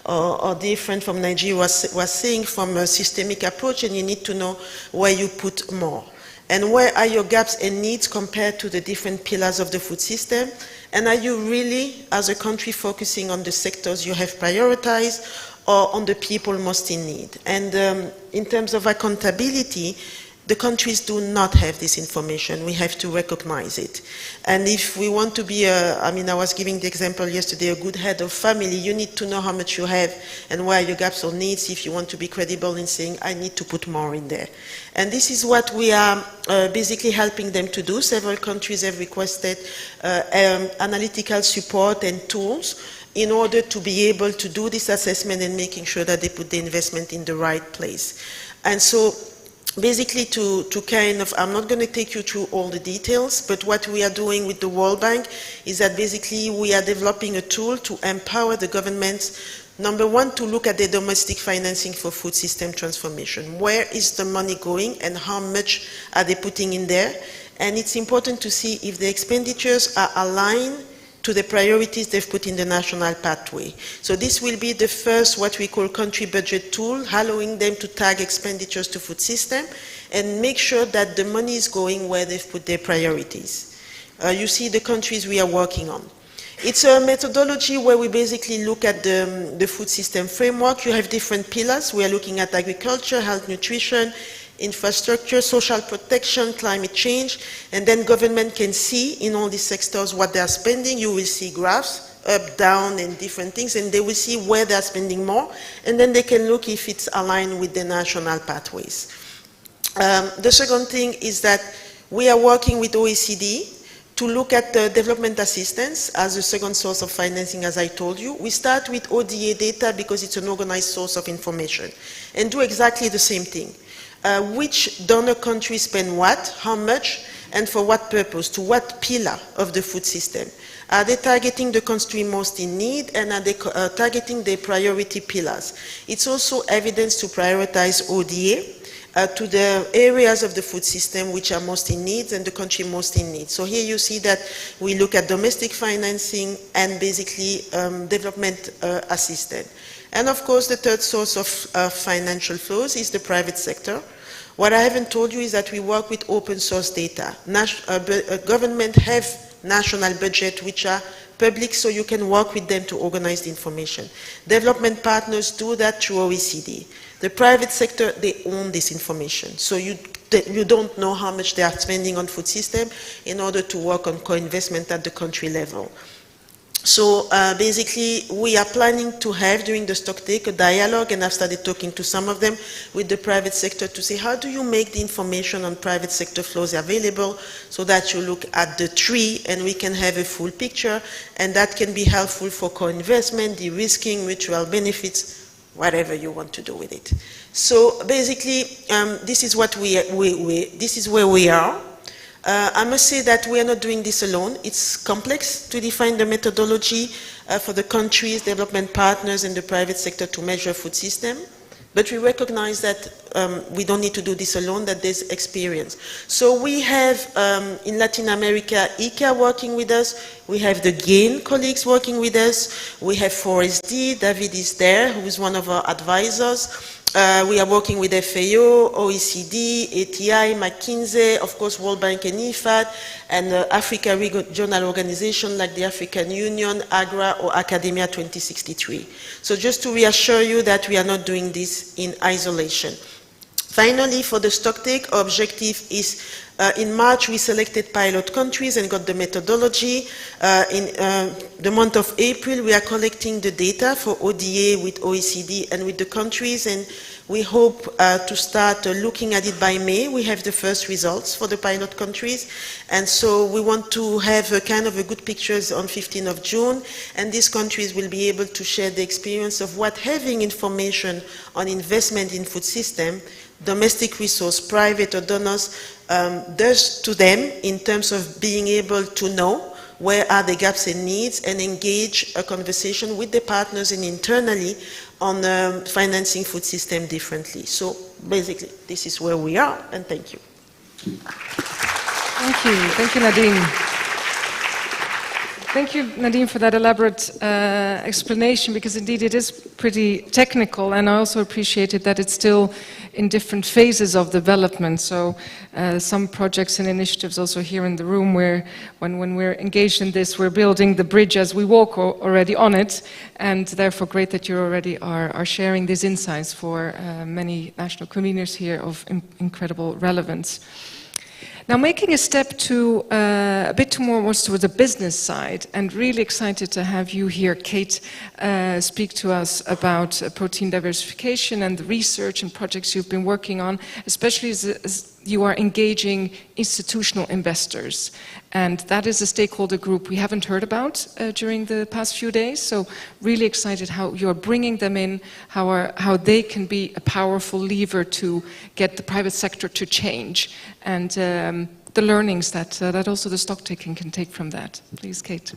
or different from Nigeria was saying, from a systemic approach, and you need to know where you put more. And where are your gaps and needs compared to the different pillars of the food system? And are you really, as a country, focusing on the sectors you have prioritized or on the people most in need? And in terms of accountability, the countries do not have this information. We have to recognize it. And if we want to be I was giving the example yesterday, a good head of family, you need to know how much you have and where your gaps or needs if you want to be credible in saying, I need to put more in there. And this is what we are basically helping them to do. Several countries have requested analytical support and tools in order to be able to do this assessment and making sure that they put the investment in the right place. And so basically to kind of, I'm not going to take you through all the details, but what we are doing with the World Bank is that basically we are developing a tool to empower the governments, number one, to look at the domestic financing for food system transformation. Where is the money going and how much are they putting in there? And it's important to see if the expenditures are aligned to the priorities they've put in the national pathway. So this will be the first, what we call country budget tool, allowing them to tag expenditures to food system and make sure that the money is going where they've put their priorities. You see the countries we are working on. It's a methodology where we basically look at the food system framework. You have different pillars. We are looking at agriculture, health, nutrition, infrastructure, social protection, climate change, and then government can see in all these sectors what they are spending. You will see graphs, up, down, and different things, and they will see where they are spending more, and then they can look if it's aligned with the national pathways. The second thing is that we are working with OECD to look at the development assistance as a second source of financing, as I told you. We start with ODA data because it's an organized source of information, and do exactly the same thing. Which donor countries spend what, how much, and for what purpose, to what pillar of the food system. Are they targeting the country most in need, and are they targeting their priority pillars? It's also evidence to prioritize ODA to the areas of the food system which are most in need and the country most in need. So here you see that we look at domestic financing and basically development assistance. And of course, the third source of financial flows is the private sector. What I haven't told you is that we work with open source data. Government have national budget which are public, so you can work with them to organize the information. Development partners do that through OECD. The private sector, they own this information. So you don't know how much they are spending on food system in order to work on co-investment at the country level. So basically, we are planning to have, during the stocktake, a dialogue, and I've started talking to some of them with the private sector to say, how do you make the information on private sector flows available so that you look at the tree and we can have a full picture, and that can be helpful for co-investment, de-risking, mutual benefits, whatever you want to do with it. So basically, this is what this is where we are. I must say that we are not doing this alone. It's complex to define the methodology for the countries, development partners, and the private sector to measure food system But we recognize that we don't need to do this alone, that there's experience. So we have, in Latin America, ICA working with us. We have the GAIN colleagues working with us. We have 4SD, David is there, who is one of our advisors. We are working with FAO, OECD, ATI, McKinsey, of course World Bank and IFAD, and Africa regional organizations like the African Union, AGRA, or Academia 2063. So just to reassure you that we are not doing this in isolation. Finally, for the stocktake, our objective is, in March, we selected pilot countries and got the methodology. In the month of April, we are collecting the data for ODA with OECD and with the countries, and we hope to start looking at it by May. We have the first results for the pilot countries, and so we want to have a kind of a good pictures on 15th of June, and these countries will be able to share the experience of what having information on investment in food system, domestic resource, private or donors, does to them in terms of being able to know where are the gaps and needs and engage a conversation with the partners and internally on financing food system differently. So basically, this is where we are, and thank you. Thank you, Nadine. Thank you, Nadine, for that elaborate explanation, because indeed it is pretty technical, and I also appreciated that it's still in different phases of development. So some projects and initiatives also here in the room where when we're engaged in this, we're building the bridge as we walk already on it, and therefore great that you already are sharing these insights for many national conveners here of incredible relevance. Now, making a step to a bit more towards the business side, and really excited to have you here, Kate, speak to us about protein diversification and the research and projects you've been working on, especially as you are engaging institutional investors. And that is a stakeholder group we haven't heard about during the past few days. So really excited how you're bringing them in, how they can be a powerful lever to get the private sector to change, and the learnings that also the stock taking can take from that. Please, Kate.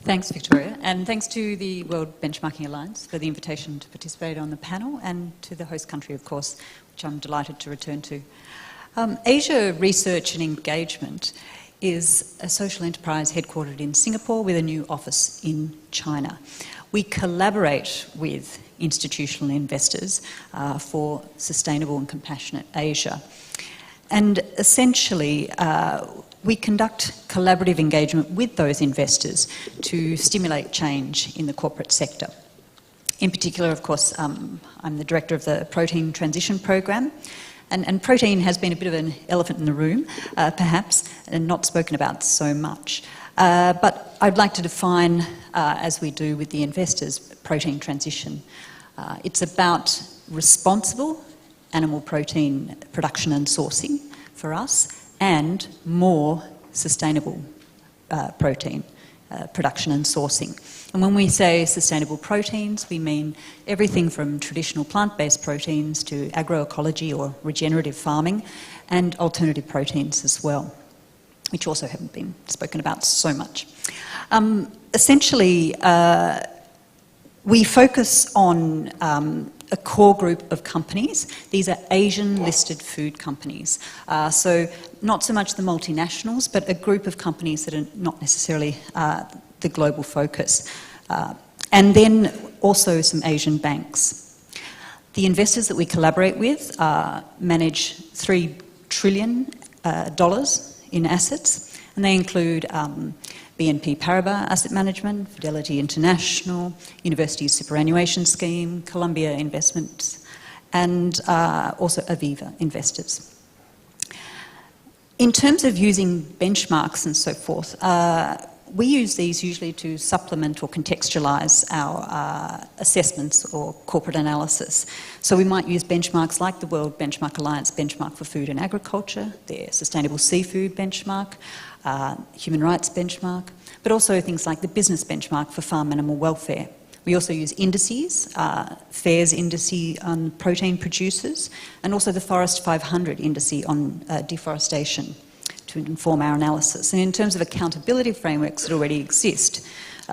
Thanks, Victoria, and thanks to the World Benchmarking Alliance for the invitation to participate on the panel, and to the host country, of course, which I'm delighted to return to. Asia Research and Engagement is a social enterprise headquartered in Singapore with a new office in China. We collaborate with institutional investors for sustainable and compassionate Asia. And essentially, we conduct collaborative engagement with those investors to stimulate change in the corporate sector. In particular, of course, I'm the director of the Protein Transition Program, and protein has been a bit of an elephant in the room, perhaps, and not spoken about so much. But I'd like to define, as we do with the investors, protein transition. It's about responsible animal protein production and sourcing for us, and more sustainable protein production and sourcing. And when we say sustainable proteins, we mean everything from traditional plant-based proteins to agroecology or regenerative farming, and alternative proteins as well, which also haven't been spoken about so much. Essentially, we focus on a core group of companies. These are Asian-listed food companies. So not so much the multinationals, but a group of companies that are not necessarily the global focus. And then also some Asian banks. The investors that we collaborate with manage $3 trillion in assets, and they include BNP Paribas Asset Management, Fidelity International, University Superannuation Scheme, Columbia Investments, and also Aviva Investors. In terms of using benchmarks and so forth, we use these usually to supplement or contextualise our assessments or corporate analysis. So we might use benchmarks like the World Benchmark Alliance Benchmark for Food and Agriculture, their Sustainable Seafood Benchmark, Human Rights Benchmark, but also things like the Business Benchmark for Farm Animal Welfare. We also use indices, FAIR's indice on protein producers, and also the Forest 500 indice on deforestation to inform our analysis. And in terms of accountability frameworks that already exist,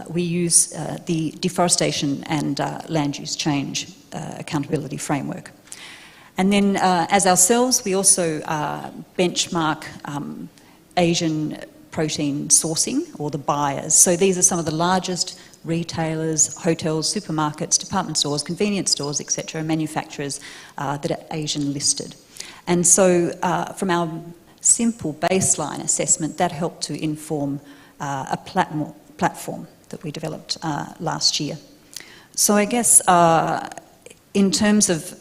we use the deforestation and land use change accountability framework. And then as ourselves, we also benchmark Asian protein sourcing, or the buyers. So these are some of the largest retailers, hotels, supermarkets, department stores, convenience stores, etc., manufacturers that are Asian listed. And so from our simple baseline assessment, that helped to inform a platform that we developed last year. So I guess in terms of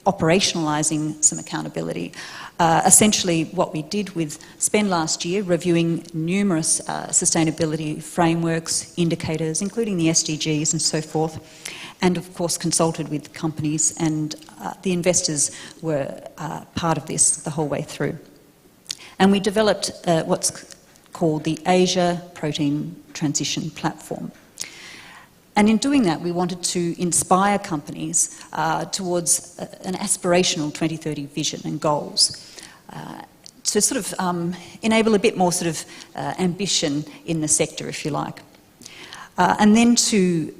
operationalising some accountability, essentially what we did with spend last year, reviewing numerous sustainability frameworks, indicators, including the SDGs and so forth, and of course consulted with companies, and the investors were part of this the whole way through. And we developed what's called the Asia Protein Transition Platform. And in doing that, we wanted to inspire companies towards an aspirational 2030 vision and goals to sort of enable a bit more sort of ambition in the sector, if you like. And then to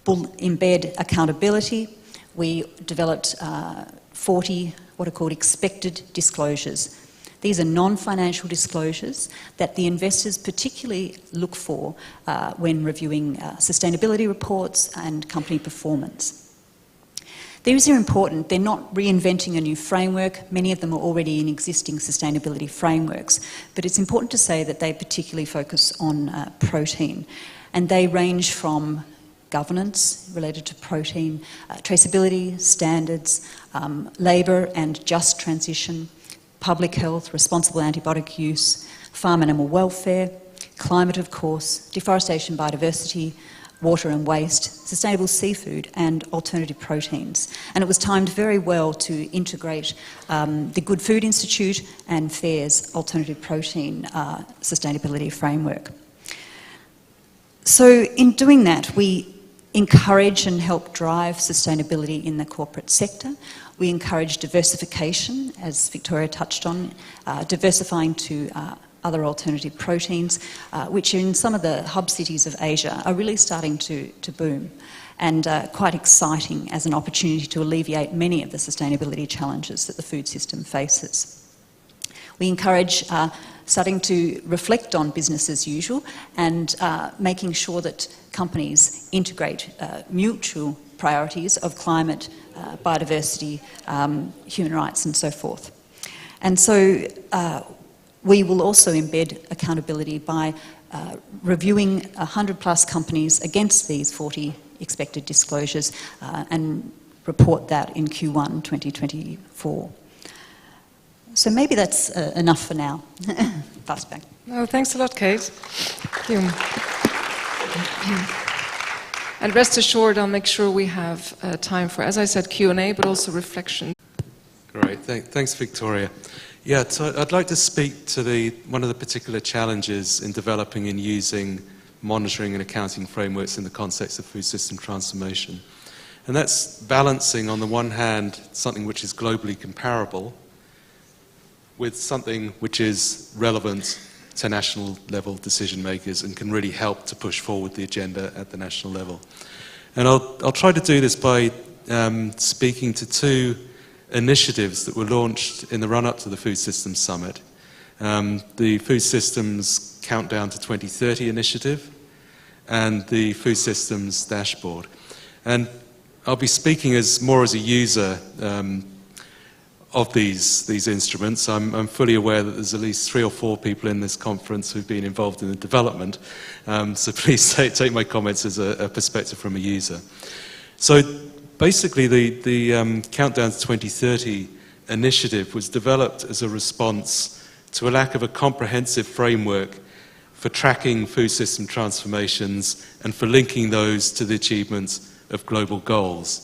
embed accountability, we developed 40 what are called expected disclosures. These are non-financial disclosures that the investors particularly look for when reviewing sustainability reports and company performance. These are important. They're not reinventing a new framework. Many of them are already in existing sustainability frameworks. But it's important to say that they particularly focus on protein. And they range from governance related to protein, traceability, standards, labour and just transition, public health, responsible antibiotic use, farm animal welfare, climate of course, deforestation, biodiversity, water and waste, sustainable seafood and alternative proteins. And it was timed very well to integrate the Good Food Institute and FAIR's alternative protein sustainability framework. So in doing that, we encourage and help drive sustainability in the corporate sector. We encourage diversification, as Victoria touched on, diversifying to other alternative proteins, which in some of the hub cities of Asia are really starting to boom, and quite exciting as an opportunity to alleviate many of the sustainability challenges that the food system faces. We encourage starting to reflect on business as usual and making sure that companies integrate mutual priorities of climate, biodiversity, human rights and so forth. And so we will also embed accountability by reviewing 100 plus companies against these 40 expected disclosures and report that in Q1 2024. So maybe that's enough for now. Pass back. Oh, thanks a lot, Kate. Thank you. And rest assured, I'll make sure we have time for, as I said, Q&A, but also reflection. Great, thanks, Victoria. Yeah, so I'd like to speak to one of the particular challenges in developing and using monitoring and accounting frameworks in the context of food system transformation. And that's balancing, on the one hand, something which is globally comparable with something which is relevant to national level decision makers and can really help to push forward the agenda at the national level. And I'll try to do this by speaking to two initiatives that were launched in the run-up to the Food Systems Summit. The Food Systems Countdown to 2030 initiative and the Food Systems Dashboard. And I'll be speaking more as a user of these instruments. I'm fully aware that there's at least 3 or 4 people in this conference who've been involved in the development, so please take my comments as a perspective from a user. So basically the Countdown to 2030 initiative was developed as a response to a lack of a comprehensive framework for tracking food system transformations and for linking those to the achievements of global goals.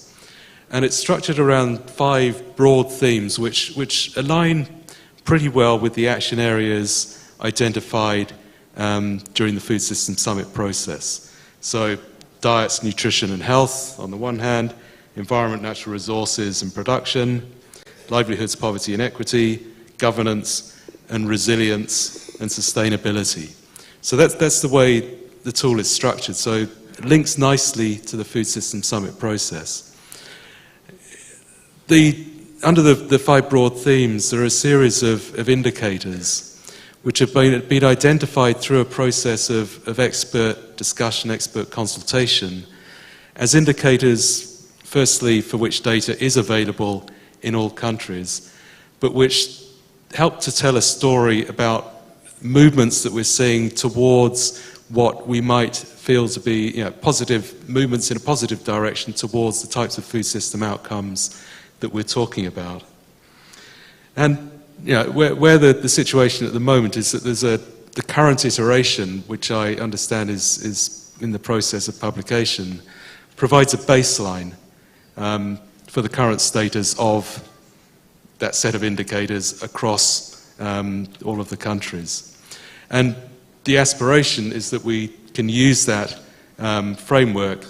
And it's structured around 5 broad themes which align pretty well with the action areas identified during the Food Systems Summit process. So diets, nutrition and health on the one hand, environment, natural resources and production, livelihoods, poverty and equity, governance and resilience and sustainability. So that's the way the tool is structured. So it links nicely to the Food System Summit process. Under the 5 broad themes, there are a series of indicators which have been identified through a process of expert discussion, expert consultation, as indicators, firstly, for which data is available in all countries, but which help to tell a story about movements that we're seeing towards what we might feel to be positive movements in a positive direction towards the types of food system outcomes that we're talking about. And where the situation at the moment is that there's the current iteration, which I understand is in the process of publication, provides a baseline for the current status of that set of indicators across all of the countries. And the aspiration is that we can use that framework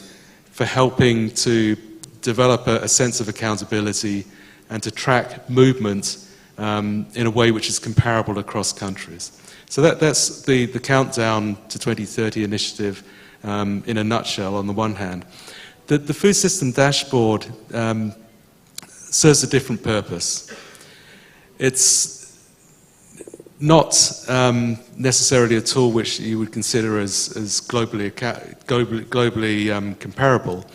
for helping to develop a sense of accountability and to track movement in a way which is comparable across countries. So that's the Countdown to 2030 initiative in a nutshell on the one hand. The Food System Dashboard serves a different purpose. It's not necessarily a tool which you would consider as globally comparable,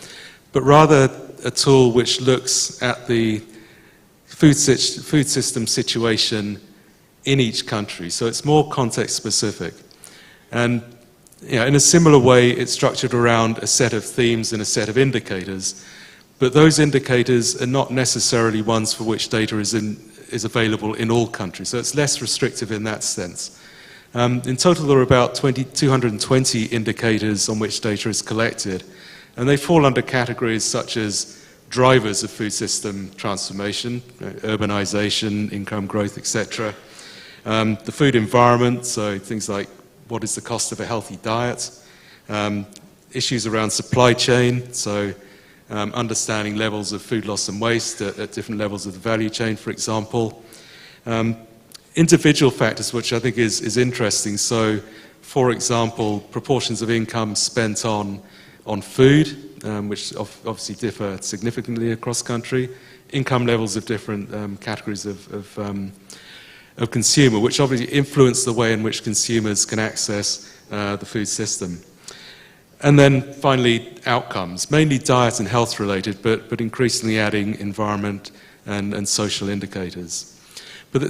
but rather a tool which looks at the food system situation in each country. So it's more context specific. And in a similar way, it's structured around a set of themes and a set of indicators, but those indicators are not necessarily ones for which data is available in all countries. So it's less restrictive in that sense. In total, there are about 220 indicators on which data is collected, and they fall under categories such as drivers of food system transformation, urbanization, income growth, etc. The food environment, so things like what is the cost of a healthy diet, issues around supply chain, so understanding levels of food loss and waste at different levels of the value chain, for example. Individual factors, which I think is interesting, so for example, proportions of income spent on food, which obviously differ significantly across country, income levels of different categories of consumer, which obviously influence the way in which consumers can access the food system. And then finally, outcomes, mainly diet and health related, but increasingly adding environment and social indicators.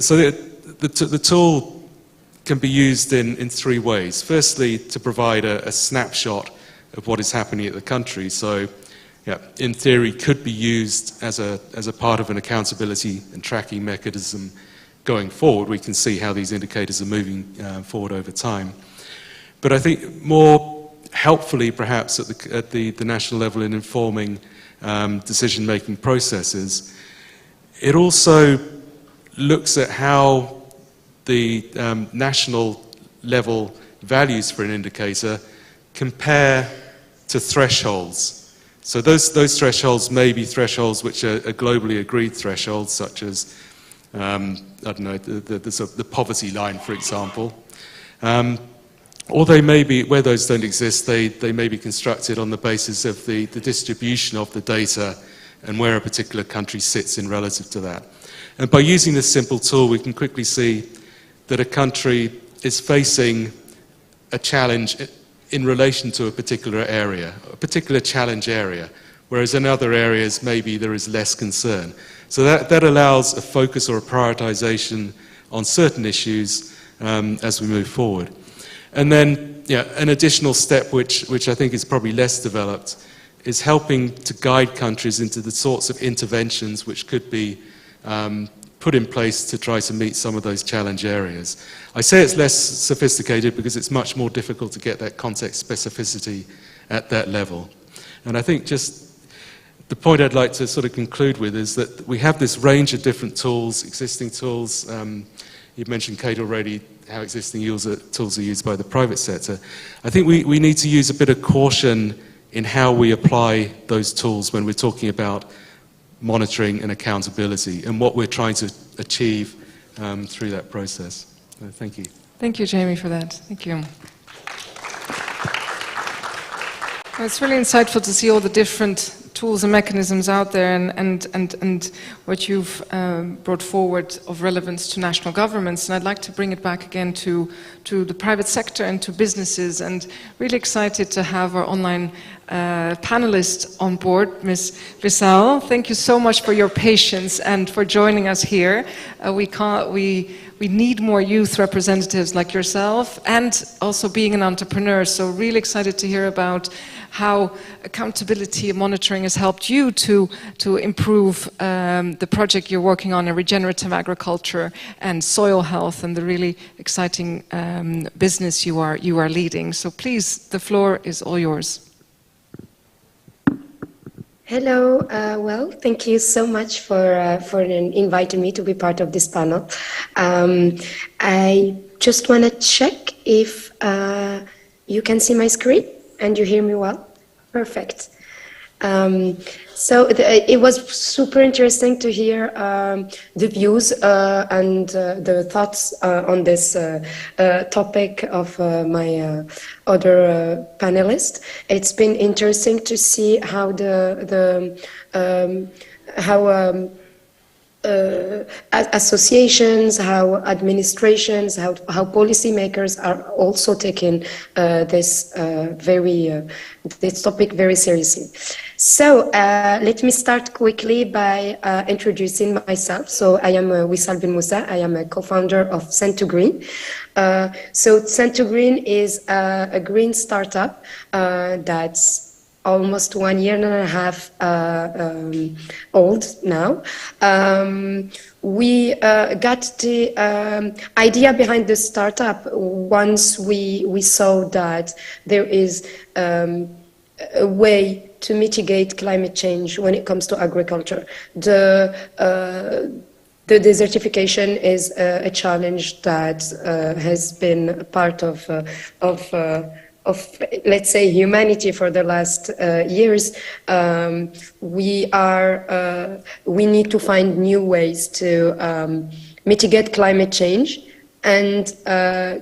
So the tool can be used in 3 ways. Firstly, to provide a snapshot of what is happening at the country. So, in theory, could be used as a part of an accountability and tracking mechanism going forward. We can see how these indicators are moving forward over time. But I think more helpfully, perhaps at the national level in informing decision-making processes, it also looks at how the national level values for an indicator compare to thresholds. So those thresholds may be thresholds which are globally agreed thresholds, such as, I don't know, the poverty line, for example. Or they may be, where those don't exist, they may be constructed on the basis of the distribution of the data and where a particular country sits in relative to that. And by using this simple tool, we can quickly see that a country is facing a challenge in relation to a particular area, a particular challenge area, whereas in other areas maybe there is less concern. So that allows a focus or a prioritization on certain issues as we move forward. And then an additional step which I think is probably less developed is helping to guide countries into the sorts of interventions which could be put in place to try to meet some of those challenge areas. I say it's less sophisticated because it's much more difficult to get that context specificity at that level. And I think just the point I'd like to sort of conclude with is that we have this range of different tools, existing tools. You've mentioned, Kate, already how existing tools are used by the private sector. I think we need to use a bit of caution in how we apply those tools when we're talking about monitoring and accountability and what we're trying to achieve through that process. Thank you. Thank you, Jamie, for that. Thank you. Well, it's really insightful to see all the different tools and mechanisms out there and what you've brought forward of relevance to national governments. And I'd like to bring it back again to the private sector and to businesses, and really excited to have our online panelist on board, Ms. Vissal. Thank you so much for your patience and for joining us here. We need more youth representatives like yourself, and also being an entrepreneur. So really excited to hear about how accountability and monitoring has helped you to improve the project you're working on in regenerative agriculture and soil health, and the really exciting business you are leading. So please, the floor is all yours. Hello, well, thank you so much for inviting me to be part of this panel. I just want to check if you can see my screen and you hear me well. Perfect. So it was super interesting to hear the views and the thoughts on this topic of my other panelists. It's been interesting to see how associations, how administrations, how policymakers are also taking this topic very seriously. So let me start quickly by introducing myself. So I am Wissal bin Moussa. I am a co-founder of Send2Green. So Send2Green is a green startup that's almost 1.5 years old now. We got the idea behind the startup once we saw that there is a way to mitigate climate change when it comes to agriculture. The desertification is a challenge that has been part of let's say humanity for the last years. We need to find new ways to mitigate climate change and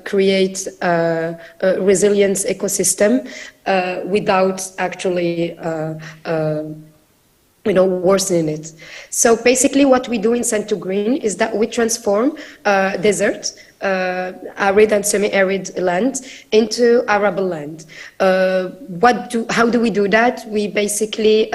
create a resilient ecosystem without actually worsening it. So basically what we do in Send2Green is that we transform desert, arid and semi-arid land into arable land. How do we do that? We basically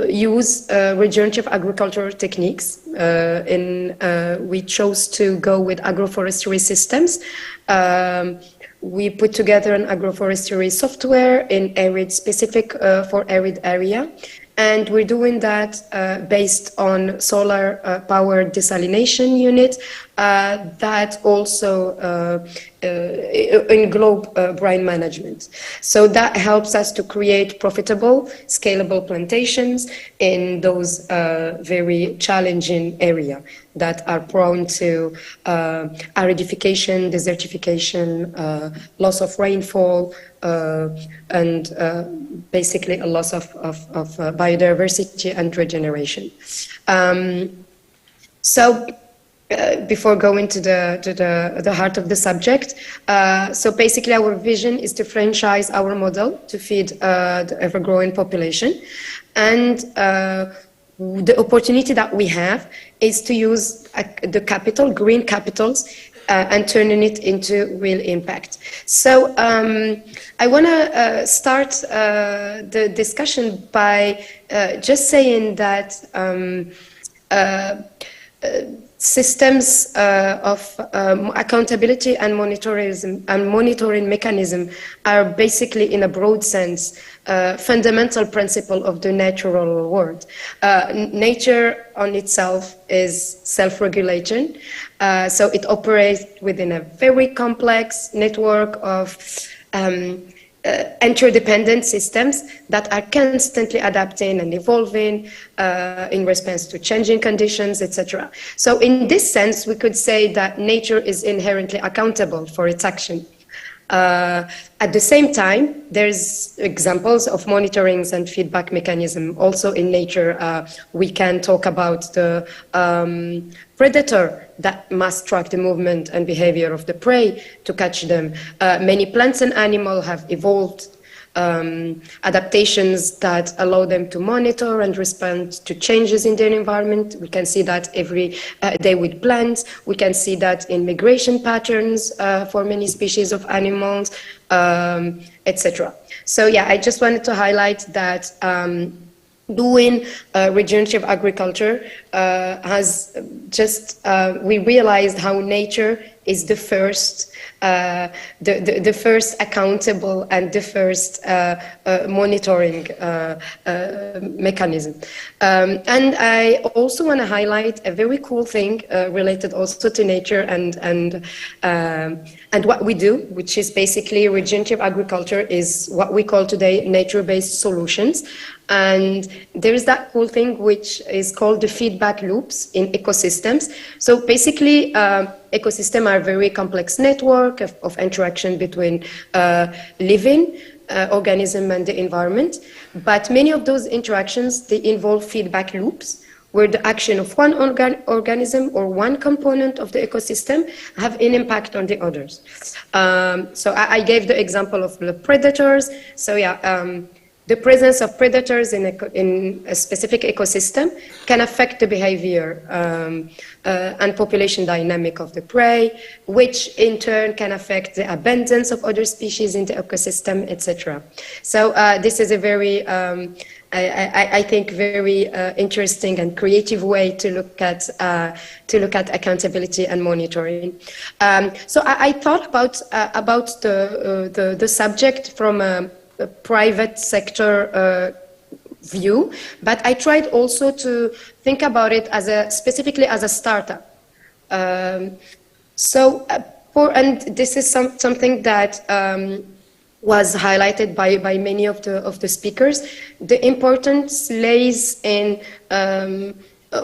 use regenerative agricultural techniques. We chose to go with agroforestry systems. We put together an agroforestry software in arid specific for arid area. And we're doing that based on solar powered desalination unit that also englobe brine management. So that helps us to create profitable, scalable plantations in those very challenging areas that are prone to aridification, desertification, loss of rainfall, and basically a loss of biodiversity and regeneration. Before going to the heart of the subject, so basically our vision is to franchise our model to feed the ever-growing population, and the opportunity that we have is to use the capital, green capitals, and turning it into real impact. So I want to start the discussion by just saying that systems of accountability and monitoring mechanism are basically, in a broad sense, fundamental principle of the natural world. Nature on itself is self-regulation, so it operates within a very complex network of interdependent systems that are constantly adapting and evolving in response to changing conditions, etc. So in this sense, we could say that nature is inherently accountable for its action. At the same time, there's examples of monitorings and feedback mechanism also in nature. We can talk about the predator that must track the movement and behavior of the prey to catch them. Many plants and animals have evolved adaptations that allow them to monitor and respond to changes in their environment. We can see that every day with plants. We can see that in migration patterns for many species of animals, etc. So yeah, I just wanted to highlight that doing regenerative agriculture has just, we realized how nature is the first accountable and the first monitoring mechanism. And I also want to highlight a very cool thing related also to nature and what we do, which is basically regenerative agriculture is what we call today nature-based solutions. And there is that cool thing which is called the feedback loops in ecosystems. So basically, ecosystems are a very complex network of interaction between living organism and the environment. But many of those interactions, they involve feedback loops, where the action of one organism or one component of the ecosystem have an impact on the others. So I gave the example of the predators. So yeah, the presence of predators in a specific ecosystem can affect the behavior and population dynamic of the prey, which in turn can affect the abundance of other species in the ecosystem, etc. So this is a very, I think, very interesting and creative way to look at accountability and monitoring. So I thought about the subject from a private sector view, but I tried also to think about it as specifically as a startup. And this is something that was highlighted by many of the speakers. The importance lays in,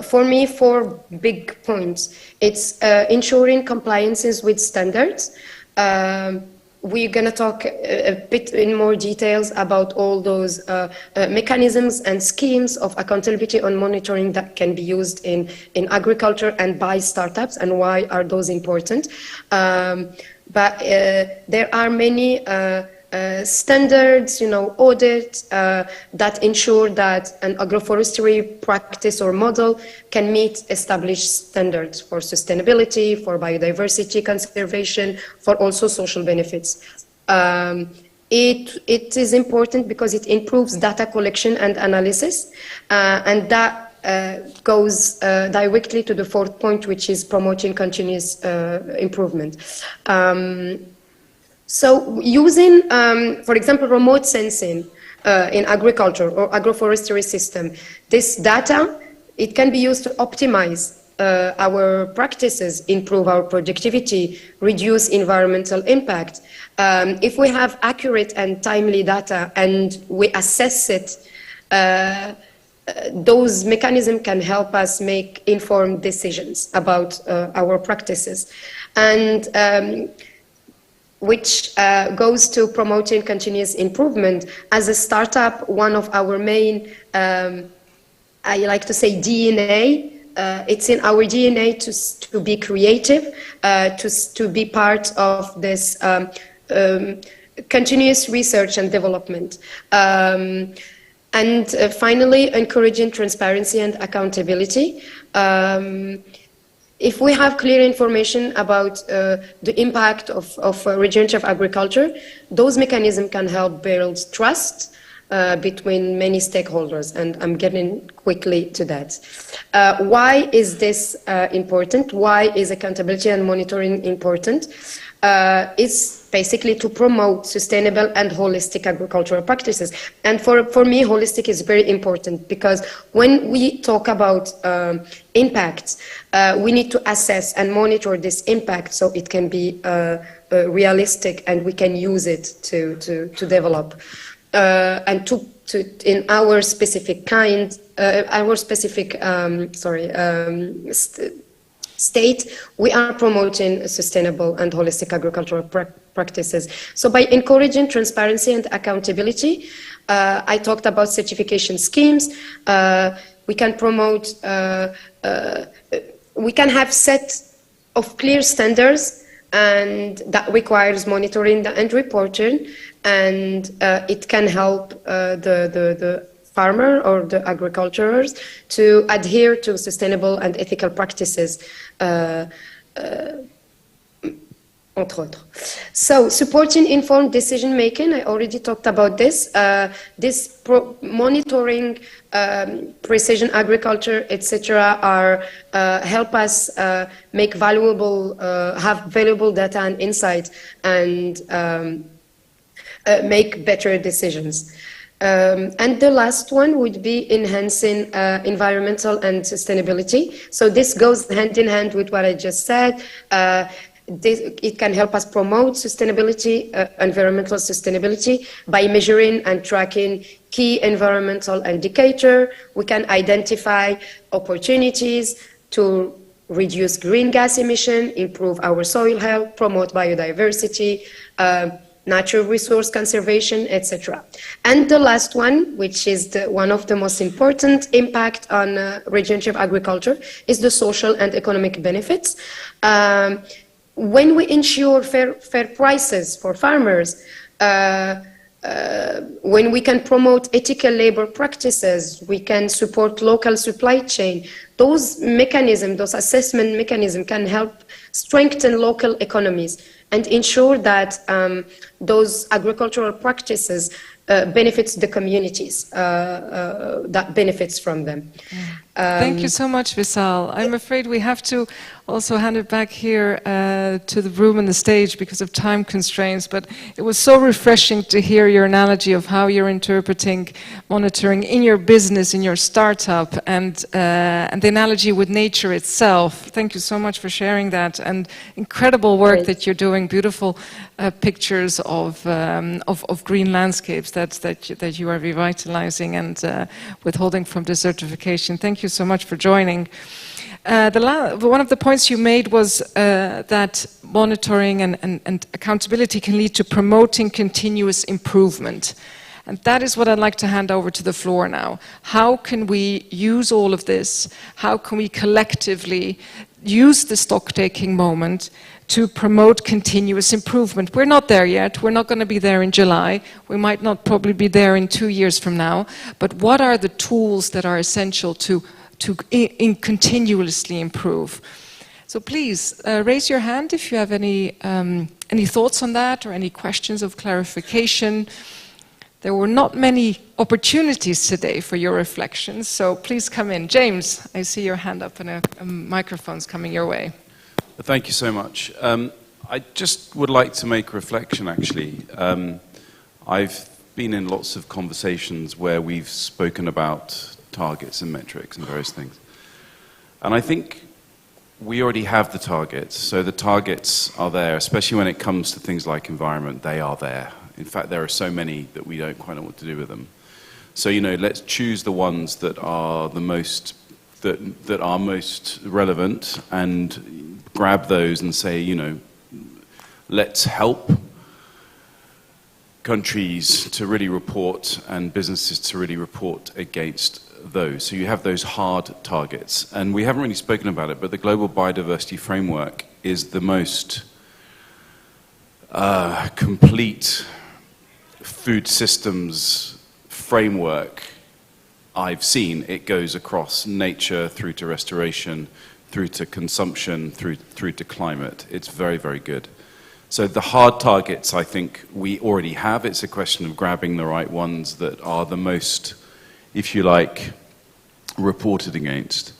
for me, 4 big points. It's ensuring compliances with standards. We're going to talk a bit in more details about all those mechanisms and schemes of accountability and monitoring that can be used in agriculture and by startups, and why are those important. But there are many standards, audits that ensure that an agroforestry practice or model can meet established standards for sustainability, for biodiversity conservation, for also social benefits. It is important because it improves data collection and analysis, and that goes directly to the 4th point, which is promoting continuous improvement. So using, for example, remote sensing in agriculture or agroforestry system, this data, it can be used to optimize our practices, improve our productivity, reduce environmental impact. If we have accurate and timely data and we assess it, those mechanisms can help us make informed decisions about our practices. And which goes to promoting continuous improvement. As a startup, one of our main, I like to say DNA, it's in our DNA to be creative, to be part of this continuous research and development. And finally, encouraging transparency and accountability. If we have clear information about the impact of regenerative agriculture, those mechanisms can help build trust between many stakeholders, and I'm getting quickly to that. Why is this important? Why is accountability and monitoring important? It's basically to promote sustainable and holistic agricultural practices. And for me, holistic is very important, because when we talk about impacts, we need to assess and monitor this impact so it can be realistic and we can use it to develop. And in our specific kind, state, we are promoting sustainable and holistic agricultural practices. So by encouraging transparency and accountability, I talked about certification schemes. We can promote, we can have set of clear standards, and that requires monitoring and reporting. and it can help the farmer or the agriculturers to adhere to sustainable and ethical practices, entre autres. So, supporting informed decision making, I already talked about this. Monitoring, precision agriculture, etc., are help us make have valuable data and insight, and make better decisions. And the last one would be enhancing environmental and sustainability. So this goes hand in hand with what I just said. It can help us promote sustainability, environmental sustainability, by measuring and tracking key environmental indicators. We can identify opportunities to reduce green gas emission, improve our soil health, promote biodiversity, natural resource conservation, etc. And the last one, which is one of the most important impact on regenerative agriculture, is the social and economic benefits. When we ensure fair prices for farmers, when we can promote ethical labor practices, we can support local supply chain. Those mechanisms, those assessment mechanisms, can help strengthen local economies and ensure that those agricultural practices benefits the communities that benefits from them. Thank you so much, Vishal. I'm afraid we have to also hand it back here to the room and the stage because of time constraints, but it was so refreshing to hear your analogy of how you're interpreting monitoring in your business, in your startup, and the analogy with nature itself. Thank you so much for sharing that, and incredible work that you're doing, beautiful pictures of green landscapes that you are revitalizing and withholding from desertification. Thank you so much for joining. One of the points you made was that monitoring and accountability can lead to promoting continuous improvement. And that is what I'd like to hand over to the floor now. How can we use all of this? How can we collectively use the stock-taking moment to promote continuous improvement? We're not there yet. We're not going to be there in July. We might not probably be there in 2 years from now. But what are the tools that are essential to continuously improve? So please raise your hand if you have any thoughts on that or any questions of clarification. There were not many opportunities today for your reflections, so please come in. James, I see your hand up and a microphone's coming your way. Thank you so much. I just would like to make a reflection, actually. I've been in lots of conversations where we've spoken about targets and metrics and various things. And I think we already have the targets. So the targets are there, especially when it comes to things like environment, they are there. In fact, there are so many that we don't quite know what to do with them. So, let's choose the ones that are the most, that are most relevant and grab those and say, let's help countries to really report and businesses to really report against those. So you have those hard targets. And we haven't really spoken about it, but the Global Biodiversity Framework is the most complete food systems framework I've seen. It goes across nature, through to restoration, through to consumption, through to climate. It's very, very good. So the hard targets, I think, we already have. It's a question of grabbing the right ones that are the most, if you like, reported against.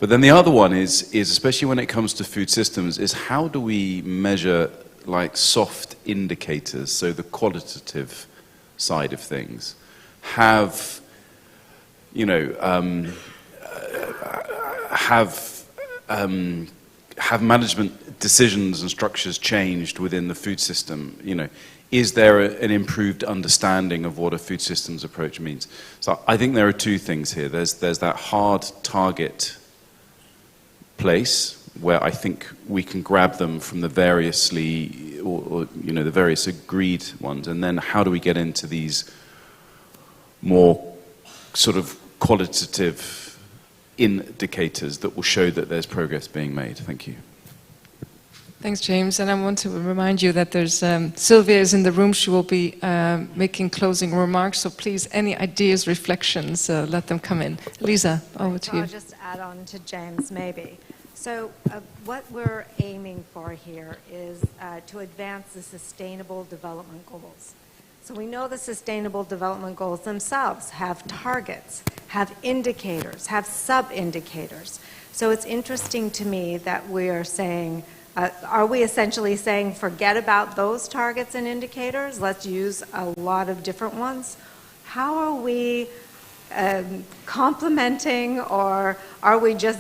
But then the other one is especially when it comes to food systems, is how do we measure like soft indicators, so the qualitative side of things, have management decisions and structures changed within the food system? Is there an improved understanding of what a food systems approach means? So I think there are two things here. There's that hard target place where I think we can grab them from the variously, or the various agreed ones, and then how do we get into these more sort of qualitative indicators that will show that there's progress being made? Thank you. Thanks, James. And I want to remind you that there's Sylvia is in the room. She will be making closing remarks. So please, any ideas, reflections, let them come in. Lisa, over to you. I'll just add on to James, maybe. So what we're aiming for here is to advance the Sustainable Development Goals. So we know the Sustainable Development Goals themselves have targets, have indicators, have sub-indicators. So it's interesting to me that we are saying, are we essentially saying forget about those targets and indicators? Let's use a lot of different ones. How are we complementing, or are we just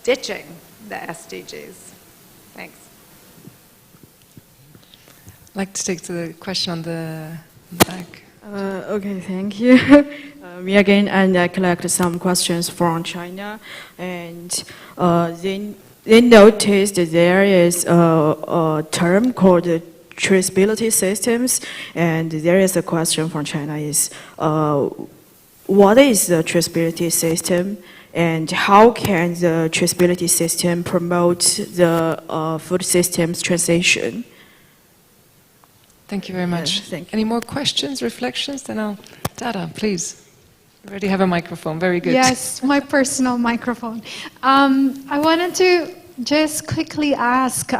ditching the SDGs? Thanks. I'd like to take the question on the back. Okay, thank you. Me again, and I collect some questions from China, and they noticed that there is a term called traceability systems, and there is a question from China is, what is the traceability system, and how can the traceability system promote the food systems transition? Thank you very much. Thank you. Any more questions, reflections? Then I'll, Dada, please. You already have a microphone. Very good. Yes, my personal microphone. I wanted to just quickly ask,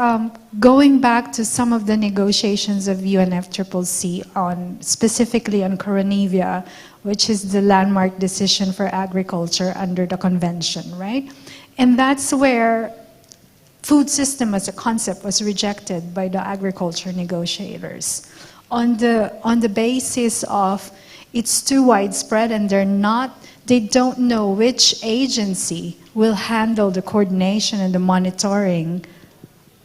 going back to some of the negotiations of UNFCCC on, specifically on Coronavia, which is the landmark decision for agriculture under the convention, right? And that's where food system as a concept was rejected by the agriculture negotiators on the basis of it's too widespread and they don't know which agency will handle the coordination and the monitoring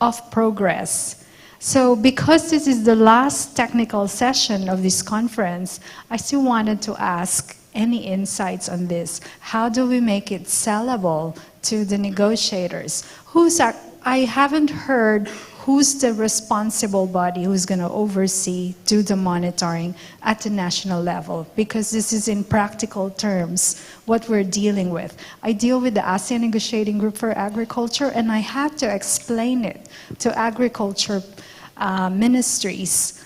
of progress. So because this is the last technical session of this conference, I still wanted to ask any insights on this. How do we make it sellable to the negotiators? I haven't heard who's the responsible body who's going to oversee, do the monitoring at the national level, because this is in practical terms what we're dealing with. I deal with the ASEAN Negotiating Group for Agriculture, and I had to explain it to agriculture ministries,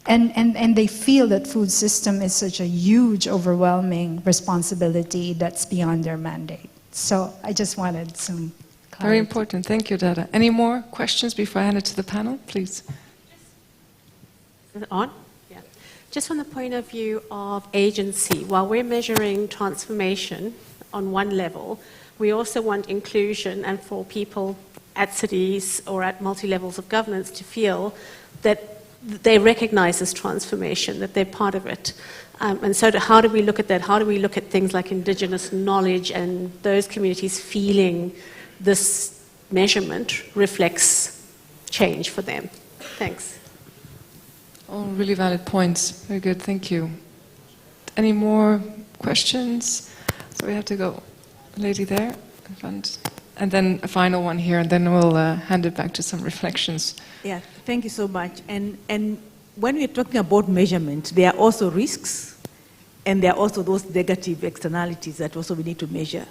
and they feel that food system is such a huge, overwhelming responsibility that's beyond their mandate. So I just wanted some clarity. Very important. Thank you, Dada. Any more questions before I hand it to the panel, please? Is it on? Yeah. Just from the point of view of agency, while we're measuring transformation on one level, we also want inclusion and for people at cities or at multi-levels of governance to feel that they recognize this transformation, that they're part of it. And so how do we look at that? How do we look at things like indigenous knowledge and those communities feeling this measurement reflects change for them? Thanks. All really valid points. Very good, thank you. Any more questions? So we have to go, lady there in front. And then a final one here, and then we'll hand it back to some reflections. Yeah, thank you so much. And when we're talking about measurement, there are also risks, and there are also those negative externalities that also we need to measure.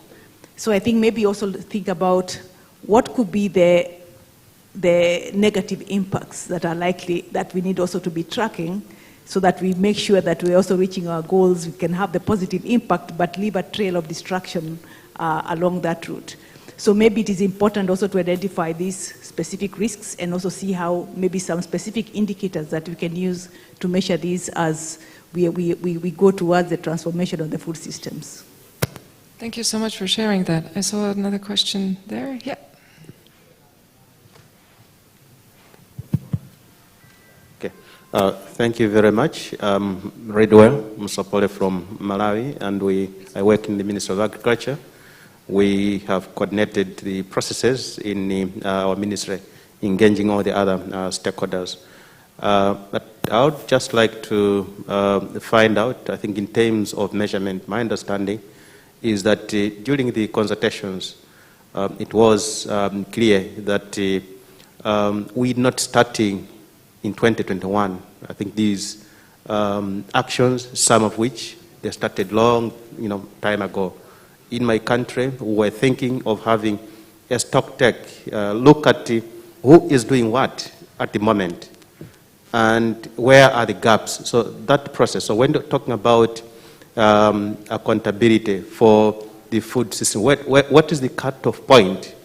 So I think maybe also think about what could be the negative impacts that are likely, that we need also to be tracking, so that we make sure that we're also reaching our goals, we can have the positive impact, but leave a trail of destruction along that route. So maybe it is important also to identify these specific risks and also see how maybe some specific indicators that we can use to measure these as we go towards the transformation of the food systems. Thank you so much for sharing that. I saw another question there. Yeah. Okay. Thank you very much. Redwell Musapole from Malawi, and I work in the Ministry of Agriculture. We have coordinated the processes in our ministry, engaging all the other stakeholders. But I would just like to find out, I think in terms of measurement, my understanding is that during the consultations, it was clear that we're not starting in 2021. I think these actions, some of which they started long time ago. In my country, we were thinking of having a stock take, look at who is doing what at the moment, and where are the gaps. So that process. So when you're talking about accountability for the food system, what is the cutoff point?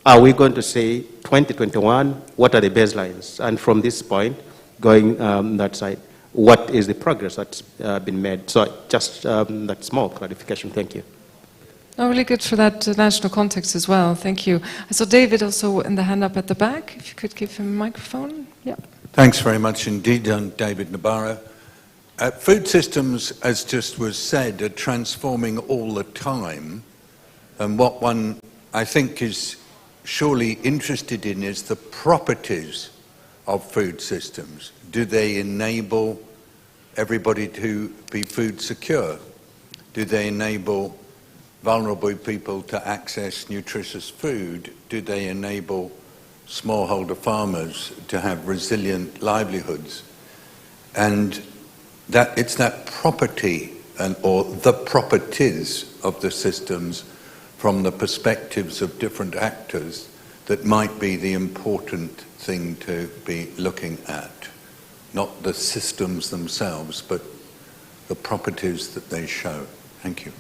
Are we going to say 2021, what are the baselines? And from this point, going that side, what is the progress that's been made? So just that small clarification, thank you. Oh, really good for that national context as well, thank you. I saw David also in the hand up at the back, if you could give him a microphone. Yeah. Thanks very much indeed, David Nabarro. Food systems, as just was said, are transforming all the time. And what one, I think, is surely interested in is the properties of food systems. Do they enable everybody to be food secure? Do they enable vulnerable people to access nutritious food? Do they enable smallholder farmers to have resilient livelihoods? And that it's that property or the properties of the systems from the perspectives of different actors that might be the important thing to be looking at. Not the systems themselves, but the properties that they show. Thank you.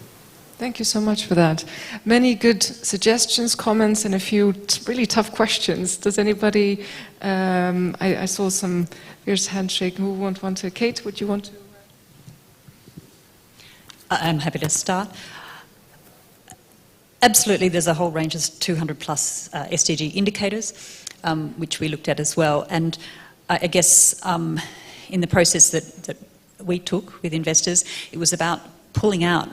Thank you so much for that. Many good suggestions, comments, and a few really tough questions. Does anybody, I saw some fierce handshake. Who want to? Kate, would you want to? I'm happy to start. Absolutely, there's a whole range of 200 plus SDG indicators, which we looked at as well. And I guess in the process that we took with investors, it was about pulling out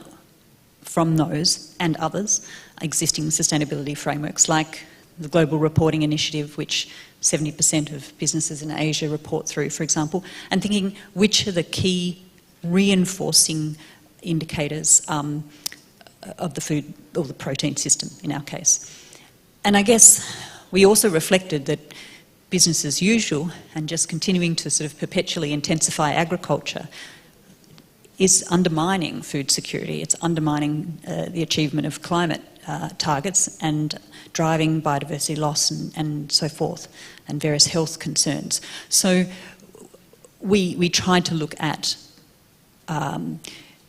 from those and others existing sustainability frameworks like the Global Reporting Initiative, which 70% of businesses in Asia report through, for example, and thinking which are the key reinforcing indicators of the food or the protein system in our case. And I guess we also reflected that business as usual and just continuing to sort of perpetually intensify agriculture is undermining food security. It's undermining the achievement of climate targets and driving biodiversity loss and so forth, and various health concerns. So we tried to look at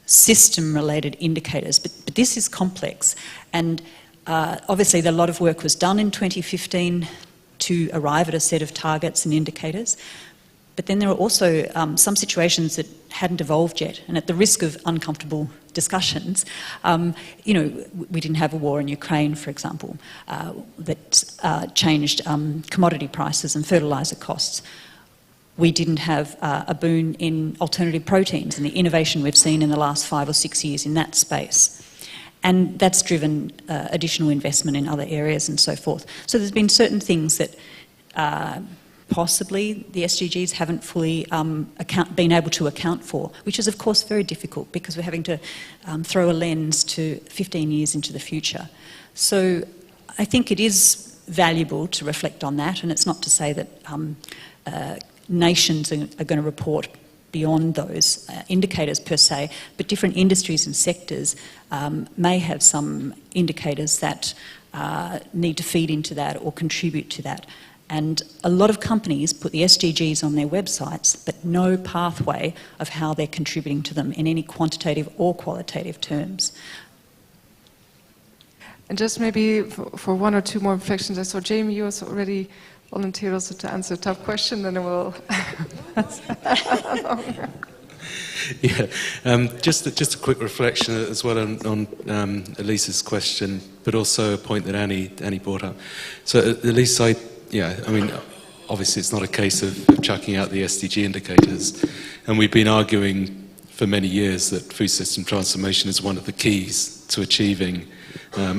system-related indicators, but this is complex. And obviously a lot of work was done in 2015 to arrive at a set of targets and indicators. But then there are also some situations that hadn't evolved yet, and at the risk of uncomfortable discussions, you know, we didn't have a war in Ukraine, for example, that changed commodity prices and fertiliser costs. We didn't have a boon in alternative proteins and the innovation we've seen in the last 5 or 6 years in that space. And that's driven additional investment in other areas and so forth. So there's been certain things that possibly the SDGs haven't fully been able to account for, which is of course very difficult because we're having to throw a lens to 15 years into the future. So I think it is valuable to reflect on that, and it's not to say that nations are going to report beyond those indicators per se, but different industries and sectors may have some indicators that need to feed into that or contribute to that. And a lot of companies put the SDGs on their websites, but no pathway of how they're contributing to them in any quantitative or qualitative terms. And just maybe for one or two more reflections, I saw Jamie, you also already volunteered also to answer a tough question, then we'll... Yeah, just a quick reflection as well on Elise's question, but also a point that Annie brought up. So Elise, I mean, obviously it's not a case of chucking out the SDG indicators, and we've been arguing for many years that food system transformation is one of the keys to achieving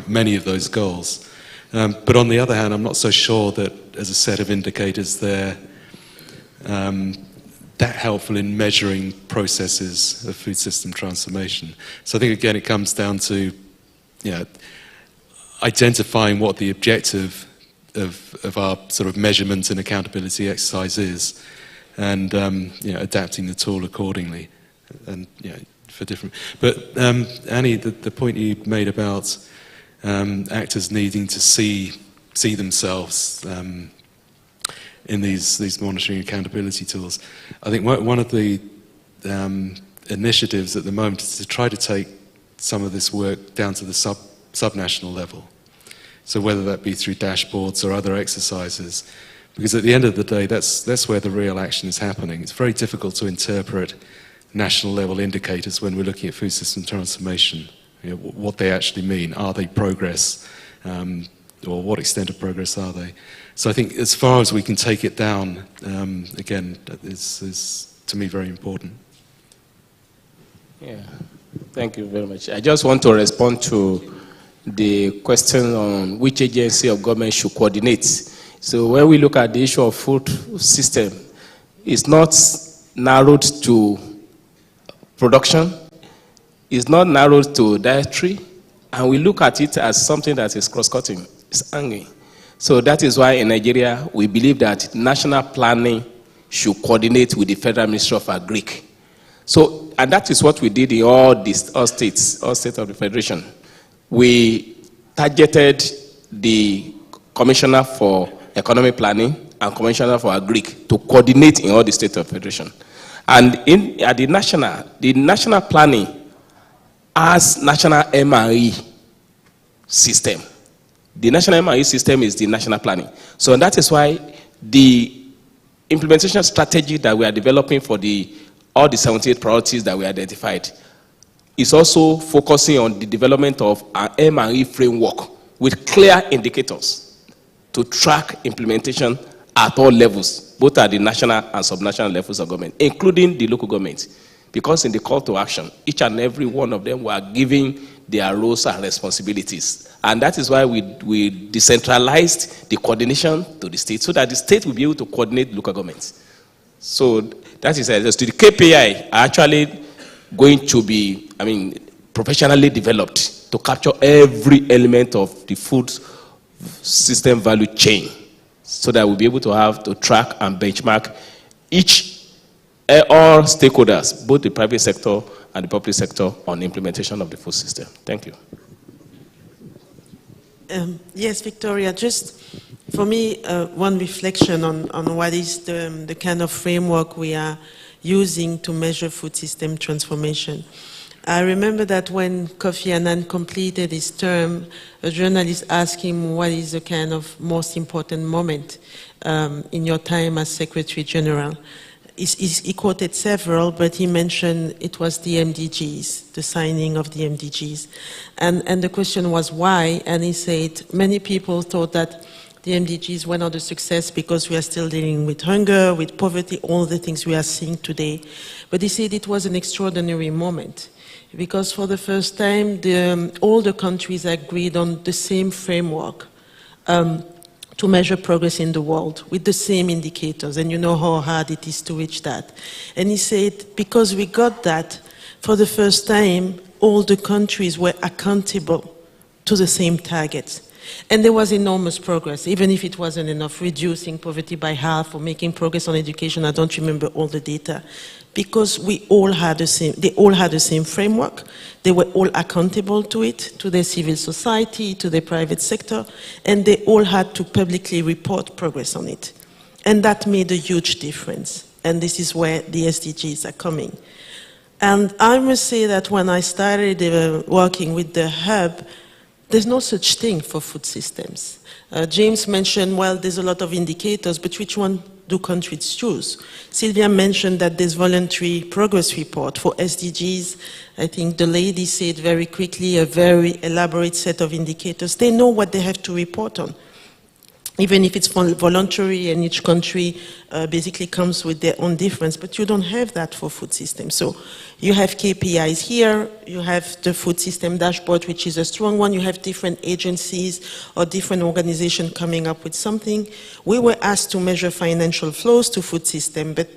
many of those goals. But on the other hand, I'm not so sure that as a set of indicators they're that helpful in measuring processes of food system transformation. So I think again it comes down to identifying what the objective of our sort of measurement and accountability exercise is, and adapting the tool accordingly, and for different. But Annie, the point you made about actors needing to see themselves in these monitoring accountability tools. I think one of the initiatives at the moment is to try to take some of this work down to the subnational level. So whether that be through dashboards or other exercises, because at the end of the day, that's where the real action is happening. It's very difficult to interpret national level indicators when we're looking at food system transformation. You know, what they actually mean. Are they progress? Or what extent of progress are they? So I think as far as we can take it down, again, is to me very important. Yeah, thank you very much. I just want to respond to the question on which agency of government should coordinate. So when we look at the issue of food system, it's not narrowed to production, it's not narrowed to dietary, and we look at it as something that is cross-cutting, it's hanging. So that is why in Nigeria, we believe that national planning should coordinate with the Federal Ministry of Agric. So, and that is what we did in all states of the Federation. We targeted the Commissioner for Economic Planning and Commissioner for Agric to coordinate in all the states of the Federation. And at the national planning has national MRE system. The national MRE system is the national planning. So that is why the implementation strategy that we are developing for all the 78 priorities that we identified is also focusing on the development of an MRE framework with clear indicators to track implementation at all levels, both at the national and subnational levels of government, including the local government. Because in the call to action, each and every one of them were giving their roles and responsibilities. And that is why we decentralized the coordination to the state, so that the state will be able to coordinate local governments. So that is the KPI are actually going to be, professionally developed to capture every element of the food system value chain, so that we'll be able to track and benchmark all stakeholders, both the private sector and the public sector, on implementation of the food system. Thank you. Yes, Victoria, just for me, one reflection on what is the kind of framework we are using to measure food system transformation. I remember that when Kofi Annan completed his term, a journalist asked him, what is the kind of most important moment in your time as Secretary General? He quoted several, but he mentioned it was the MDGs, the signing of the MDGs. And the question was why, and he said many people thought that the MDGs were not a success because we are still dealing with hunger, with poverty, all the things we are seeing today. But he said it was an extraordinary moment, because for the first time, all the countries agreed on the same framework to measure progress in the world with the same indicators, and you know how hard it is to reach that. And he said, because we got that, for the first time, all the countries were accountable to the same targets. And there was enormous progress, even if it wasn't enough, reducing poverty by half or making progress on education. I don't remember all the data, because we all had they all had the same framework. They were all accountable to it, to their civil society, to the private sector, and they all had to publicly report progress on it. And that made a huge difference. And this is where the SDGs are coming. And I must say that when I started working with the hub, there's no such thing for food systems. James mentioned, well, there's a lot of indicators, but which one do countries choose? Sylvia mentioned that there's voluntary progress report for SDGs. I think the lady said very quickly, a very elaborate set of indicators. They know what they have to report on, even if it's voluntary, and each country basically comes with their own difference, but you don't have that for food systems. So you have KPIs here, you have the food system dashboard, which is a strong one, you have different agencies or different organizations coming up with something. We were asked to measure financial flows to food system, but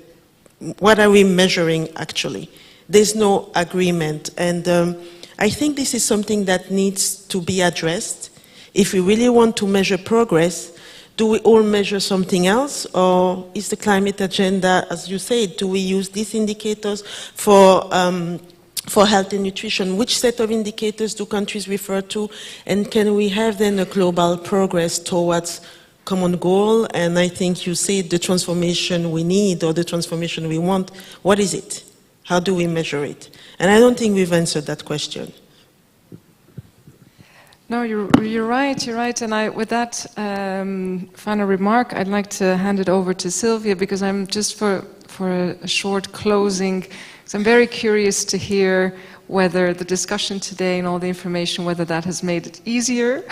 what are we measuring actually? There's no agreement, and I think this is something that needs to be addressed. If we really want to measure progress, do we all measure something else, or is the climate agenda, as you said, do we use these indicators for health and nutrition? Which set of indicators do countries refer to, and can we have then a global progress towards common goal, and I think you said the transformation we need or the transformation we want. What is it? How do we measure it? And I don't think we've answered that question. No, you're right, and with that final remark, I'd like to hand it over to Sylvia, because I'm just for a short closing, because I'm very curious to hear whether the discussion today and all the information, whether that has made it easier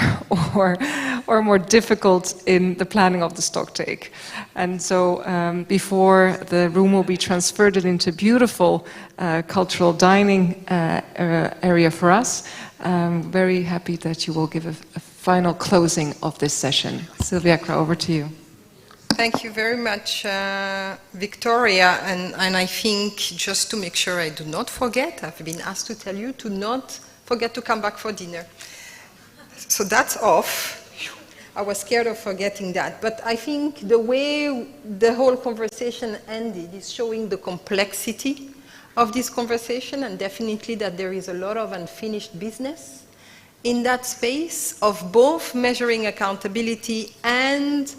or more difficult in the planning of the stocktake. And so before the room will be transferred into a beautiful cultural dining area for us, I'm very happy that you will give a final closing of this session. Sylvia, over to you. Thank you very much, Victoria. And I think, just to make sure I do not forget, I've been asked to tell you to not forget to come back for dinner. So that's off. I was scared of forgetting that. But I think the way the whole conversation ended is showing the complexity of this conversation, and definitely that there is a lot of unfinished business in that space of both measuring accountability and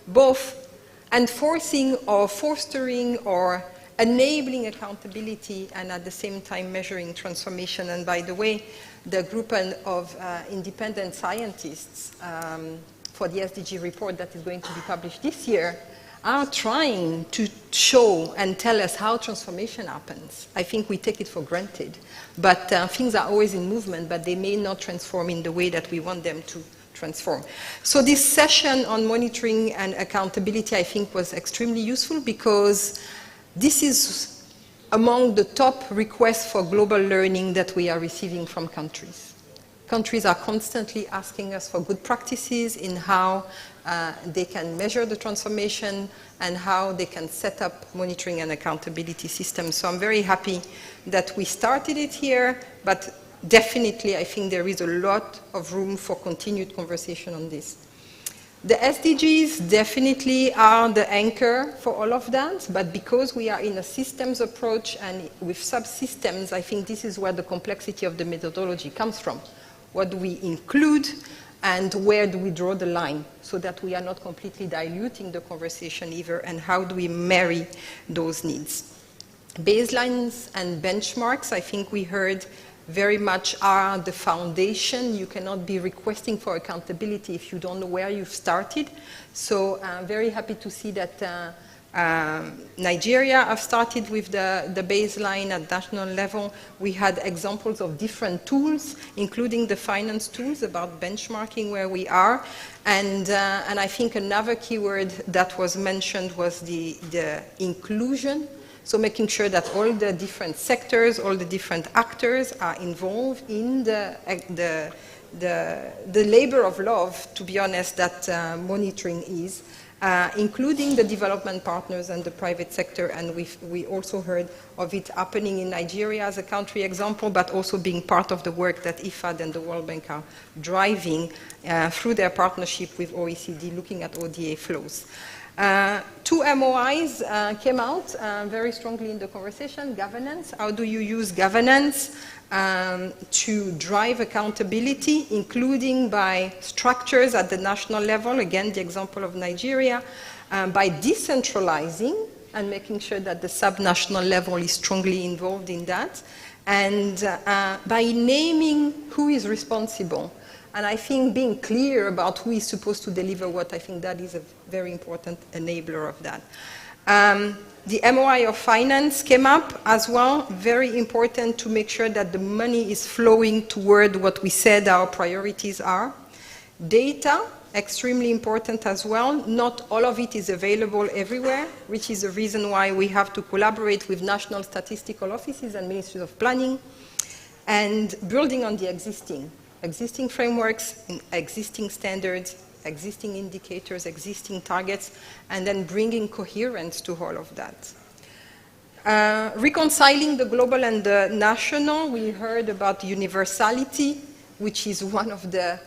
both enforcing or fostering or enabling accountability and at the same time measuring transformation. And by the way, the group of independent scientists for the SDG report that is going to be published this year are trying to show and tell us how transformation happens. I think we take it for granted, but things are always in movement, but they may not transform in the way that we want them to transform. So this session on monitoring and accountability, I think, was extremely useful, because this is among the top requests for global learning that we are receiving from countries. Countries are constantly asking us for good practices in how they can measure the transformation and how they can set up monitoring and accountability systems. So I'm very happy that we started it here, but definitely I think there is a lot of room for continued conversation on this. The SDGs definitely are the anchor for all of that, but because we are in a systems approach and with subsystems, I think this is where the complexity of the methodology comes from. What do we include and where do we draw the line so that we are not completely diluting the conversation either, and how do we marry those needs? Baselines and benchmarks, I think we heard very much are the foundation. You cannot be requesting for accountability if you don't know where you've started. So I'm very happy to see that Nigeria have started with the baseline at national level. We had examples of different tools, including the finance tools about benchmarking where we are. And I think another keyword that was mentioned was the inclusion. So making sure that all the different sectors, all the different actors are involved in the labor of love, to be honest, that monitoring is, including the development partners and the private sector. And we also heard of it happening in Nigeria as a country example, but also being part of the work that IFAD and the World Bank are driving through their partnership with OECD, looking at ODA flows. Two MOIs came out very strongly in the conversation. Governance, how do you use governance to drive accountability, including by structures at the national level, again the example of Nigeria, by decentralizing and making sure that the sub-national level is strongly involved in that, and by naming who is responsible. And I think being clear about who is supposed to deliver what, I think that is a very important enabler of that. The MOI of finance came up as well. Very important to make sure that the money is flowing toward what we said our priorities are. Data, extremely important as well. Not all of it is available everywhere, which is the reason why we have to collaborate with national statistical offices and ministries of planning, and building on the existing frameworks, existing standards, existing indicators, existing targets, and then bringing coherence to all of that. Reconciling the global and the national, we heard about universality, which is one of the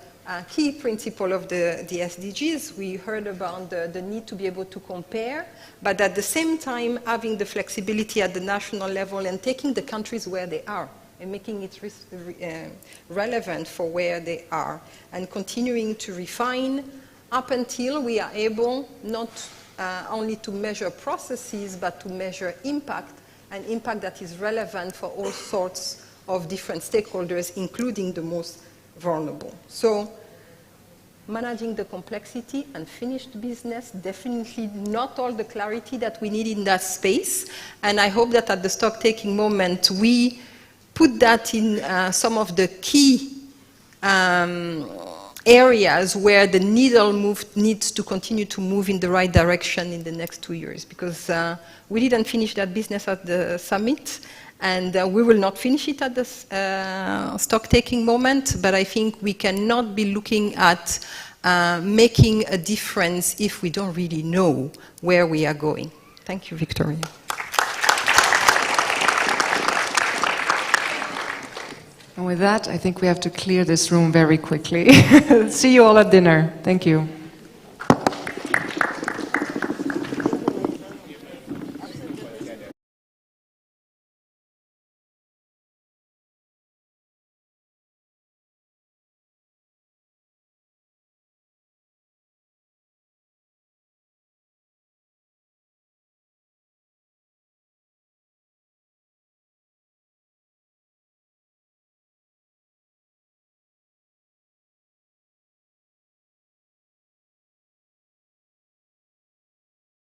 key principles of the SDGs. We heard about the need to be able to compare, but at the same time having the flexibility at the national level and taking the countries where they are. and making it relevant for where they are, and continuing to refine up until we are able not only to measure processes, but to measure impact, and impact that is relevant for all sorts of different stakeholders, including the most vulnerable. So, managing the complexity, unfinished business, definitely not all the clarity that we need in that space. And I hope that at the stock-taking moment, we put that in some of the key areas where the needle needs to continue to move in the right direction in the next 2 years. Because we didn't finish that business at the summit, and we will not finish it at the stock-taking moment, but I think we cannot be looking at making a difference if we don't really know where we are going. Thank you, Victoria. And with that, I think we have to clear this room very quickly. See you all at dinner. Thank you.